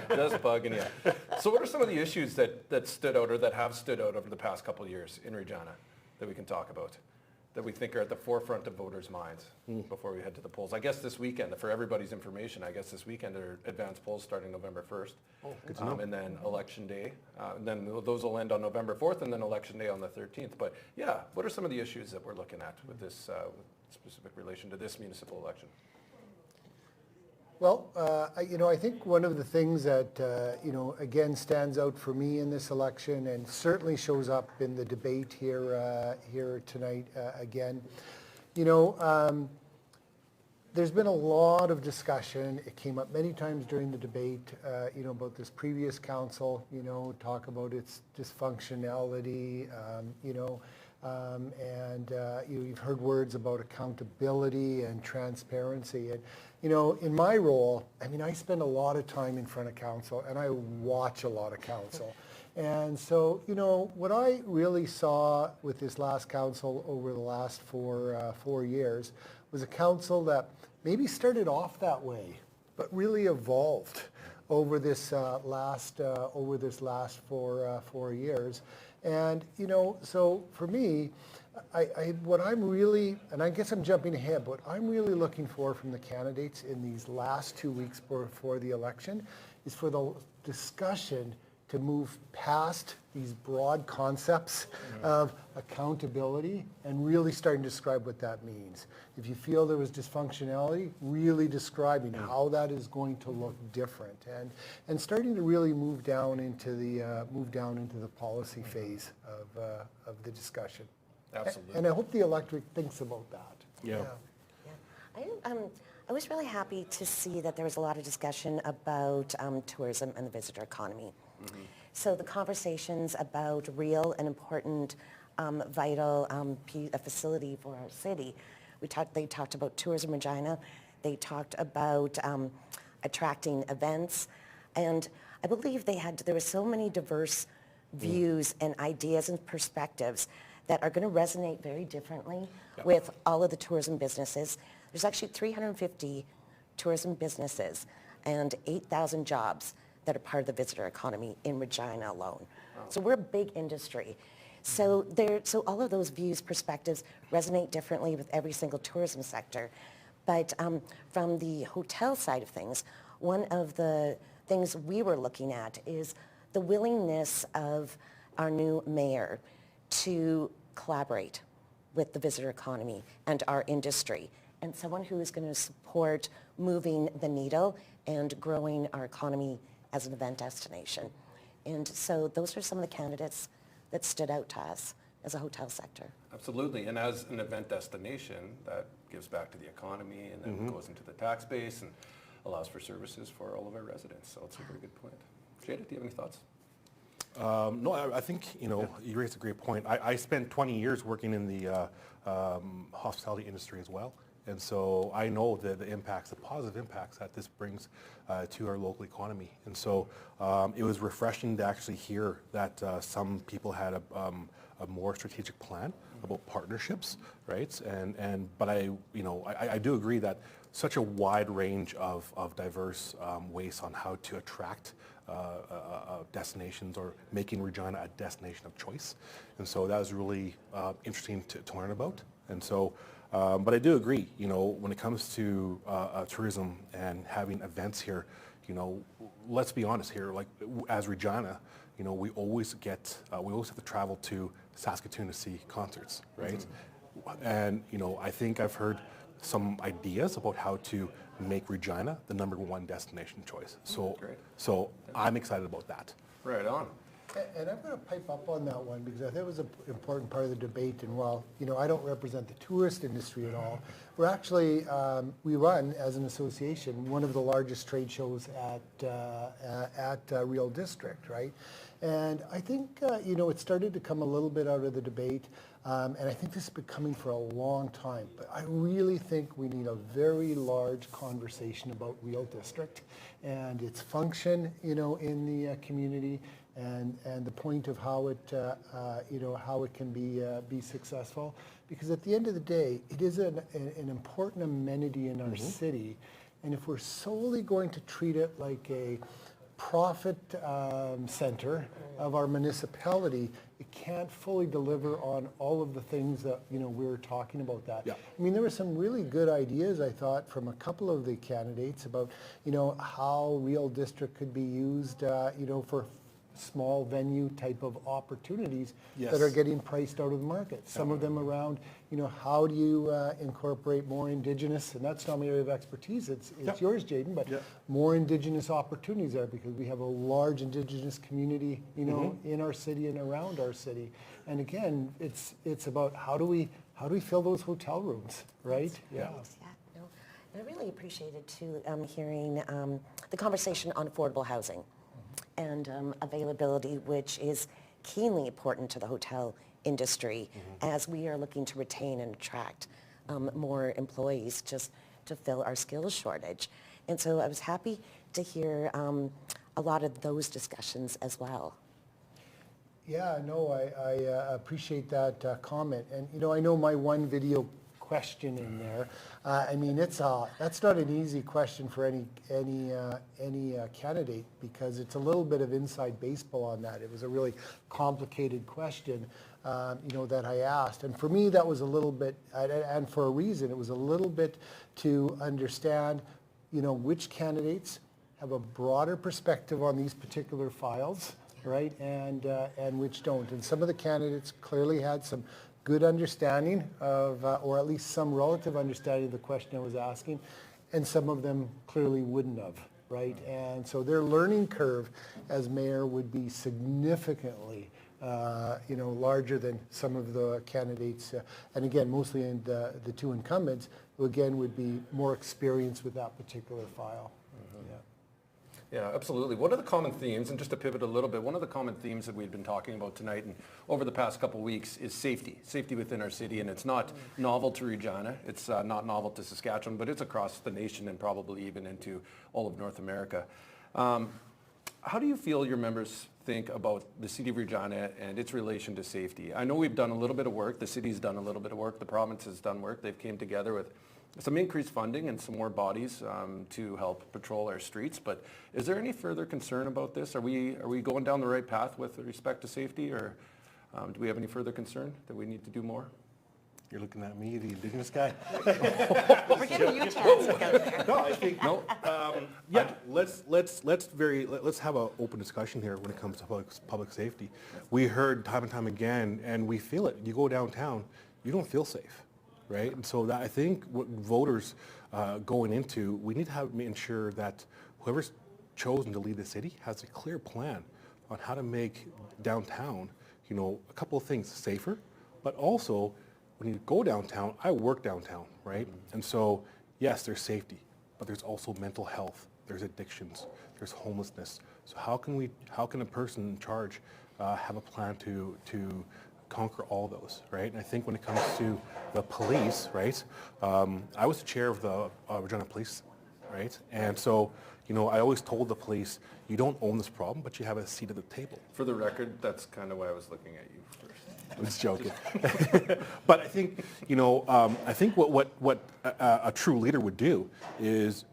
Just bugging you. So what are some of the issues that stood out or that have stood out over the past couple of years in Regina that we can talk about, that we think are at the forefront of voters' minds before we head to the polls? I guess this weekend, for everybody's information, this weekend are advanced polls starting November 1st. Oh, good to know. And then Election Day. And then those will end on November 4th, and then Election Day on the 13th. But yeah, what are some of the issues that we're looking at with this specific relation to this municipal election? Well, I think one of the things that, again, stands out for me in this election and certainly shows up in the debate here tonight again, there's been a lot of discussion. It came up many times during the debate, about this previous council, talk about its dysfunctionality, you've heard words about accountability and transparency. And, in my role, I spend a lot of time in front of council, and I watch a lot of council. And so, what I really saw with this last council over the last 4 years was a council that maybe started off that way, but really evolved over this last 4 years. And, so for me, what I'm really, and I guess I'm jumping ahead, what I'm really looking for from the candidates in these last 2 weeks before the election is for the discussion to move past these broad concepts of accountability and really starting to describe what that means. If you feel there was dysfunctionality, really describing how that is going to look different, and starting to really move down into the policy phase of the discussion. Absolutely. And I hope the electorate thinks about that. Yeah. I was really happy to see that there was a lot of discussion about tourism and the visitor economy. So the conversations about real and important, vital facility for our city. They talked about Tourism Regina. They talked about attracting events, and I believe there were so many diverse views and ideas and perspectives that are going to resonate very differently with all of the tourism businesses. There's actually 350 tourism businesses and 8,000 jobs that are part of the visitor economy in Regina alone. Wow. So we're a big industry. So all of those views, perspectives resonate differently with every single tourism sector. But from the hotel side of things, one of the things we were looking at is the willingness of our new mayor to collaborate with the visitor economy and our industry, and someone who is going to support moving the needle and growing our economy as an event destination. And so those are some of the candidates that stood out to us as a hotel sector. Absolutely, and as an event destination, that gives back to the economy and then goes into the tax base and allows for services for all of our residents. So it's a very good point. Jada, do you have any thoughts? No, I think, you raised a great point. I spent 20 years working in the hospitality industry as well. And so I know the impacts, the positive impacts that this brings to our local economy. And so it was refreshing to actually hear that some people had a more strategic plan about partnerships, right? But I do agree that such a wide range of diverse ways on how to attract destinations or making Regina a destination of choice. And so that was really interesting to learn about. And so, but I do agree, when it comes to tourism and having events here, let's be honest here, like as Regina, we always have to travel to Saskatoon to see concerts, right? Mm-hmm. And, I think I've heard some ideas about how to make Regina the #1 destination choice. So I'm excited about that. Right on. And I'm going to pipe up on that one because I think it was an important part of the debate. And while, I don't represent the tourist industry at all, we're actually, we run as an association one of the largest trade shows at Real District, right? And I think, it started to come a little bit out of the debate. And I think this has been coming for a long time. But I really think we need a very large conversation about Real District and its function, in the community. And the point of how it how it can be successful, because at the end of the day, it is an important amenity in our city, and if we're solely going to treat it like a profit center of our municipality, it can't fully deliver on all of the things that we're talking about. That I mean, there were some really good ideas, I thought, from a couple of the candidates about how Real District could be used for small venue type of opportunities that are getting priced out of the market. Some of them around, how do you incorporate more Indigenous, and that's not my area of expertise, it's yours, Jayden, but more Indigenous opportunities there because we have a large Indigenous community, in our city and around our city. And again, it's about how do we fill those hotel rooms, right? And I really appreciated too hearing the conversation on affordable housing and availability, which is keenly important to the hotel industry as we are looking to retain and attract more employees just to fill our skills shortage. And so I was happy to hear a lot of those discussions as well. Yeah, no, I appreciate that comment. And, I know my one video question in there. I mean, that's not an easy question for any candidate because it's a little bit of inside baseball on that. It was a really complicated question, that I asked, and for me that was a little bit, and for a reason, it was a little bit to understand, which candidates have a broader perspective on these particular files, right, and which don't. And some of the candidates clearly had some good understanding of, or at least some relative understanding of the question I was asking, and some of them clearly wouldn't have, right? And so their learning curve as mayor would be significantly, larger than some of the candidates, and again, mostly in the two incumbents, who again would be more experienced with that particular file. Yeah, absolutely. What are the common themes, and just to pivot a little bit, one of the common themes that we've been talking about tonight and over the past couple of weeks is safety within our city, and it's not novel to Regina, it's not novel to Saskatchewan, but it's across the nation and probably even into all of North America. How do you feel your members think about the City of Regina and its relation to safety? I know we've done a little bit of work, the city's done a little bit of work, the province has done work, they've came together with some increased funding and some more bodies to help patrol our streets, but is there any further concern about this? Are we going down the right path with respect to safety, or do we have any further concern that we need to do more? You're looking at me, the Indigenous guy. We're giving you a chance to go there. No, I think let's have an open discussion here when it comes to public safety. We heard time and time again, and we feel it. You go downtown, you don't feel safe. Right, and so that I think what voters going into, we need to ensure that whoever's chosen to lead the city has a clear plan on how to make downtown, a couple of things safer, but also when you go downtown, I work downtown, right? And so yes, there's safety, but there's also mental health, there's addictions, there's homelessness, So how can a person in charge have a plan to conquer all those, right? And I think when it comes to the police, right, I was the chair of the Regina Police, right? And so, you know, I always told the police, you don't own this problem, but you have a seat at the table. For the record, that's kind of why I was looking at you first. I'm just joking. But I think, you know, I think what a true leader would do is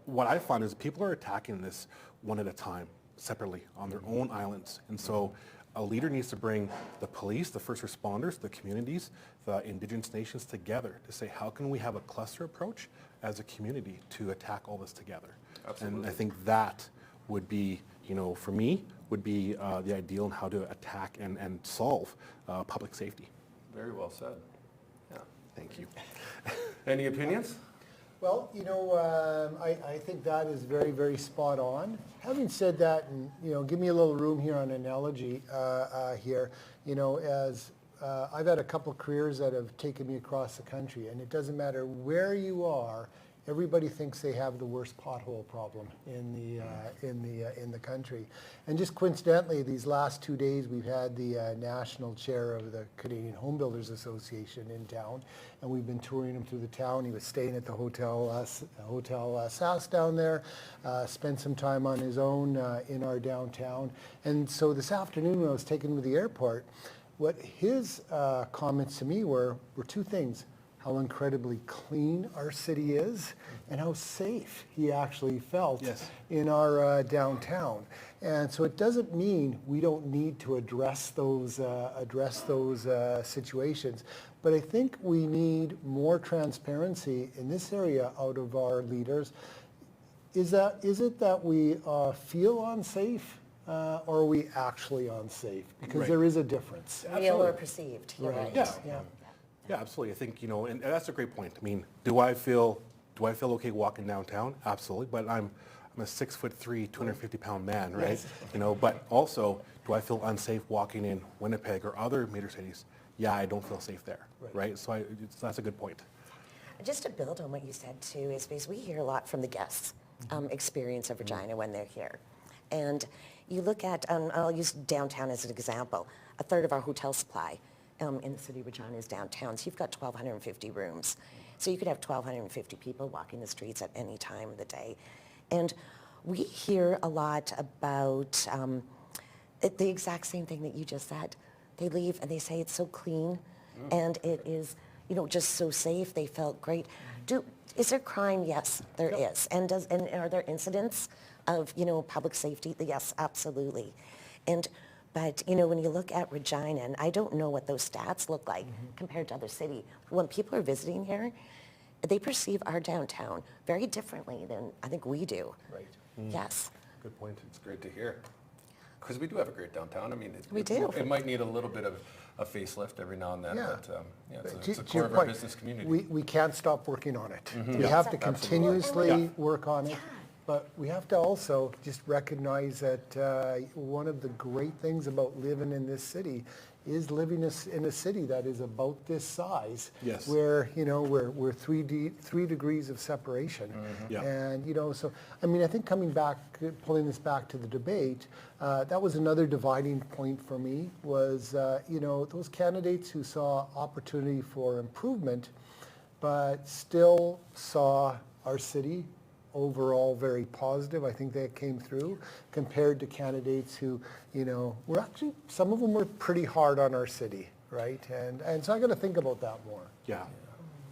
what I find is people are attacking this one at a time, separately, on their own islands. And so a leader needs to bring the police, the first responders, the communities, the Indigenous nations together to say, how can we have a cluster approach as a community to attack all this together? Absolutely. And I think that would be, you know, for me, would be the ideal in how to attack and solve public safety. Very well said. Yeah. Thank you. Any opinions? Well, you know, I think that is very, very spot on. Having said that, and, you know, give me a little room here on analogy here, you know, as I've had a couple of careers that have taken me across the country, and it doesn't matter where you are, everybody thinks they have the worst pothole problem in the country. And just coincidentally, these last 2 days, we've had the national chair of the Canadian Home Builders Association in town, and we've been touring him through the town. He was staying at the Hotel Sass down there, spent some time on his own in our downtown. And so this afternoon, when I was taking him to the airport, what his comments to me were two things: how incredibly clean our city is, and how safe he actually felt in our downtown. And so it doesn't mean we don't need to address those situations, but I think we need more transparency in this area out of our leaders. Is it that we feel unsafe, or are we actually unsafe? Because there is a difference. Real or perceived. You're right. Yeah, absolutely. I think, you know, and that's a great point. I mean, do I feel okay walking downtown? Absolutely. But I'm a 6'3", 250-pound man, right? Yes. You know, but also, do I feel unsafe walking in Winnipeg or other major cities? Yeah, I don't feel safe there, right? So that's a good point. Just to build on what you said too, is because we hear a lot from the guests' experience of Regina when they're here. And you look at, I'll use downtown as an example, a third of our hotel supply in the city of Regina is downtown. So you've got 1,250 rooms. So you could have 1,250 people walking the streets at any time of the day. And we hear a lot about the exact same thing that you just said. They leave and they say it's so clean and it is, you know, just so safe. They felt great. Is there crime? Yes, there is. And are there incidents of, you know, public safety? Yes, absolutely. But, you know, when you look at Regina, and I don't know what those stats look like compared to other cities, when people are visiting here, they perceive our downtown very differently than I think we do. Right. Yes. Good point. It's great to hear. Because we do have a great downtown. I mean, it might need a little bit of a facelift every now and then, but it's a To core your of our point, business community. we can't stop working on it. We have to continuously work on it. But we have to also just recognize that one of the great things about living in this city is living in a city that is about this size, where, you know, we're 3 degrees of separation. And, you know, so, I mean, I think pulling this back to the debate, that was another dividing point for me was, you know, those candidates who saw opportunity for improvement, but still saw our city overall very positive. I think that came through compared to candidates who, you know, were actually, some of them were pretty hard on our city, right? And so I got to think about that more. Yeah,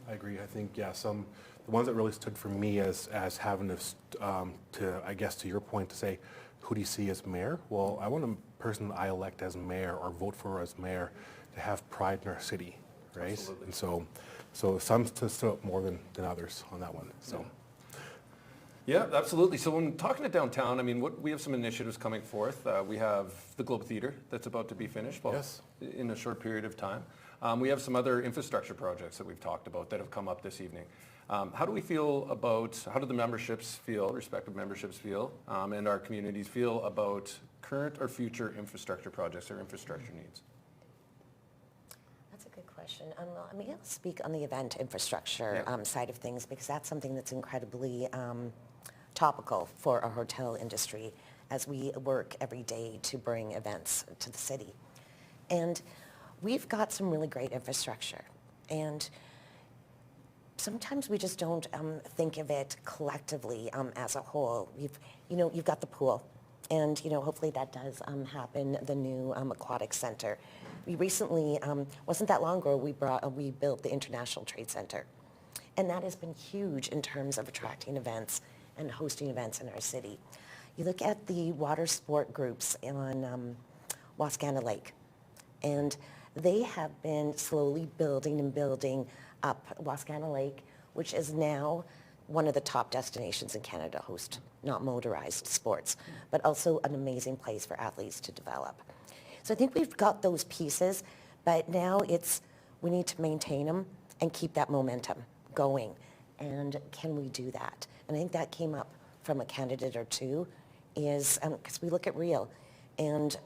I agree. I think, the ones that really stood for me as having to, I guess to your point, to say, who do you see as mayor? Well, I want a person that I elect as mayor or vote for as mayor to have pride in our city, right? Absolutely. And so some stood up more than others on that one, so. Yeah, absolutely. So when talking to downtown, I mean, we have some initiatives coming forth. We have the Globe Theatre that's about to be finished in a short period of time. We have some other infrastructure projects that we've talked about that have come up this evening. How do the memberships feel, respective memberships feel, and our communities feel about current or future infrastructure projects or infrastructure needs? That's a good question. I mean, I'll speak on the event infrastructure side of things because that's something that's incredibly topical for our hotel industry. as we work every day to bring events to the city. And we've got some really great infrastructure, and sometimes we just don't think of it collectively as a whole. You've got the pool, and hopefully that does happen. The new aquatic center. We recently, wasn't that long ago, we built the International Trade Center, and that has been huge in terms of attracting events and hosting events in our city. You look at the water sport groups on Wascana Lake, and they have been slowly building up Wascana Lake, which is now one of the top destinations in Canada to host not motorized sports, but also an amazing place for athletes to develop. So I think we've got those pieces, but now we need to maintain them and keep that momentum going. And can we do that? And I think that came up from a candidate or two, is because we look at real, and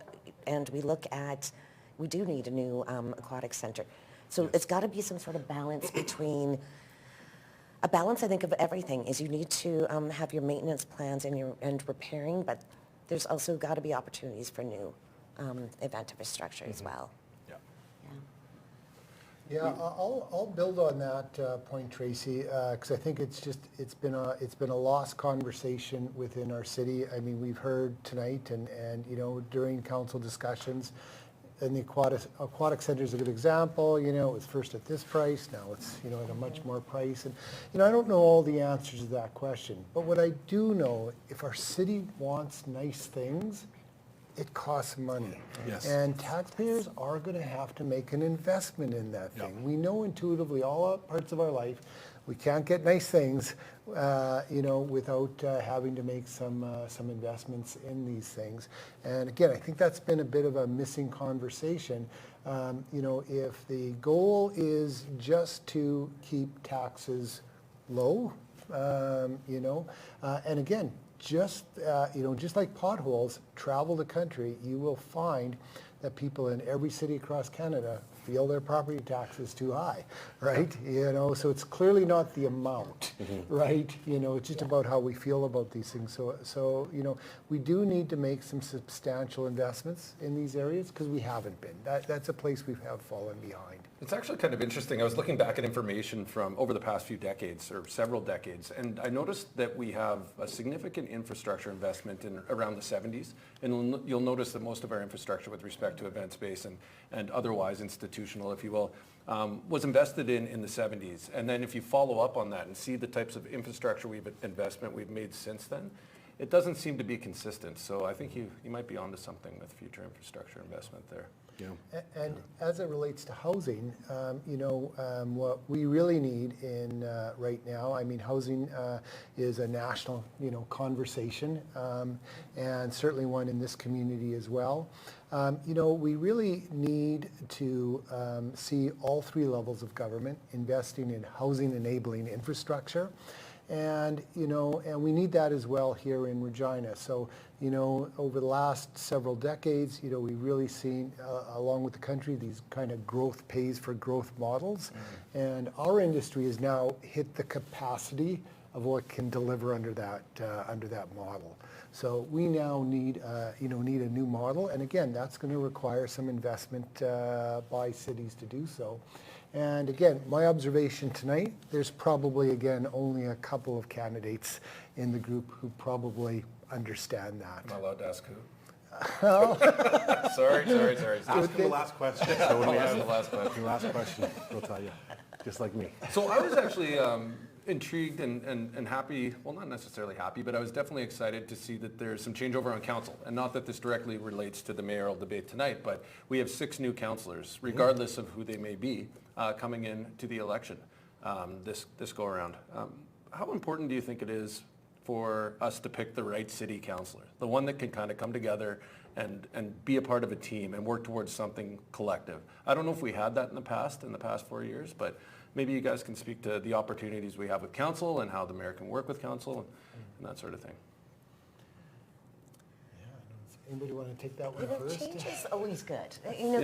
we look at, we do need a new aquatic center. So it's got to be some sort of balance between, a balance I think of everything is you need to have your maintenance plans and repairing, but there's also got to be opportunities for new event infrastructure as well. Yeah, I'll build on that point, Tracy, because I think it's been a lost conversation within our city. I mean, we've heard tonight and during council discussions, and the aquatic center is a good example. It was first at this price, now it's at a much more price, and I don't know all the answers to that question. But what I do know, if our city wants nice things, it costs money. Yes. And taxpayers are going to have to make an investment in that thing. We know intuitively all parts of our life, we can't get nice things, without having to make some investments in these things. And again, I think that's been a bit of a missing conversation. If the goal is just to keep taxes low, and again, just like potholes travel the country, you will find that people in every city across Canada feel their property tax is too high, right? So it's clearly not the amount, right? It's just about how we feel about these things. So we do need to make some substantial investments in these areas because we haven't been. That's a place we have fallen behind. It's actually kind of interesting. I was looking back at information from over the past few decades or several decades, and I noticed that we have a significant infrastructure investment in around the 70s. And you'll notice that most of our infrastructure with respect to event space and otherwise institutional, if you will, was invested in the 70s. And then if you follow up on that and see the types of infrastructure investment we've made since then, it doesn't seem to be consistent. So I think you might be onto something with future infrastructure investment there. Yeah. And as it relates to housing, what we really need in right now, I mean, housing is a national, conversation, and certainly one in this community as well. We really need to see all three levels of government investing in housing enabling infrastructure. And, and we need that as well here in Regina. So, over the last several decades, we've really seen, along with the country, these kind of growth pays for growth models. And our industry has now hit the capacity of what can deliver under that model. So we now need, need a new model. And again, that's going to require some investment by cities to do so. And again, my observation tonight, there's probably, again, only a couple of candidates in the group who probably understand that. Am I allowed to ask who? Well, sorry. Ask him the last question. So when we I'll ask have the last question. the last question, we'll tell you, just like me. So I was actually intrigued and happy, well, not necessarily happy, but I was definitely excited to see that there's some changeover on council. And not that this directly relates to the mayoral debate tonight, but we have 6 new councillors, regardless of who they may be, coming in to the election this go around. How important do you think it is for us to pick the right city councillor, the one that can kind of come together and be a part of a team and work towards something collective? I don't know if we had that in the past 4 years, but maybe you guys can speak to the opportunities we have with council and how the mayor can work with council and that sort of thing. Anybody want to take that one first? Change is always good.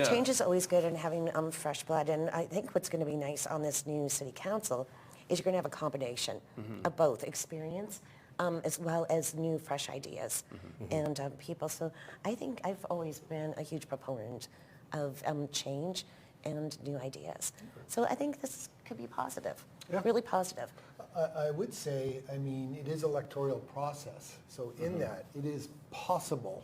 Change is always good, and having fresh blood. And I think what's going to be nice on this new city council is you're going to have a combination of both experience as well as new, fresh ideas and people. So I think I've always been a huge proponent of change and new ideas. So I think this could be positive, really positive. I would say, I mean, it is electoral process. So in that, it is possible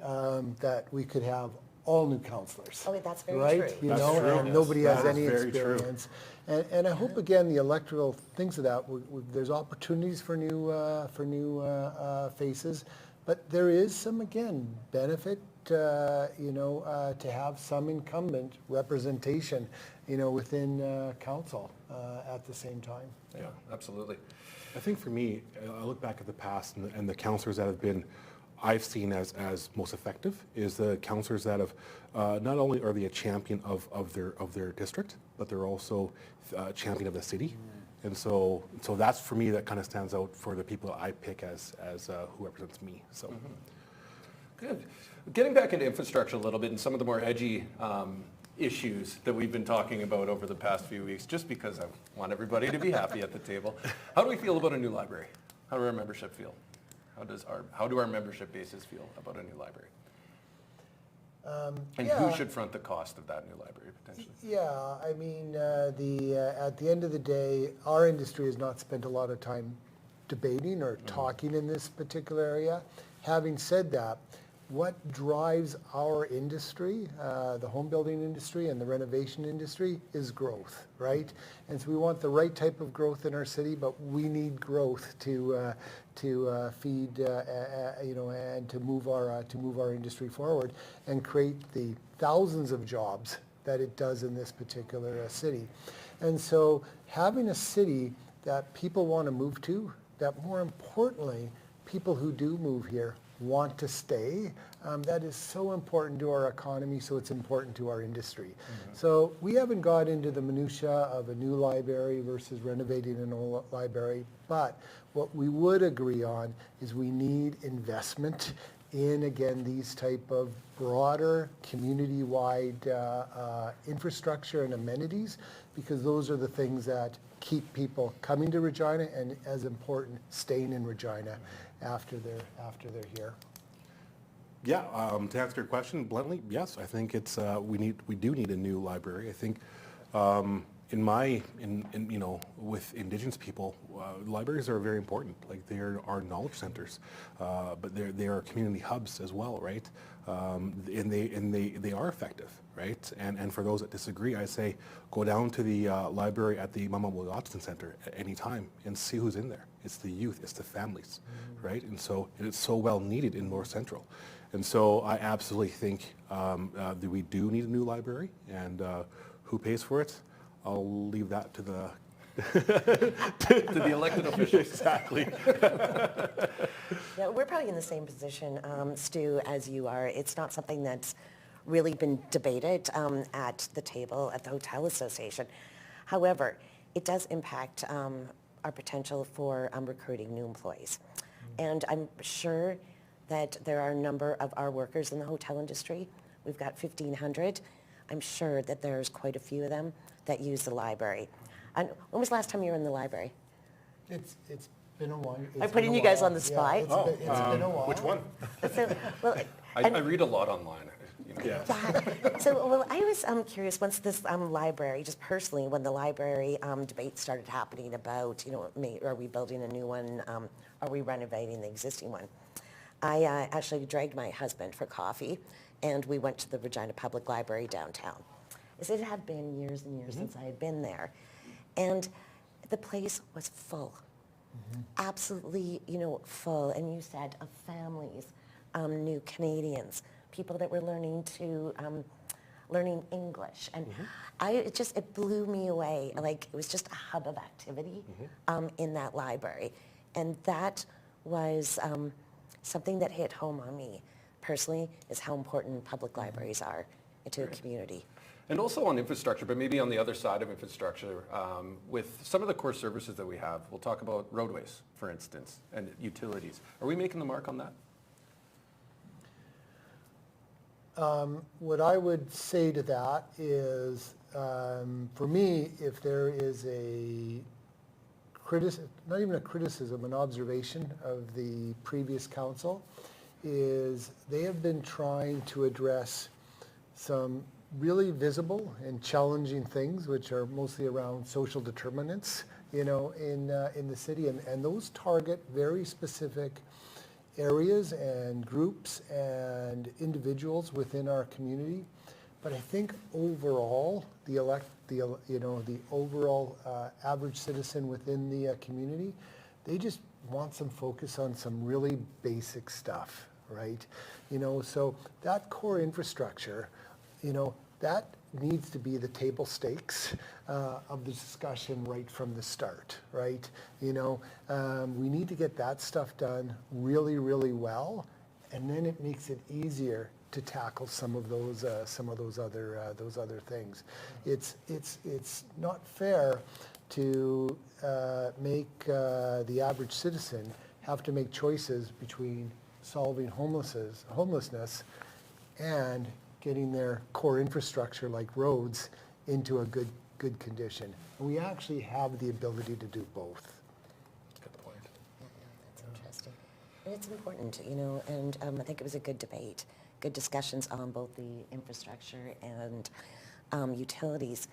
that we could have all new councillors. Oh, that's very right? true. You That's know, true. and nobody That has is any very true. experience. And I hope again the electoral things of that. There's opportunities for new faces, but there is some again benefit. To have some incumbent representation, within council at the same time. Yeah, absolutely. I think for me, I look back at the past and the councillors that have been, I've seen as most effective is the councillors that have, not only are they a champion of their district, but they're also a champion of the city. And so that's for me that kind of stands out for the people that I pick as who represents me. So. Good. Getting back into infrastructure a little bit and some of the more edgy issues that we've been talking about over the past few weeks, just because I want everybody to be happy at the table. How do we feel about a new library? How do our membership feel? How do our membership bases feel about a new library? And who should front the cost of that new library potentially? Yeah, I mean, at the end of the day, our industry has not spent a lot of time debating or talking in this particular area. Having said that, what drives our industry, the home building industry and the renovation industry, is growth, right? And so we want the right type of growth in our city, but we need growth to feed, and to move our industry forward and create the thousands of jobs that it does in this particular city. And so having a city that people want to move to, that more importantly, people who do move here want to stay. That is so important to our economy, so it's important to our industry. So we haven't got into the minutia of a new library versus renovating an old library, but what we would agree on is we need investment in, again, these type of broader community-wide infrastructure and amenities, because those are the things that keep people coming to Regina and, as important, staying in Regina after they're here. Yeah, to answer your question bluntly, yes, I think it's we do need a new library. I think with Indigenous people, libraries are very important. Like, they are knowledge centers, but they are community hubs as well, right? And they are effective, right? And for those that disagree, I say go down to the library at the Mama Williamson Center at any time and see who's in there. It's the youth, it's the families, right? And it's so well needed in North Central. And so I absolutely think that we do need a new library, and who pays for it? I'll leave that to the to the elected officials. Exactly. Yeah, we're probably in the same position, Stu, as you are. It's not something that's really been debated at the table at the Hotel Association. However, it does impact our potential for recruiting new employees. And I'm sure that there are a number of our workers in the hotel industry. We've got 1,500. I'm sure that there's quite a few of them that use the library. And when was the last time you were in the library? It's been a while. I'm putting you guys on the spot. Yeah, it's been a while. Which one? So, well, I read a lot online. Yeah. So, well, I was curious, once this library, just personally, when the library debate started happening about, are we building a new one? Are we renovating the existing one? I actually dragged my husband for coffee, and we went to the Regina Public Library downtown. As it had been years and years since I had been there. And the place was full. Absolutely, full. And you said of families, new Canadians, people that were learning English. And it blew me away. Like, it was just a hub of activity in that library. And that was something that hit home on me personally, is how important public libraries are to a community. And also on infrastructure, but maybe on the other side of infrastructure, with some of the core services that we have, we'll talk about roadways, for instance, and utilities. Are we making the mark on that? What I would say to that is, for me, if there is a not even a criticism, an observation of the previous council, is they have been trying to address some really visible and challenging things, which are mostly around social determinants, in the city, and those target very specific areas and groups and individuals within our community. But I think overall, the overall average citizen within the community, they just want some focus on some really basic stuff, right? So that core infrastructure, that needs to be the table stakes of the discussion right from the start, right? We need to get that stuff done really, really well, and then it makes it easier to tackle some of those other things. It's not fair to make the average citizen have to make choices between solving homelessness and getting their core infrastructure like roads into a good condition. And we actually have the ability to do both. Good point. That's interesting. And it's important, and I think it was a good debate, good discussions on both the infrastructure and utilities.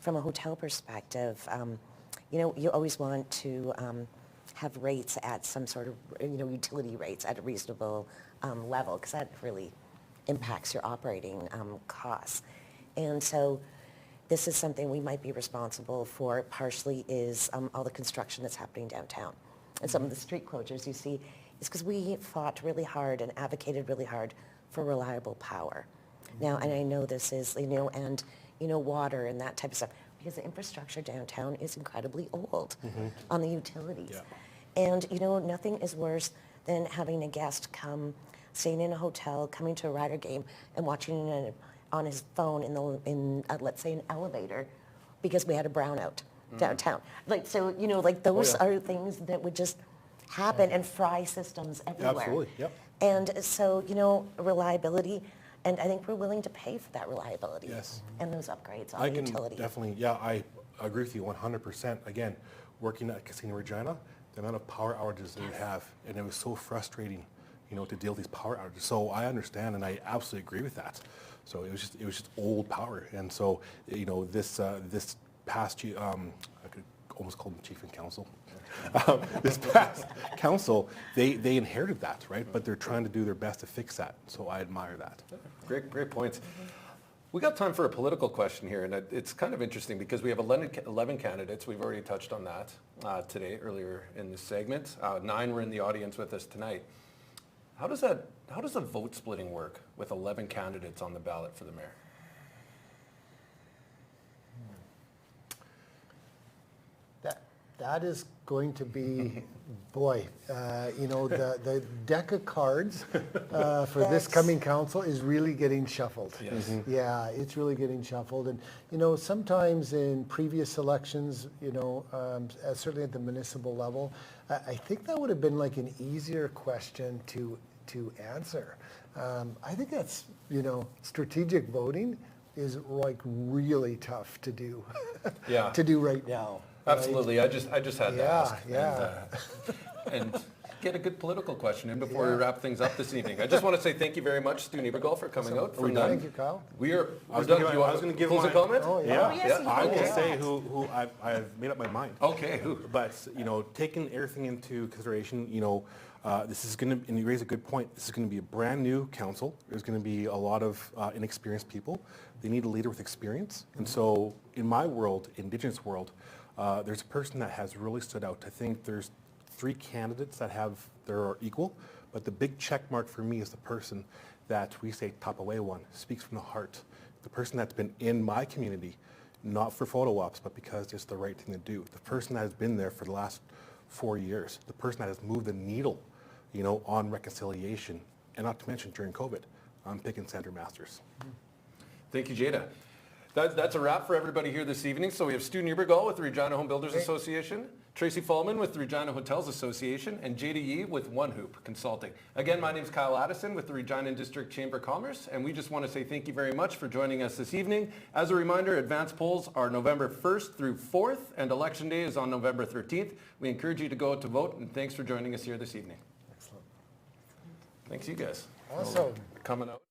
From a hotel perspective, you always want to have rates at some sort of, utility rates at a reasonable level, because that really impacts your operating costs. And so this is something we might be responsible for partially is all the construction that's happening downtown. And some of the street closures you see is because we fought really hard and advocated really hard for reliable power. Now, and I know this is, and, water and that type of stuff, because the infrastructure downtown is incredibly old on the utilities. Yeah. And, nothing is worse than having a guest come, staying in a hotel, coming to a Rider game, and watching it on his phone in let's say, an elevator, because we had a brownout downtown. Those are things that would just happen and fry systems everywhere. Absolutely, yep. And so, reliability, and I think we're willing to pay for that reliability. Yes. And those upgrades on the utility. Definitely, I agree with you 100%. Again, working at Casino Regina, the amount of power outages that we have, and it was so frustrating, to deal with these power outages. So I understand, and I absolutely agree with that. So it was just old power, and so this past year, I could almost call them chief and council. This past council, they inherited that, right? But they're trying to do their best to fix that. So I admire that. Great points. We got time for a political question here, and it's kind of interesting because we have 11 candidates. We've already touched on that today, earlier in this segment. 9 were in the audience with us tonight. How does the vote splitting work with 11 candidates on the ballot for the mayor? That is going to be, the deck of cards for this coming council is really getting shuffled. Yes. Yeah, it's really getting shuffled. And, sometimes in previous elections, certainly at the municipal level, I think that would have been like an easier question to answer. I think that's, strategic voting is like really tough to do, to do right now. Absolutely. Right? I just had to ask. Yeah. And get a good political question in before we wrap things up this evening. I just want to say thank you very much, Stu Niebergall, for coming out. Thank you, Kyle. We're done. I was going to give a comment. Oh, yeah. Yeah. I will say who I've made up my mind. Okay, who? But taking everything into consideration, this is going to, and you raise a good point, this is going to be a brand new council. There's going to be a lot of inexperienced people. They need a leader with experience. And so in my world, Indigenous world, there's a person that has really stood out. I think there's 3 candidates that are equal, but the big check mark for me is the person that we say top away one, speaks from the heart. The person that's been in my community, not for photo ops, but because it's the right thing to do. The person that has been there for the last 4 years. The person that has moved the needle, on reconciliation, and not to mention during COVID. I'm picking Sandra Masters. Thank you, Jada. That's a wrap for everybody here this evening. So we have Stu Niebergall with the Regina Home Builders Association. Tracy Fallman with the Regina Hotels Association, and JD Yee with One Hoop Consulting. Again, my name is Kyle Addison with the Regina District Chamber of Commerce, and we just want to say thank you very much for joining us this evening. As a reminder, advance polls are November 1st through 4th, and Election Day is on November 13th. We encourage you to go out to vote, and thanks for joining us here this evening. Excellent. Thanks, you guys. Awesome. Coming out.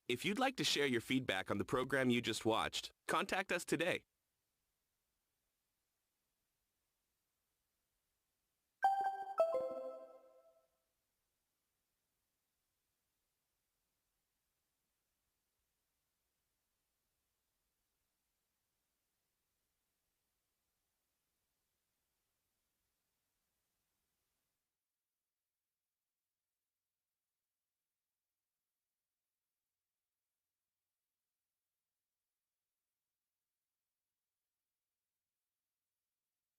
If you'd like to share your feedback on the program you just watched, contact us today